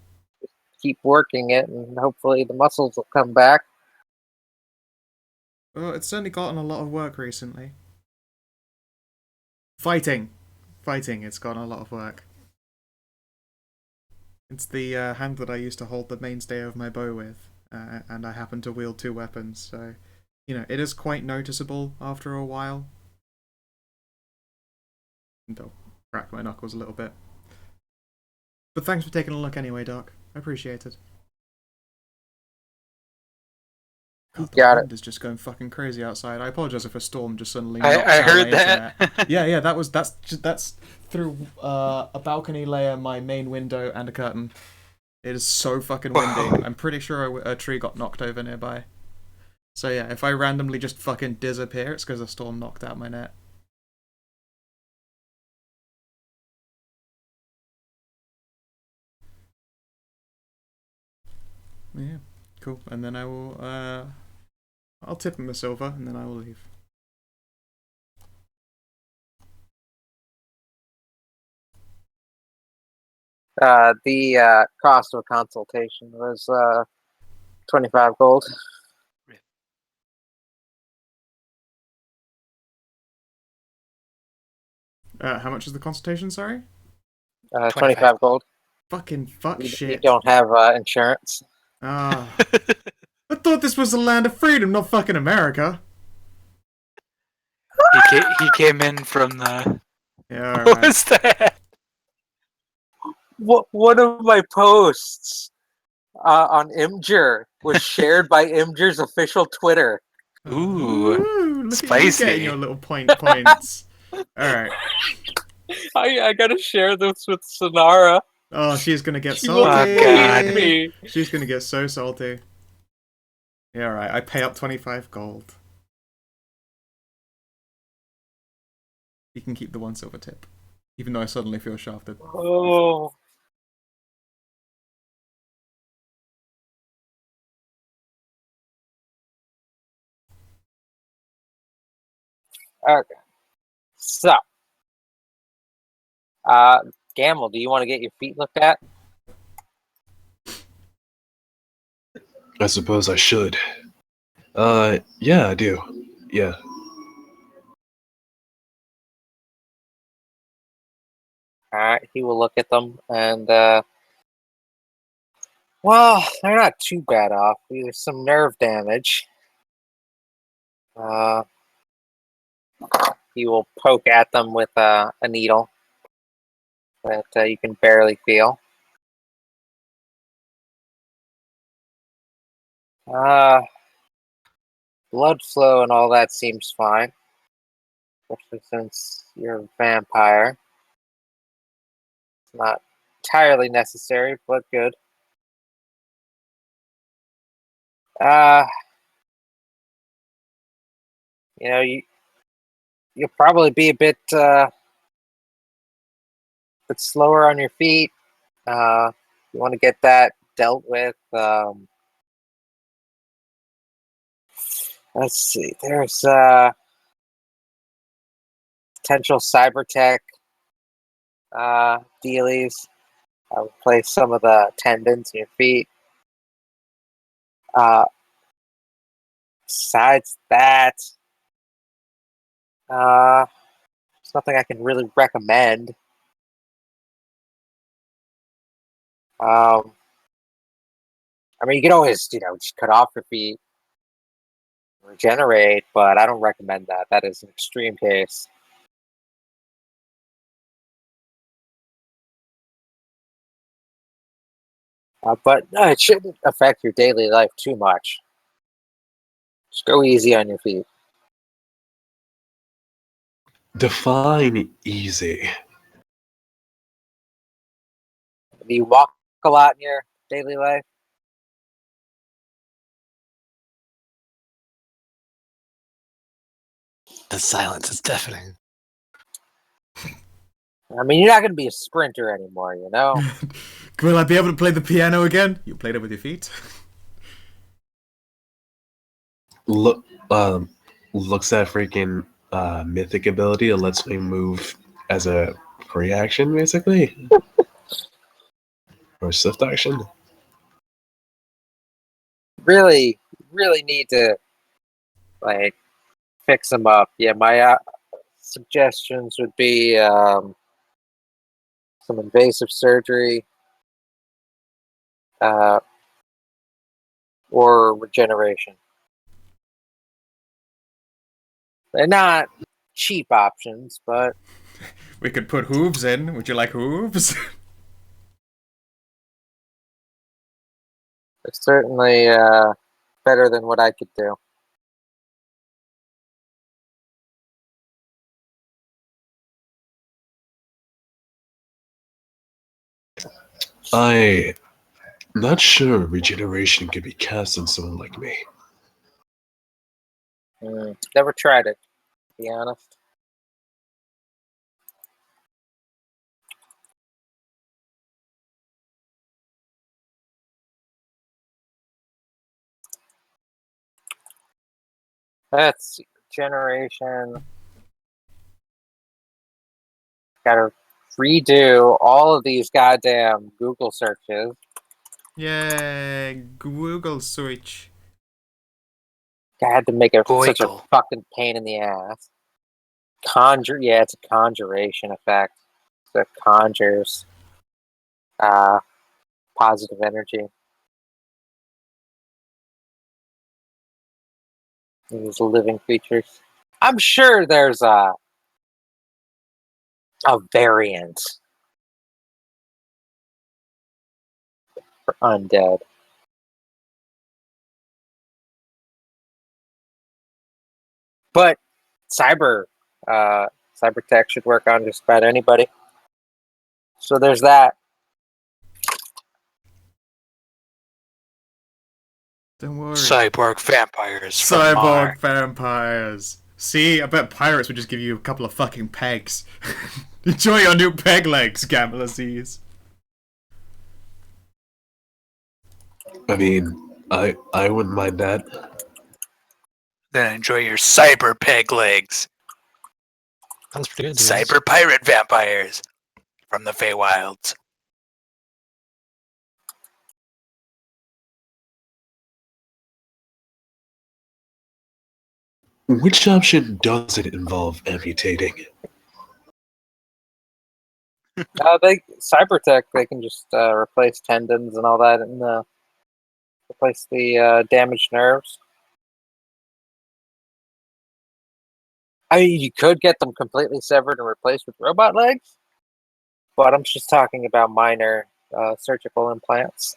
Keep working it, and hopefully the muscles will come back. Well, it's certainly gotten a lot of work recently. Fighting, it's gotten a lot of work. It's the hand that I used to hold the mainstay of my bow with, and I happen to wield two weapons, so, you know, it is quite noticeable after a while. And I'll crack my knuckles a little bit. But thanks for taking a look anyway, Doc. I appreciate it. God, the wind is just going fucking crazy outside. I apologize if a storm just suddenly knocks I out heard my that. internet. Yeah, that's through a balcony layer, my main window, and a curtain. It is so fucking windy. Whoa. I'm pretty sure a tree got knocked over nearby. So yeah, if I randomly just fucking disappear, it's because a storm knocked out my net. Yeah, cool. And then I will, I'll tip him a silver, and then I will leave. The cost of a consultation was 25 gold. How much is the consultation? Sorry. 25 gold. Fucking fuck You shit. don't have insurance. Ah. I thought this was the land of freedom, not fucking America. He came in from the. Yeah, What alright. was that? One of my posts on Imgur was shared by Imgur's official Twitter. Ooh, look at you spicy. getting your little points. Alright. I gotta share this with Sonara. Oh, she's gonna get She will salty. hate me. She's gonna get so salty. Yeah, alright. I pay up 25 gold. You can keep the 1 silver tip. Even though I suddenly feel shafted. Oh. Okay. So, Gamble, do you want to get your feet looked at? I suppose I should. Yeah, I do. Yeah. Alright, he will look at them, and, well, they're not too bad off. There's some nerve damage. He will poke at them with a needle that you can barely feel. Blood flow and all that seems fine, especially since you're a vampire. It's not entirely necessary, but good. You know, you'll probably be a bit slower on your feet. You want to get that dealt with. Let's see. There's potential cyber tech dealies. I would place some of the tendons in your feet. Besides that, there's nothing I can really recommend. I mean, you can always, just cut off your feet, regenerate, but I don't recommend that. That is an extreme case. But no, it shouldn't affect your daily life too much. Just go easy on your feet. Define easy. Do you walk a lot in your daily life? The silence is deafening. I mean, you're not going to be a sprinter anymore, you know? Will I be able to play the piano again? You played it with your feet? Look, looks at freaking mythic ability. It lets me move as a free action, basically, or swift action. Really need to, fix them up. Yeah, my suggestions would be some invasive surgery or regeneration. They're not cheap options, but We could put hooves in. Would you like hooves? they're certainly better than what I could do. I'm not sure regeneration could be cast on someone like me. Never tried it, to be honest. Let's see. Generation. Gotta redo all of these goddamn Google searches. Yay, Google search. I had to make it such a Goigle. fucking pain in the ass. It's a conjuration effect. So it conjures positive energy. These living creatures. I'm sure there's a variant for undead. But cyber tech should work on just about anybody. So there's that. Don't worry. Cyborg vampires from Mars. Cyborg vampires. See, I bet pirates would just give you a couple of fucking pegs. Enjoy your new peg legs, Gamblers. I mean, I wouldn't mind that. Then enjoy your cyber peg legs. Sounds pretty good. to be honest. Cyber pirate vampires from the Fey Wilds. Which option does it involve amputating? Cybertech, they can just replace tendons and all that, and replace the damaged nerves. I mean, you could get them completely severed and replaced with robot legs, but I'm just talking about minor surgical implants.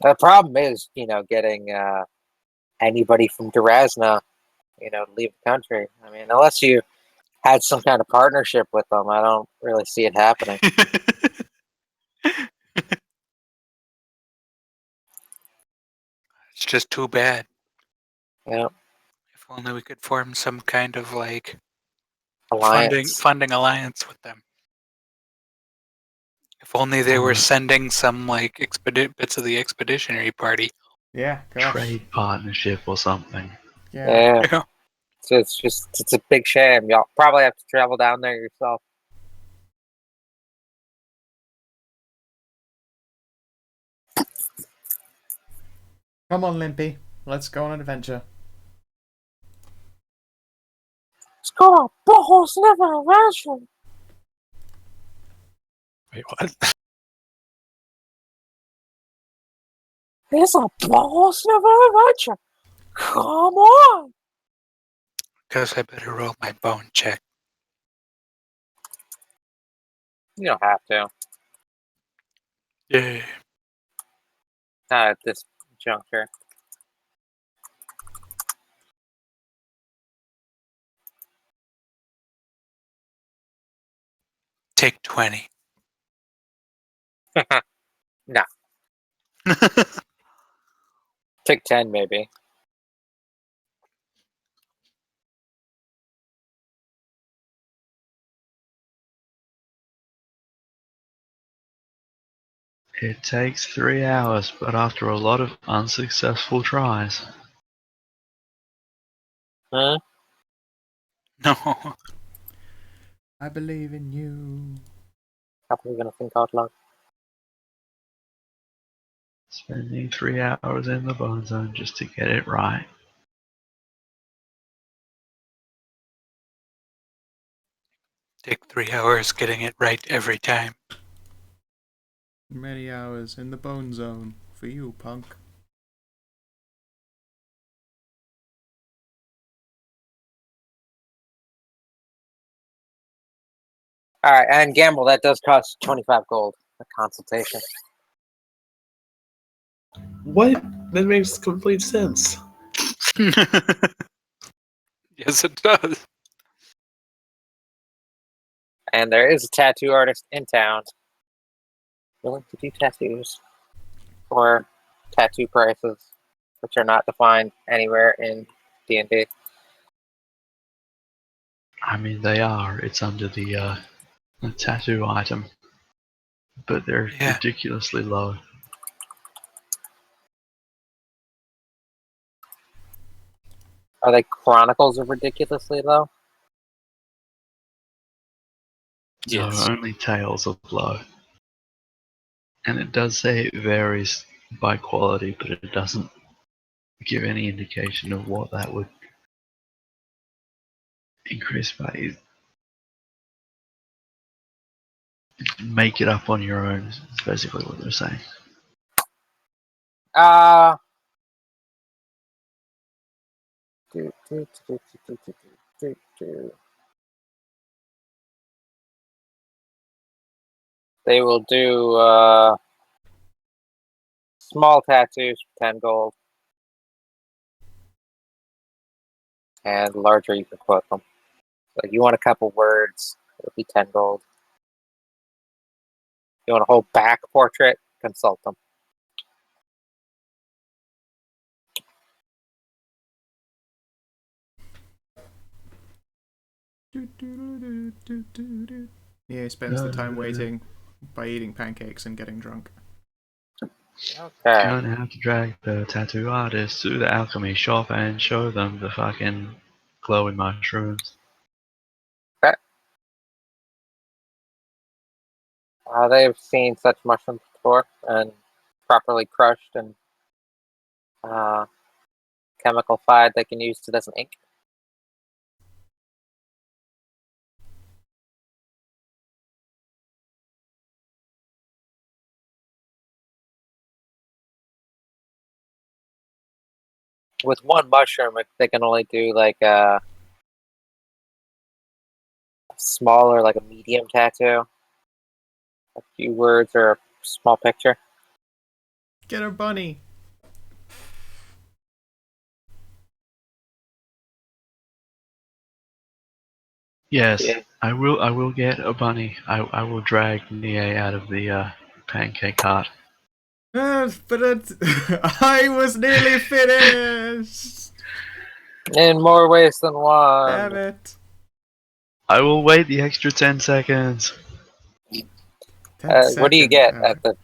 The problem is, getting anybody from Durazna, to leave the country. I mean, unless you had some kind of partnership with them, I don't really see it happening. It's just too bad. Yeah, If only we could form some kind of alliance. funding alliance with them. If only they were sending some bits of the expeditionary party. Yeah, gosh. Trade partnership or something. Yeah. Yeah. So it's a big shame. Y'all probably have to travel down there yourself. Come on, Limpy. Let's go on an adventure. Let's go on Boho Sniffing Adventure. Wait, what? It's a Boho Sniffing Adventure. Come on. Guess I better roll my bone check. You don't have to. Yay. Not at this juncture. Take 20. No. Take 10, maybe. It takes 3 hours, but after a lot of unsuccessful tries. Huh? No. I believe in you. Probably gonna think out loud. Spending 3 hours in the bone zone just to get it right. Take 3 hours getting it right every time. Many hours in the bone zone for you, punk. All right, and gamble that does cost 25 gold a consultation. What? That makes complete sense. Yes, it does. And there is a tattoo artist in town willing to do tattoos for tattoo prices, which are not defined anywhere in D&D. I mean, they are. It's under the tattoo item. But they're Yeah. ridiculously low. Are they Chronicles of Ridiculously Low? No, Yes. only tails of blow. And it does say it varies by quality, but it doesn't give any indication of what that would increase by. Make it up on your own is basically what they're saying. Uh, They will do small tattoos for 10 gold. And larger, you can quote them. Like, you want a couple words, it'll be 10 gold. You want a whole back portrait, consult them. Yeah, he spends the time waiting by eating pancakes and getting drunk. Okay. Gonna have to drag the tattoo artist to the alchemy shop and show them the fucking glowing mushrooms. They've seen such mushrooms before and properly crushed and chemical-fied they can use it as an ink. With one mushroom, they can only do like a small or like a medium tattoo. A few words or a small picture. Get a bunny. Yes, Yeah. I will get a bunny. I will drag Nie out of the pancake cart. But I was nearly finished. In more ways than one. Damn it. I will wait the extra 10 seconds. 10 What do you seconds. get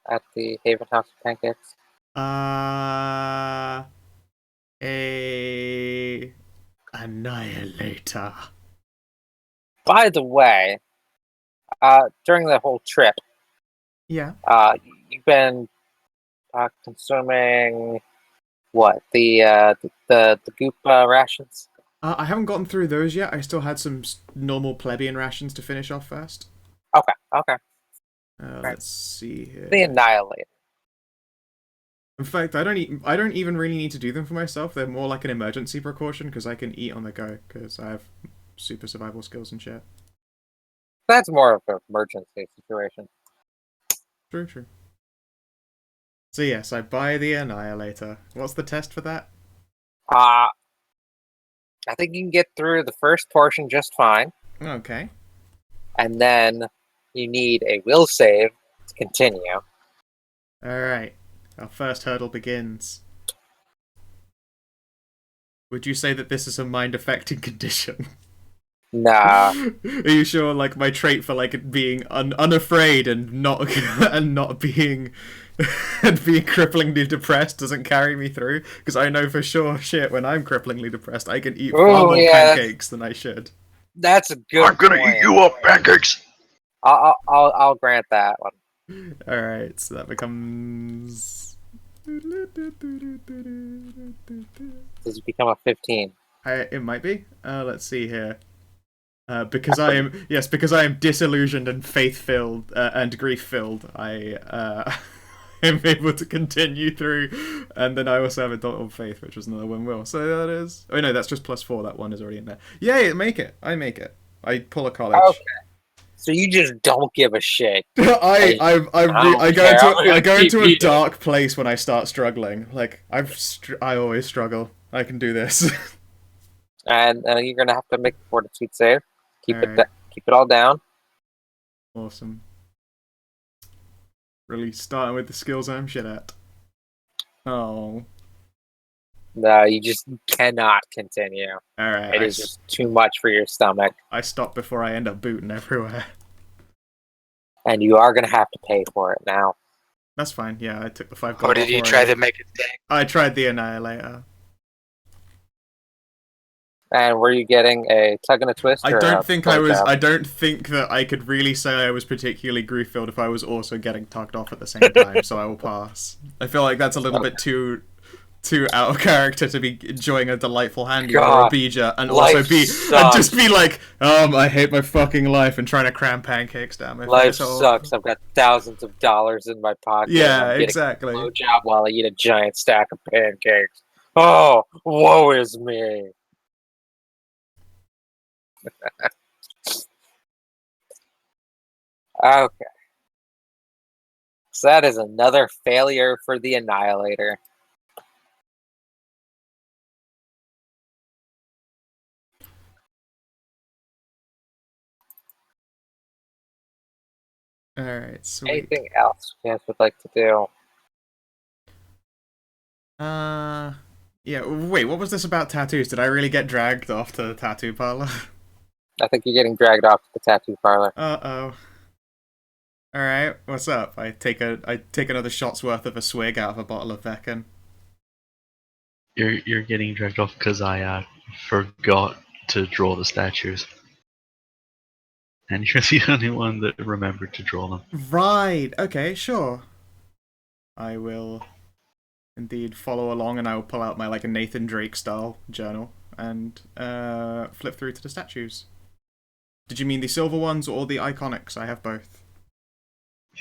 at the Haven House of Pancakes? A annihilator. By the way, during the whole trip, Yeah. you've been consuming what the goop rations. I haven't gotten through those yet. I still had some normal plebeian rations to finish off first. Okay. Let's see here. The Annihilator. In fact, I don't even really need to do them for myself. They're more like an emergency precaution because I can eat on the go because I have super survival skills and shit. That's more of an emergency situation. True. So yes, I buy the Annihilator. What's the test for that? I think you can get through the first portion just fine, Okay. and then you need a will save to continue. Alright. Our first hurdle begins. Would you say that this is a mind-affecting condition? Nah. Are you sure, like, my trait for, like, being unafraid and not and not being and being cripplingly depressed doesn't carry me through? Because I know for sure, shit, when I'm cripplingly depressed, I can eat far more pancakes than I should. That's a good. I'm gonna eat you up, pancakes. I'll grant that one. Alright, so that becomes... Does it become a 15? It might be. Let's see here. Because I am disillusioned and faith-filled and grief-filled, I am able to continue through, and then I also have a dot of faith, which was another one will. So that is... Oh no, that's just +4, that one is already in there. Yay, I make it. I pull a college. Okay. So you just don't give a shit. I go into a dark place when I start struggling. Like, I always struggle. I can do this. And you're gonna have to make a fortitude save. Keep Alright. keep it all down. Awesome. Really starting with the skills I'm shit at. Oh. No, you just cannot continue. Alright. It is just too much for your stomach. I stop before I end up booting everywhere. And you are gonna have to pay for it now. That's fine. Yeah, I took the 5 gold. Or did you try to make it stick? I tried the Annihilator. And were you getting a tug and a twist? I or don't a think I was. blowjob? I don't think that I could really say I was particularly grief-filled if I was also getting tugged off at the same time. So I will pass. I feel like that's a little bit too out of character to be enjoying a delightful handy or a God, bija and life also be sucks. and just be like, I hate my fucking life and trying to cram pancakes down my Life face. Oh. sucks. I've got thousands of dollars in my pocket. Yeah, and I'm getting exactly. a blowjob while I eat a giant stack of pancakes. Oh, woe is me. Okay. So that is another failure for the Annihilator. All right, sweet. Anything else you guys would like to do? Yeah. Wait, what was this about tattoos? Did I really get dragged off to the tattoo parlor? I think you're getting dragged off to the tattoo parlor. Uh-oh. All right, what's up? I take another shot's worth of a swig out of a bottle of Vecken. You're getting dragged off because I forgot to draw the statues, and you're the only one that remembered to draw them. Right. Okay. Sure. I will indeed follow along, and I will pull out my like a Nathan Drake style journal and flip through to the statues. Did you mean the silver ones or the iconics? I have both.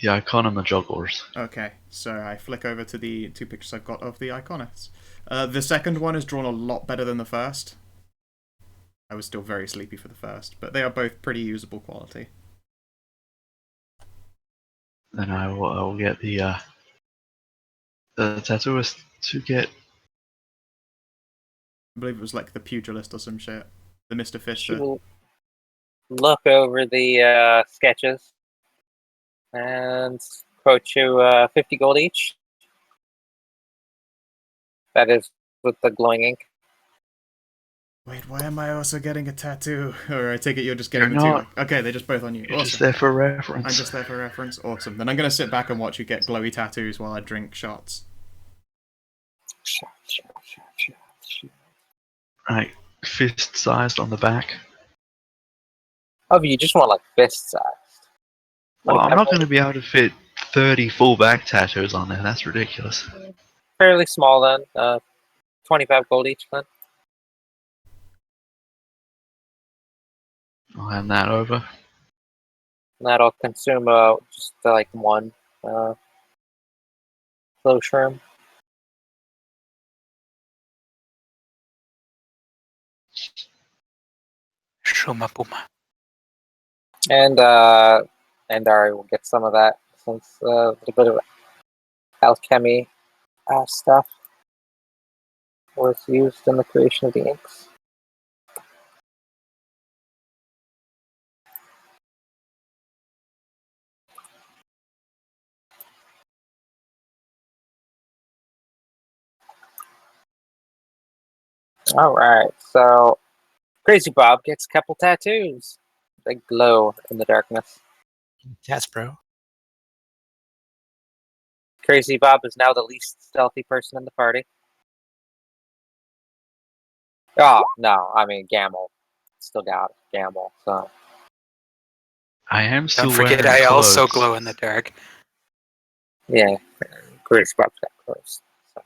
The icon and the jugglers. Okay, so I flick over to the two pictures I've got of the iconics. The second one is drawn a lot better than the first. I was still very sleepy for the first, but they are both pretty usable quality. Then I will get the tattooist to get. I believe it was like the pugilist or some shit. The Mr. She Fister. will look over the sketches and quote you 50 gold each. That is with the glowing ink. Wait, why am I also getting a tattoo? Or I take it you're just You're getting the two. not. Okay, they're just both on you. You're Awesome. just there for reference. I'm just there for reference. Awesome. Then I'm gonna sit back and watch you get glowy tattoos while I drink shots. Right, fist sized on the back. Oh, you just want like fist sized. Well, Like, I'm not going to be able to fit 30 full back tattoos on there. That's ridiculous. fairly small then. 25 gold each then. I'll hand that over. And that'll consume just like one flow shroom. Shuma Puma. And Ari will get some of that since a little bit of alchemy stuff was used in the creation of the inks. All right, so Crazy Bob gets a couple tattoos. They glow in the darkness. Yes, bro. Crazy Bob is now the least stealthy person in the party. Oh, no, I mean, Gamble. Still got it, Gamble, so. I am still Don't forget, wearing I also clothes. glow in the dark. Yeah, Crazy Bob's got close. So.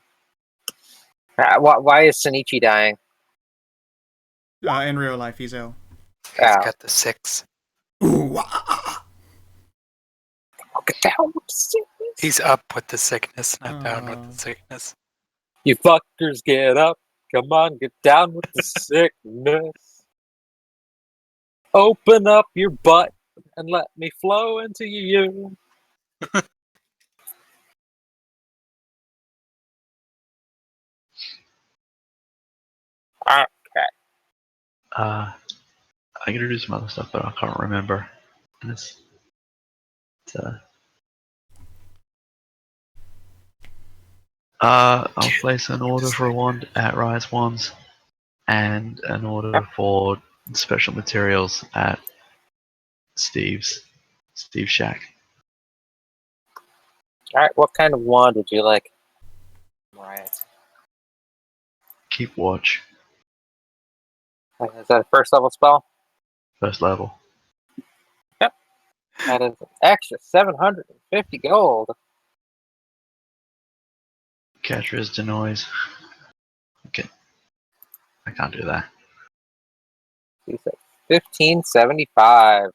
Why is Sonichi dying? In real life, he's ill. He's Oh. got the 6. Ooh, Get down with the sickness. He's up with the sickness, not down with Aw. the sickness. You fuckers get up. Come on, get down with the sickness. Open up your butt and let me flow into you. Okay. I gotta do some other stuff, but I can't remember. And I'll place an order for one at Rise Wands, and an order for special materials at Steve's shack. Alright, what kind of wand would you like? Right. Keep watch. Is that a first level spell? First level. That is an extra 750 gold. Catcher's denoise. Okay. I can't do that. He said 1575.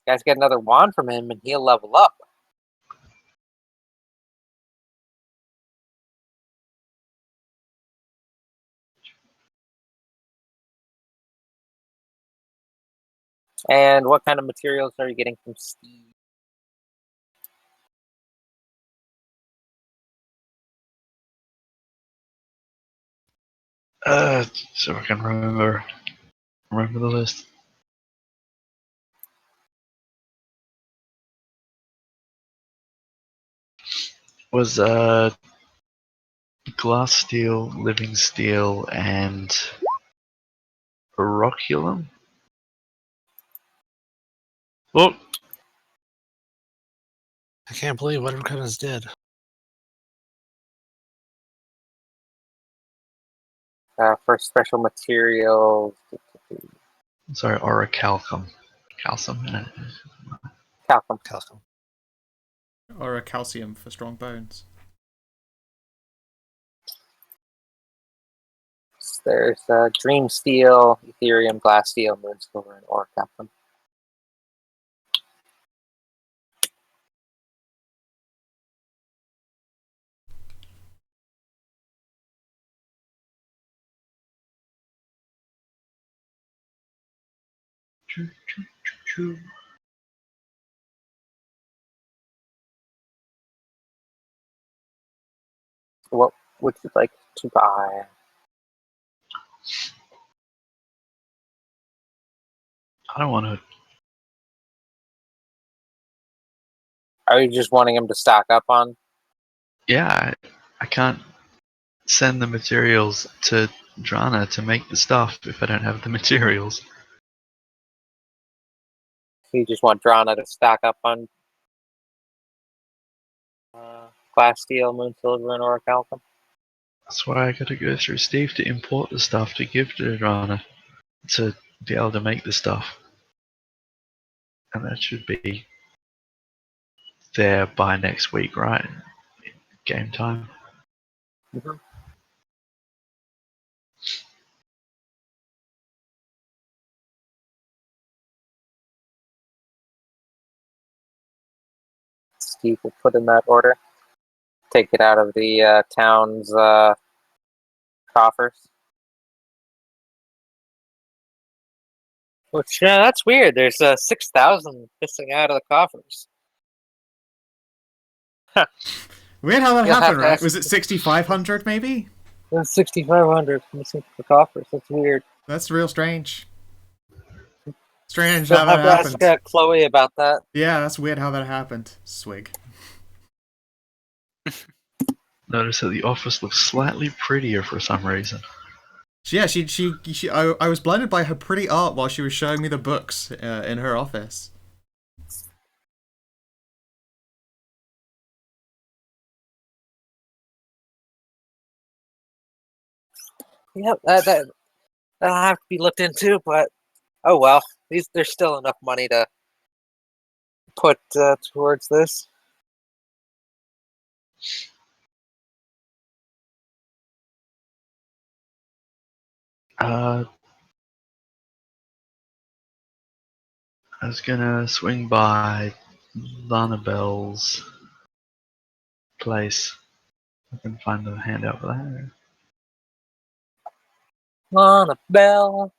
Guys get another wand from him and he'll level up. And what kind of materials are you getting from Steve? So I can remember the list. Was glass steel, living steel, and Roculum? Oh, I can't believe what Arcanas did. For special materials, sorry, orichalcum. Calcium. talcum. Calcum. Or a calcium for strong bones. There's dream steel, ethereum, glass steel, moon silver, and orichalcum. What would you like to buy? I don't want to. Are you just wanting him to stock up on? Yeah, I can't send the materials to Drana to make the stuff if I don't have the materials. You just want Drana to stock up on glass steel, moon silver, and orichalcum? That's why I gotta go through Steve to import the stuff to give to Drana to be able to make the stuff. And that should be there by next week, right? Game time. Mm-hmm. Steve will put in that order. Take it out of the town's coffers. Which, that's weird. There's 6,000 missing out of the coffers. Weird how that You'll have happened, to right? ask- Was it 6,500 maybe? There's 6,500 missing from the coffers. That's weird. That's real strange. Strange You'll how that have to happened. ask Chloe about that. Yeah, that's weird how that happened. Swig. Notice that the office looks slightly prettier for some reason. Yeah, I was blinded by her pretty art while she was showing me the books in her office. Yep, that'll have to be looked into, but oh well. There's still enough money to put towards this. I was gonna swing by Lanabelle's place. I can find the handout for that. On a bell.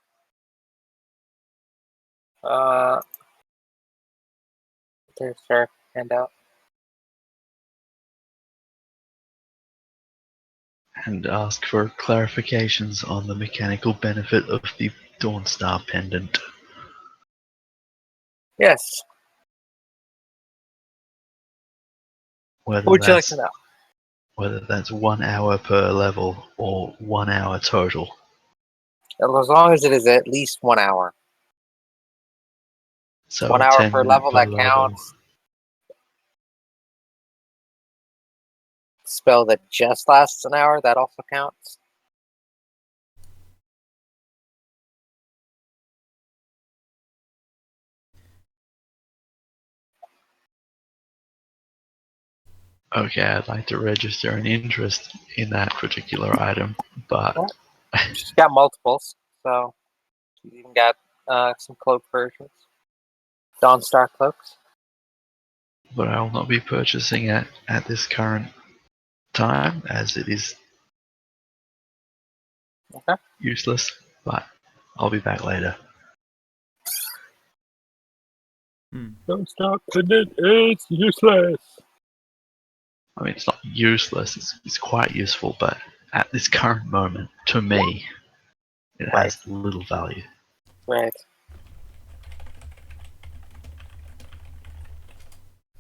There's her handout. And ask for clarifications on the mechanical benefit of the Dawnstar pendant. Yes. What Whether would you like to know? whether that's 1 hour per level or 1 hour total. As long as it is at least 1 hour. So 1 a hour 10 per minute level, per that level. counts. Spell that just lasts an hour, that also counts. Okay, I'd like to register an interest in that particular item, but Well, she's got multiples, so she's even got some cloak versions. Dawnstar cloaks. I will not be purchasing it at this current time, as it is Okay. useless. But I'll be back later. Don't stop, it's useless. I mean, it's not useless; it's quite useful, but at this current moment, to me, it Right. has little value. Right.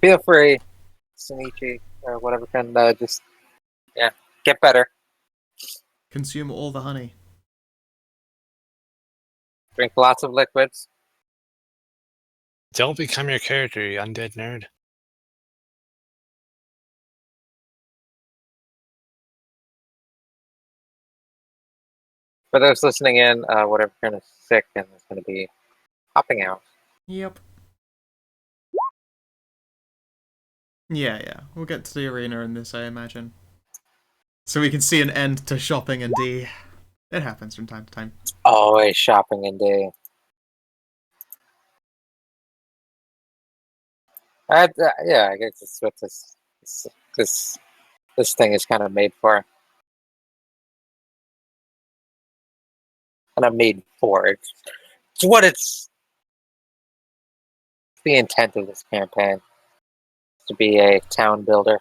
Feel free, Sunichi, or whatever, can just, get better. Consume all the honey. Drink lots of liquids. Don't become your character, you undead nerd. For those listening in, whatever kind of sick and is going to be hopping out. Yep. Yeah. We'll get to the arena in this, I imagine. So we can see an end to shopping and D. It happens from time to time. Always shopping in day. Yeah, I guess it's what this thing is kind of made for. And I'm made for it. It's what it's the intent of this campaign. To be a town builder.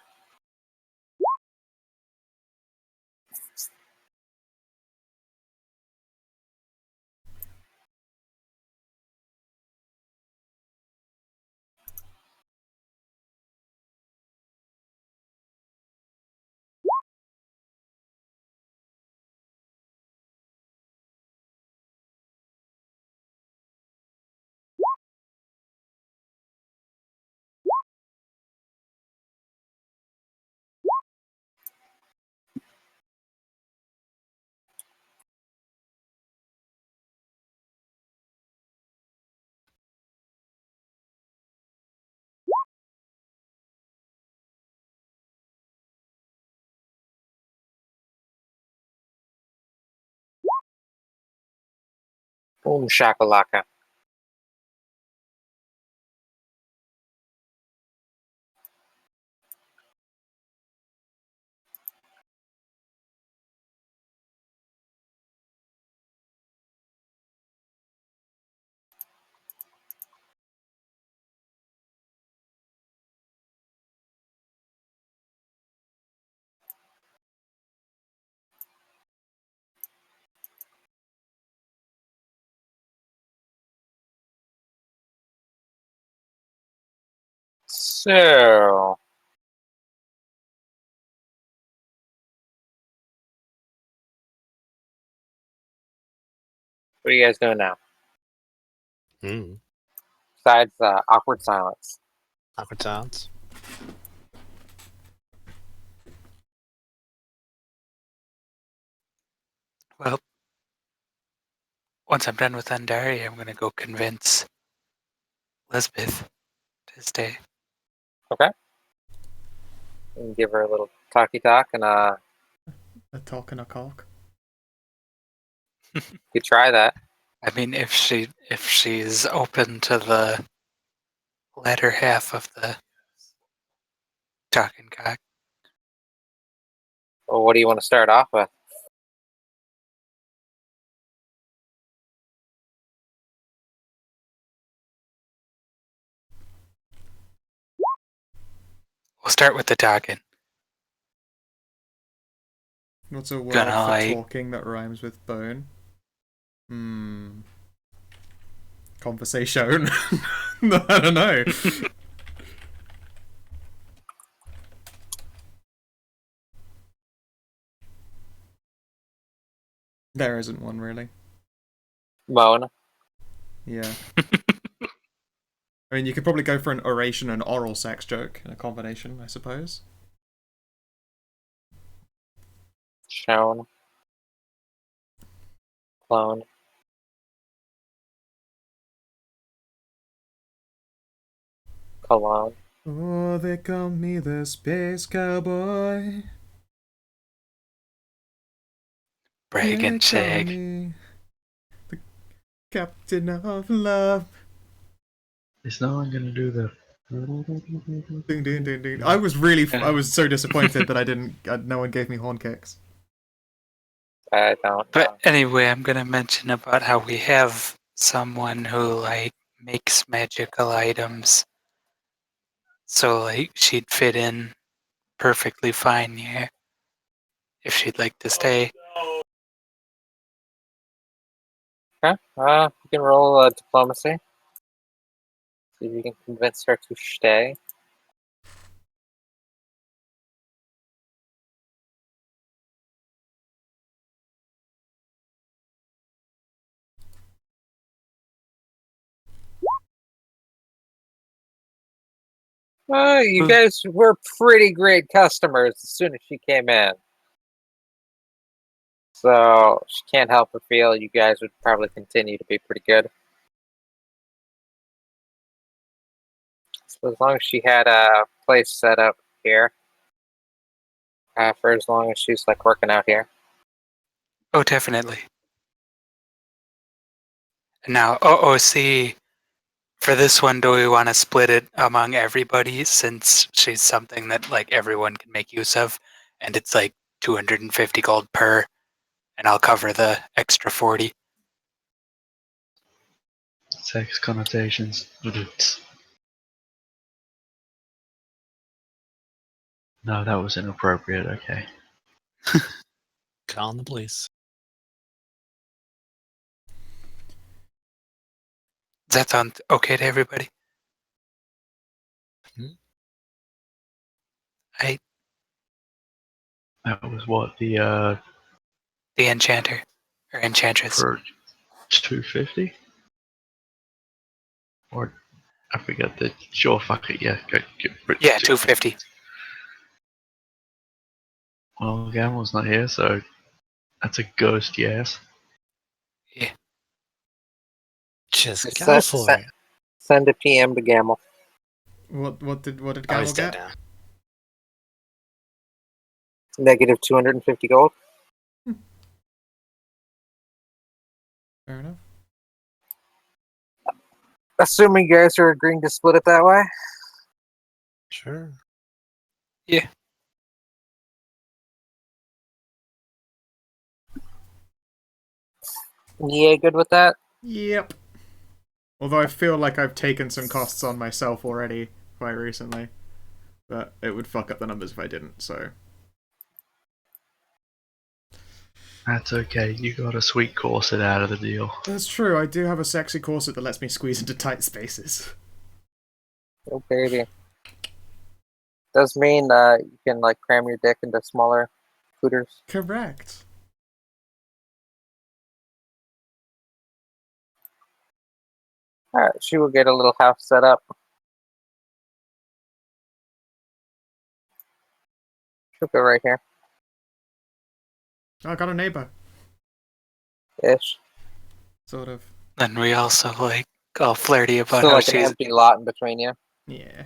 Boom shakalaka. So, what are you guys doing now? Besides awkward silence. Awkward sounds. Well, once I'm done with Andari, I'm going to go convince Elizabeth to stay. Okay. And give her a little talky talk, and A talk and a cock. you try that. I mean, if she's open to the latter half of the talking cock. Well, what do you want to start off with? We'll start with the talking. What's a word Gonna, for like- talking that rhymes with bone? Conversation. No, I don't know. There isn't one, really. Moan. Yeah. I mean, you could probably go for an oration and oral sex joke in a combination, I suppose. Shown. Clone. Cologne. Oh, they call me the space cowboy. Brag They and call shag. me the captain of love. Is no one gonna do the? Ding, ding, ding, ding. I was so disappointed that I didn't. No one gave me horn kicks. I don't know. But anyway, I'm gonna mention about how we have someone who like makes magical items. So like she'd fit in perfectly fine here if she'd like to stay. Okay. You can roll diplomacy. See if you can convince her to stay. You guys were pretty great customers as soon as she came in. So she can't help but feel you guys would probably continue to be pretty good. So as long as she had a place set up here, for as long as she's like working out here. Oh, definitely. Now, OOC, for this one, do we want to split it among everybody since she's something that like everyone can make use of, and it's like 250 gold per, and I'll cover the extra 40. Sex connotations. No, that was inappropriate. Okay. Calling the police. Does that sound okay to everybody? Hmm? I That was what the the enchanter or enchantress. for 250 or I forget the. Sure, fuck it. Yeah, Yeah, 250. Well, Gamel's not here, so that's a ghost. Yes. Yeah. Just Just go for it. Send a PM to Gamble. What did Oh, Gamel he's dead get? now. Negative 250 gold. Fair enough. Assuming you guys are agreeing to split it that way. Sure. Yeah. Yeah, good with that? Yep. Although I feel like I've taken some costs on myself already quite recently. But it would fuck up the numbers if I didn't, so. That's okay. You got a sweet corset out of the deal. That's true, I do have a sexy corset that lets me squeeze into tight spaces. Oh, baby. Does mean you can like cram your dick into smaller footers. Correct. Alright, she will get a little house set up. She'll go right here. Oh, I got a neighbor. Ish. Sort of. Then we also like all flirty about Still how like an she's empty lot in between you. Yeah.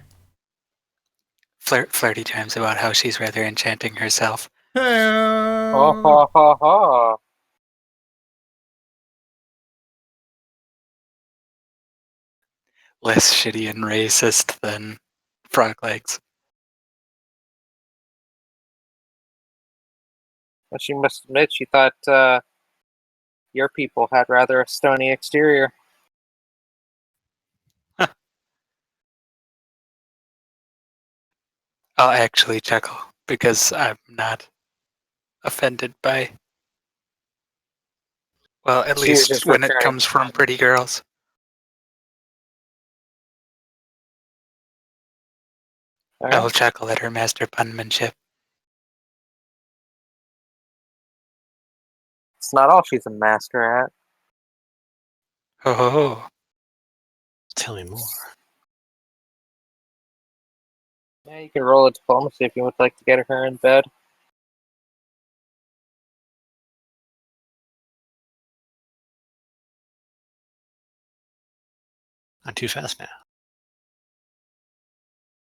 flirty times about how she's rather enchanting herself. Oh, Hey. ha, ha, ha. Less shitty and racist than frog legs. But she must admit she thought your people had rather a stony exterior. I'll actually chuckle because I'm not offended by, well, at She was least just when it referring. comes from pretty girls. I Alright. will chuckle at her master punmanship. It's not all she's a master at. Ho ho ho. Tell me more. Yeah, you can roll a diplomacy if you would like to get her in bed. Not too fast now.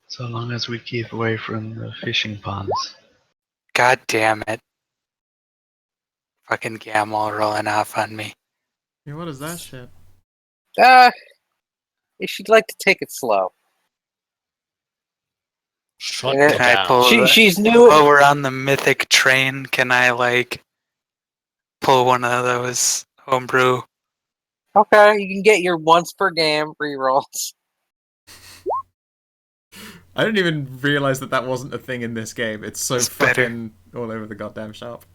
So long as we keep away from the fishing ponds. God damn it. Fucking Gamble rolling off on me. Yeah, what is that shit? She'd like to take it slow. Shut Yeah. it Can I down. pull She's new. while we're on the mythic train, can I like pull one of those homebrew? Okay, you can get your once per game rerolls. I didn't even realize that wasn't a thing in this game. It's so It's better. fucking all over the goddamn shop.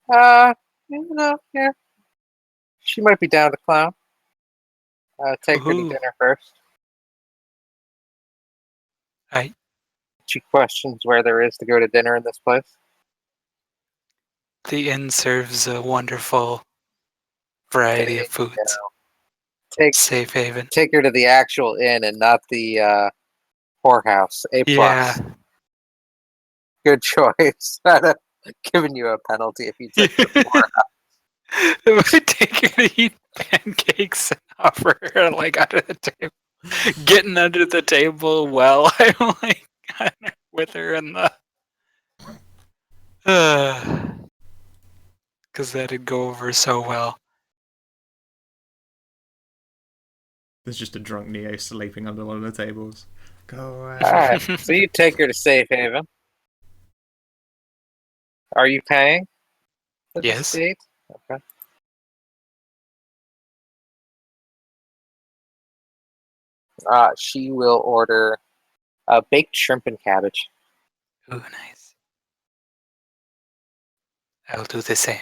Yeah. She might be down to clown. Take her to Woohoo. dinner first. I She questions where there is to go to dinner in this place. the inn serves a wonderful variety of foods. You know, take Safe haven. her to the actual inn and not the whorehouse. A plus. Yeah. Good choice. I'd have given you a penalty if you took the whorehouse. If I take her to eat pancakes and offer her like under the table, getting under the table while I'm like with her in the, because that'd go over so well. There's just a drunk Neo sleeping under one of the tables. Go away. Alright, so you take her to Safe Haven. Are you paying for this Yes. date? Okay. She will order baked shrimp and cabbage. Ooh, nice. I'll do the same.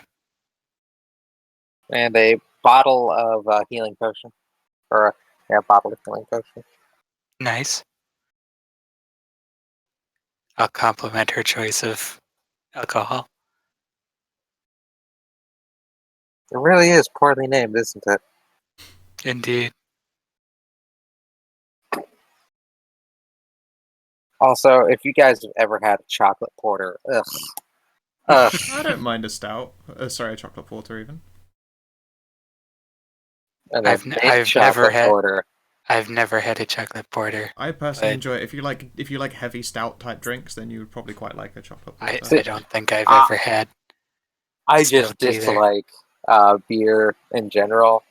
And a bottle of healing potion. Or a bottle of healing potion. Nice. I'll compliment her choice of alcohol. It really is poorly named, isn't it? Indeed. Also, if you guys have ever had a chocolate porter, ugh. Ugh. I don't mind a stout. Sorry, a chocolate porter even. And I've then n- baked I've chocolate never had- porter. I've never had a chocolate porter. I personally But- enjoy it. If you like heavy stout type drinks, then you would probably quite like a chocolate I porter. don't think I've Ah. ever had. I Stout just either. dislike beer in general.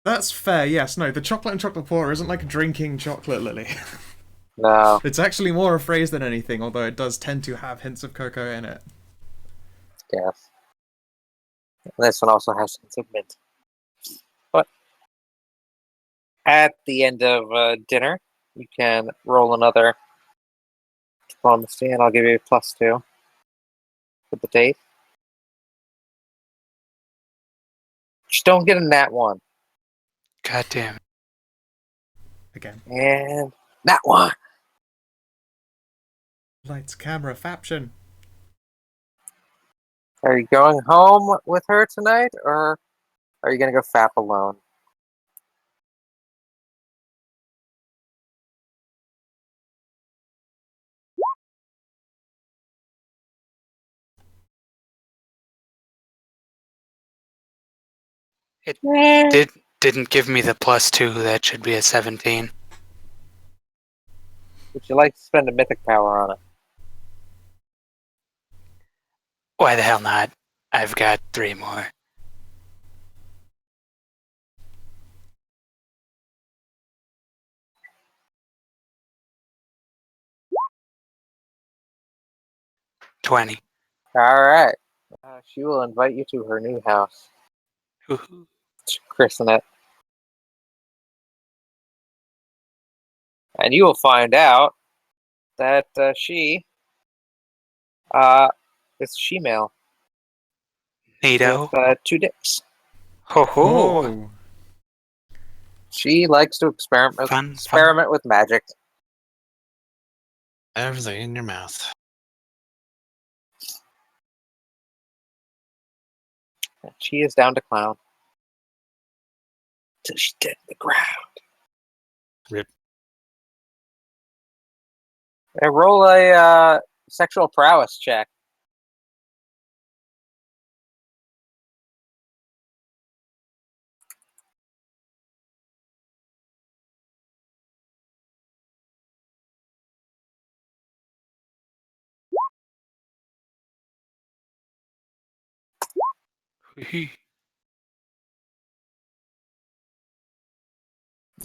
That's fair. Yes, no, the chocolate and chocolate porter isn't like drinking chocolate, Lily. No. It's actually more a phrase than anything, although it does tend to have hints of cocoa in it. Yes. And this one also has hints of mint. But at the end of dinner, you can roll another diplomacy, and I'll give you a +2 for the date. Just don't get a nat 1. God damn it. Again. And nat 1. Lights, camera, faption. Are you going home with her tonight, or are you going to go fap alone? Didn't give me the +2. That should be a 17. Would you like to spend a mythic power on it? Why the hell not? I've got 3 more. $20. All right. She will invite you to her new house. Woohoo. Christen it. And you will find out that she is she-male Neato. with 2 dicks. Ho ho. Oh. She likes to Fun. experiment with magic. Everything in your mouth. And she is down to clown. Till she's dead in the ground. Rip. And roll a sexual prowess check.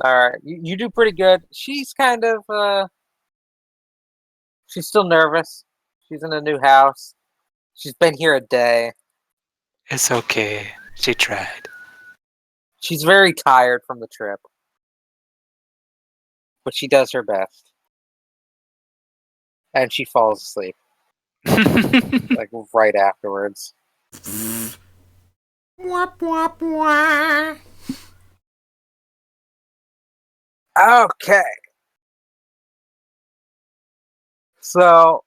All right, you do pretty good. She's kind of she's still nervous. She's in a new house. She's been here a day. It's okay. She tried. She's very tired from the trip, but she does her best. And she falls asleep, like right afterwards. Wah, wah, wah. Okay. So,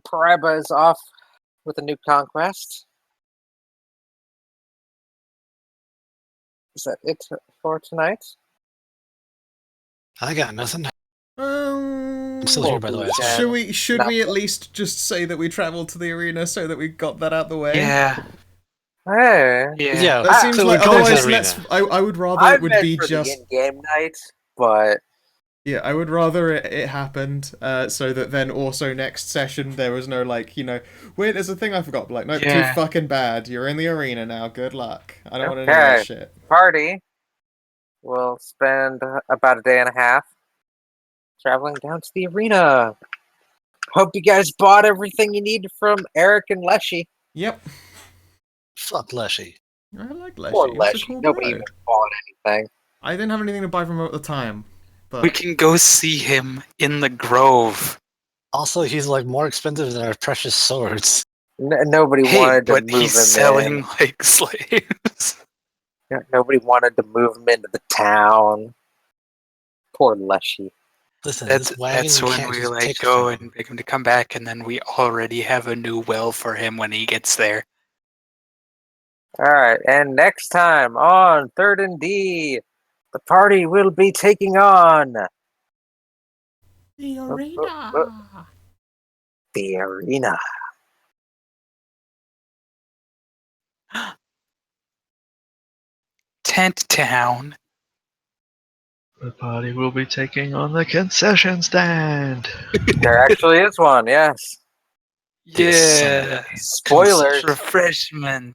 Paraiba is off with a new conquest. Is that it for tonight? I got nothing. Um, I'm still here, by the way. Yeah. should we at least just say that we traveled to the arena so that we got that out the way? Yeah. Hey. Yeah, That seems so like we're going to otherwise. the Let's. arena. I would rather I it would meant be for just. the in-game night, but Yeah, I would rather it happened, so that then also next session there was no like, wait, there's a thing I forgot, but like, nope, Yeah. too fucking bad. You're in the arena now. Good luck. I don't want any of Okay. that shit. party will spend about a day and a half traveling down to the arena. Hope you guys bought everything you need from Eric and Leshy. Yep. Fuck Leshy. I like Leshy. Poor He's a Leshy. cool Nobody bro. even bought anything. I didn't have anything to buy from him at the time, but We can go see him in the Grove. Also, he's like more expensive than our precious swords. Nobody Hey, wanted to but move he's him selling in. like slaves. Nobody wanted to move him into the town. Poor Leshy. Listen, That's this wagon that's you when can't we just like take go from him. and beg him to come back, and then we already have a new well for him when he gets there. Alright, and next time on Third and D, the party will be taking on the arena. The arena. Tent Town. The party will be taking on the concession stand. There actually is one, yes. Yeah. Spoilers. Refreshments.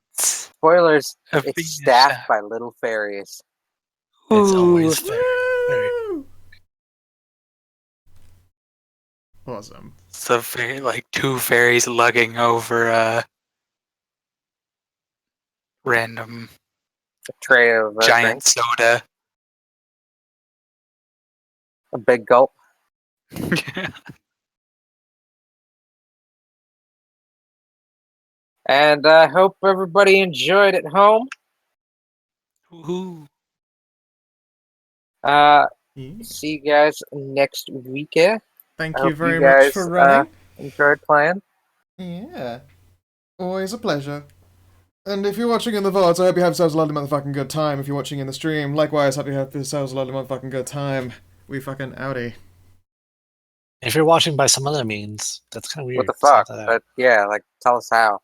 Spoilers. A It's finish staffed up. by little fairies. It's Ooh. always fair. Very- Woo! Awesome. So like two fairies lugging over a random A tray of giant drinks. soda. A big gulp. And I hope everybody enjoyed at home. Ooh. Yeah. See you guys next weekend. Thank I you hope very you much guys, for running. Enjoyed playing. Yeah. Always a pleasure. And if you're watching in the VODs, I hope you have yourselves a lovely motherfucking good time. If you're watching in the stream, likewise, hope you have yourselves a lovely motherfucking good time. We fucking outie. If you're watching by some other means, that's kind of weird. What the Sort fuck? that out. But yeah, like, tell us how.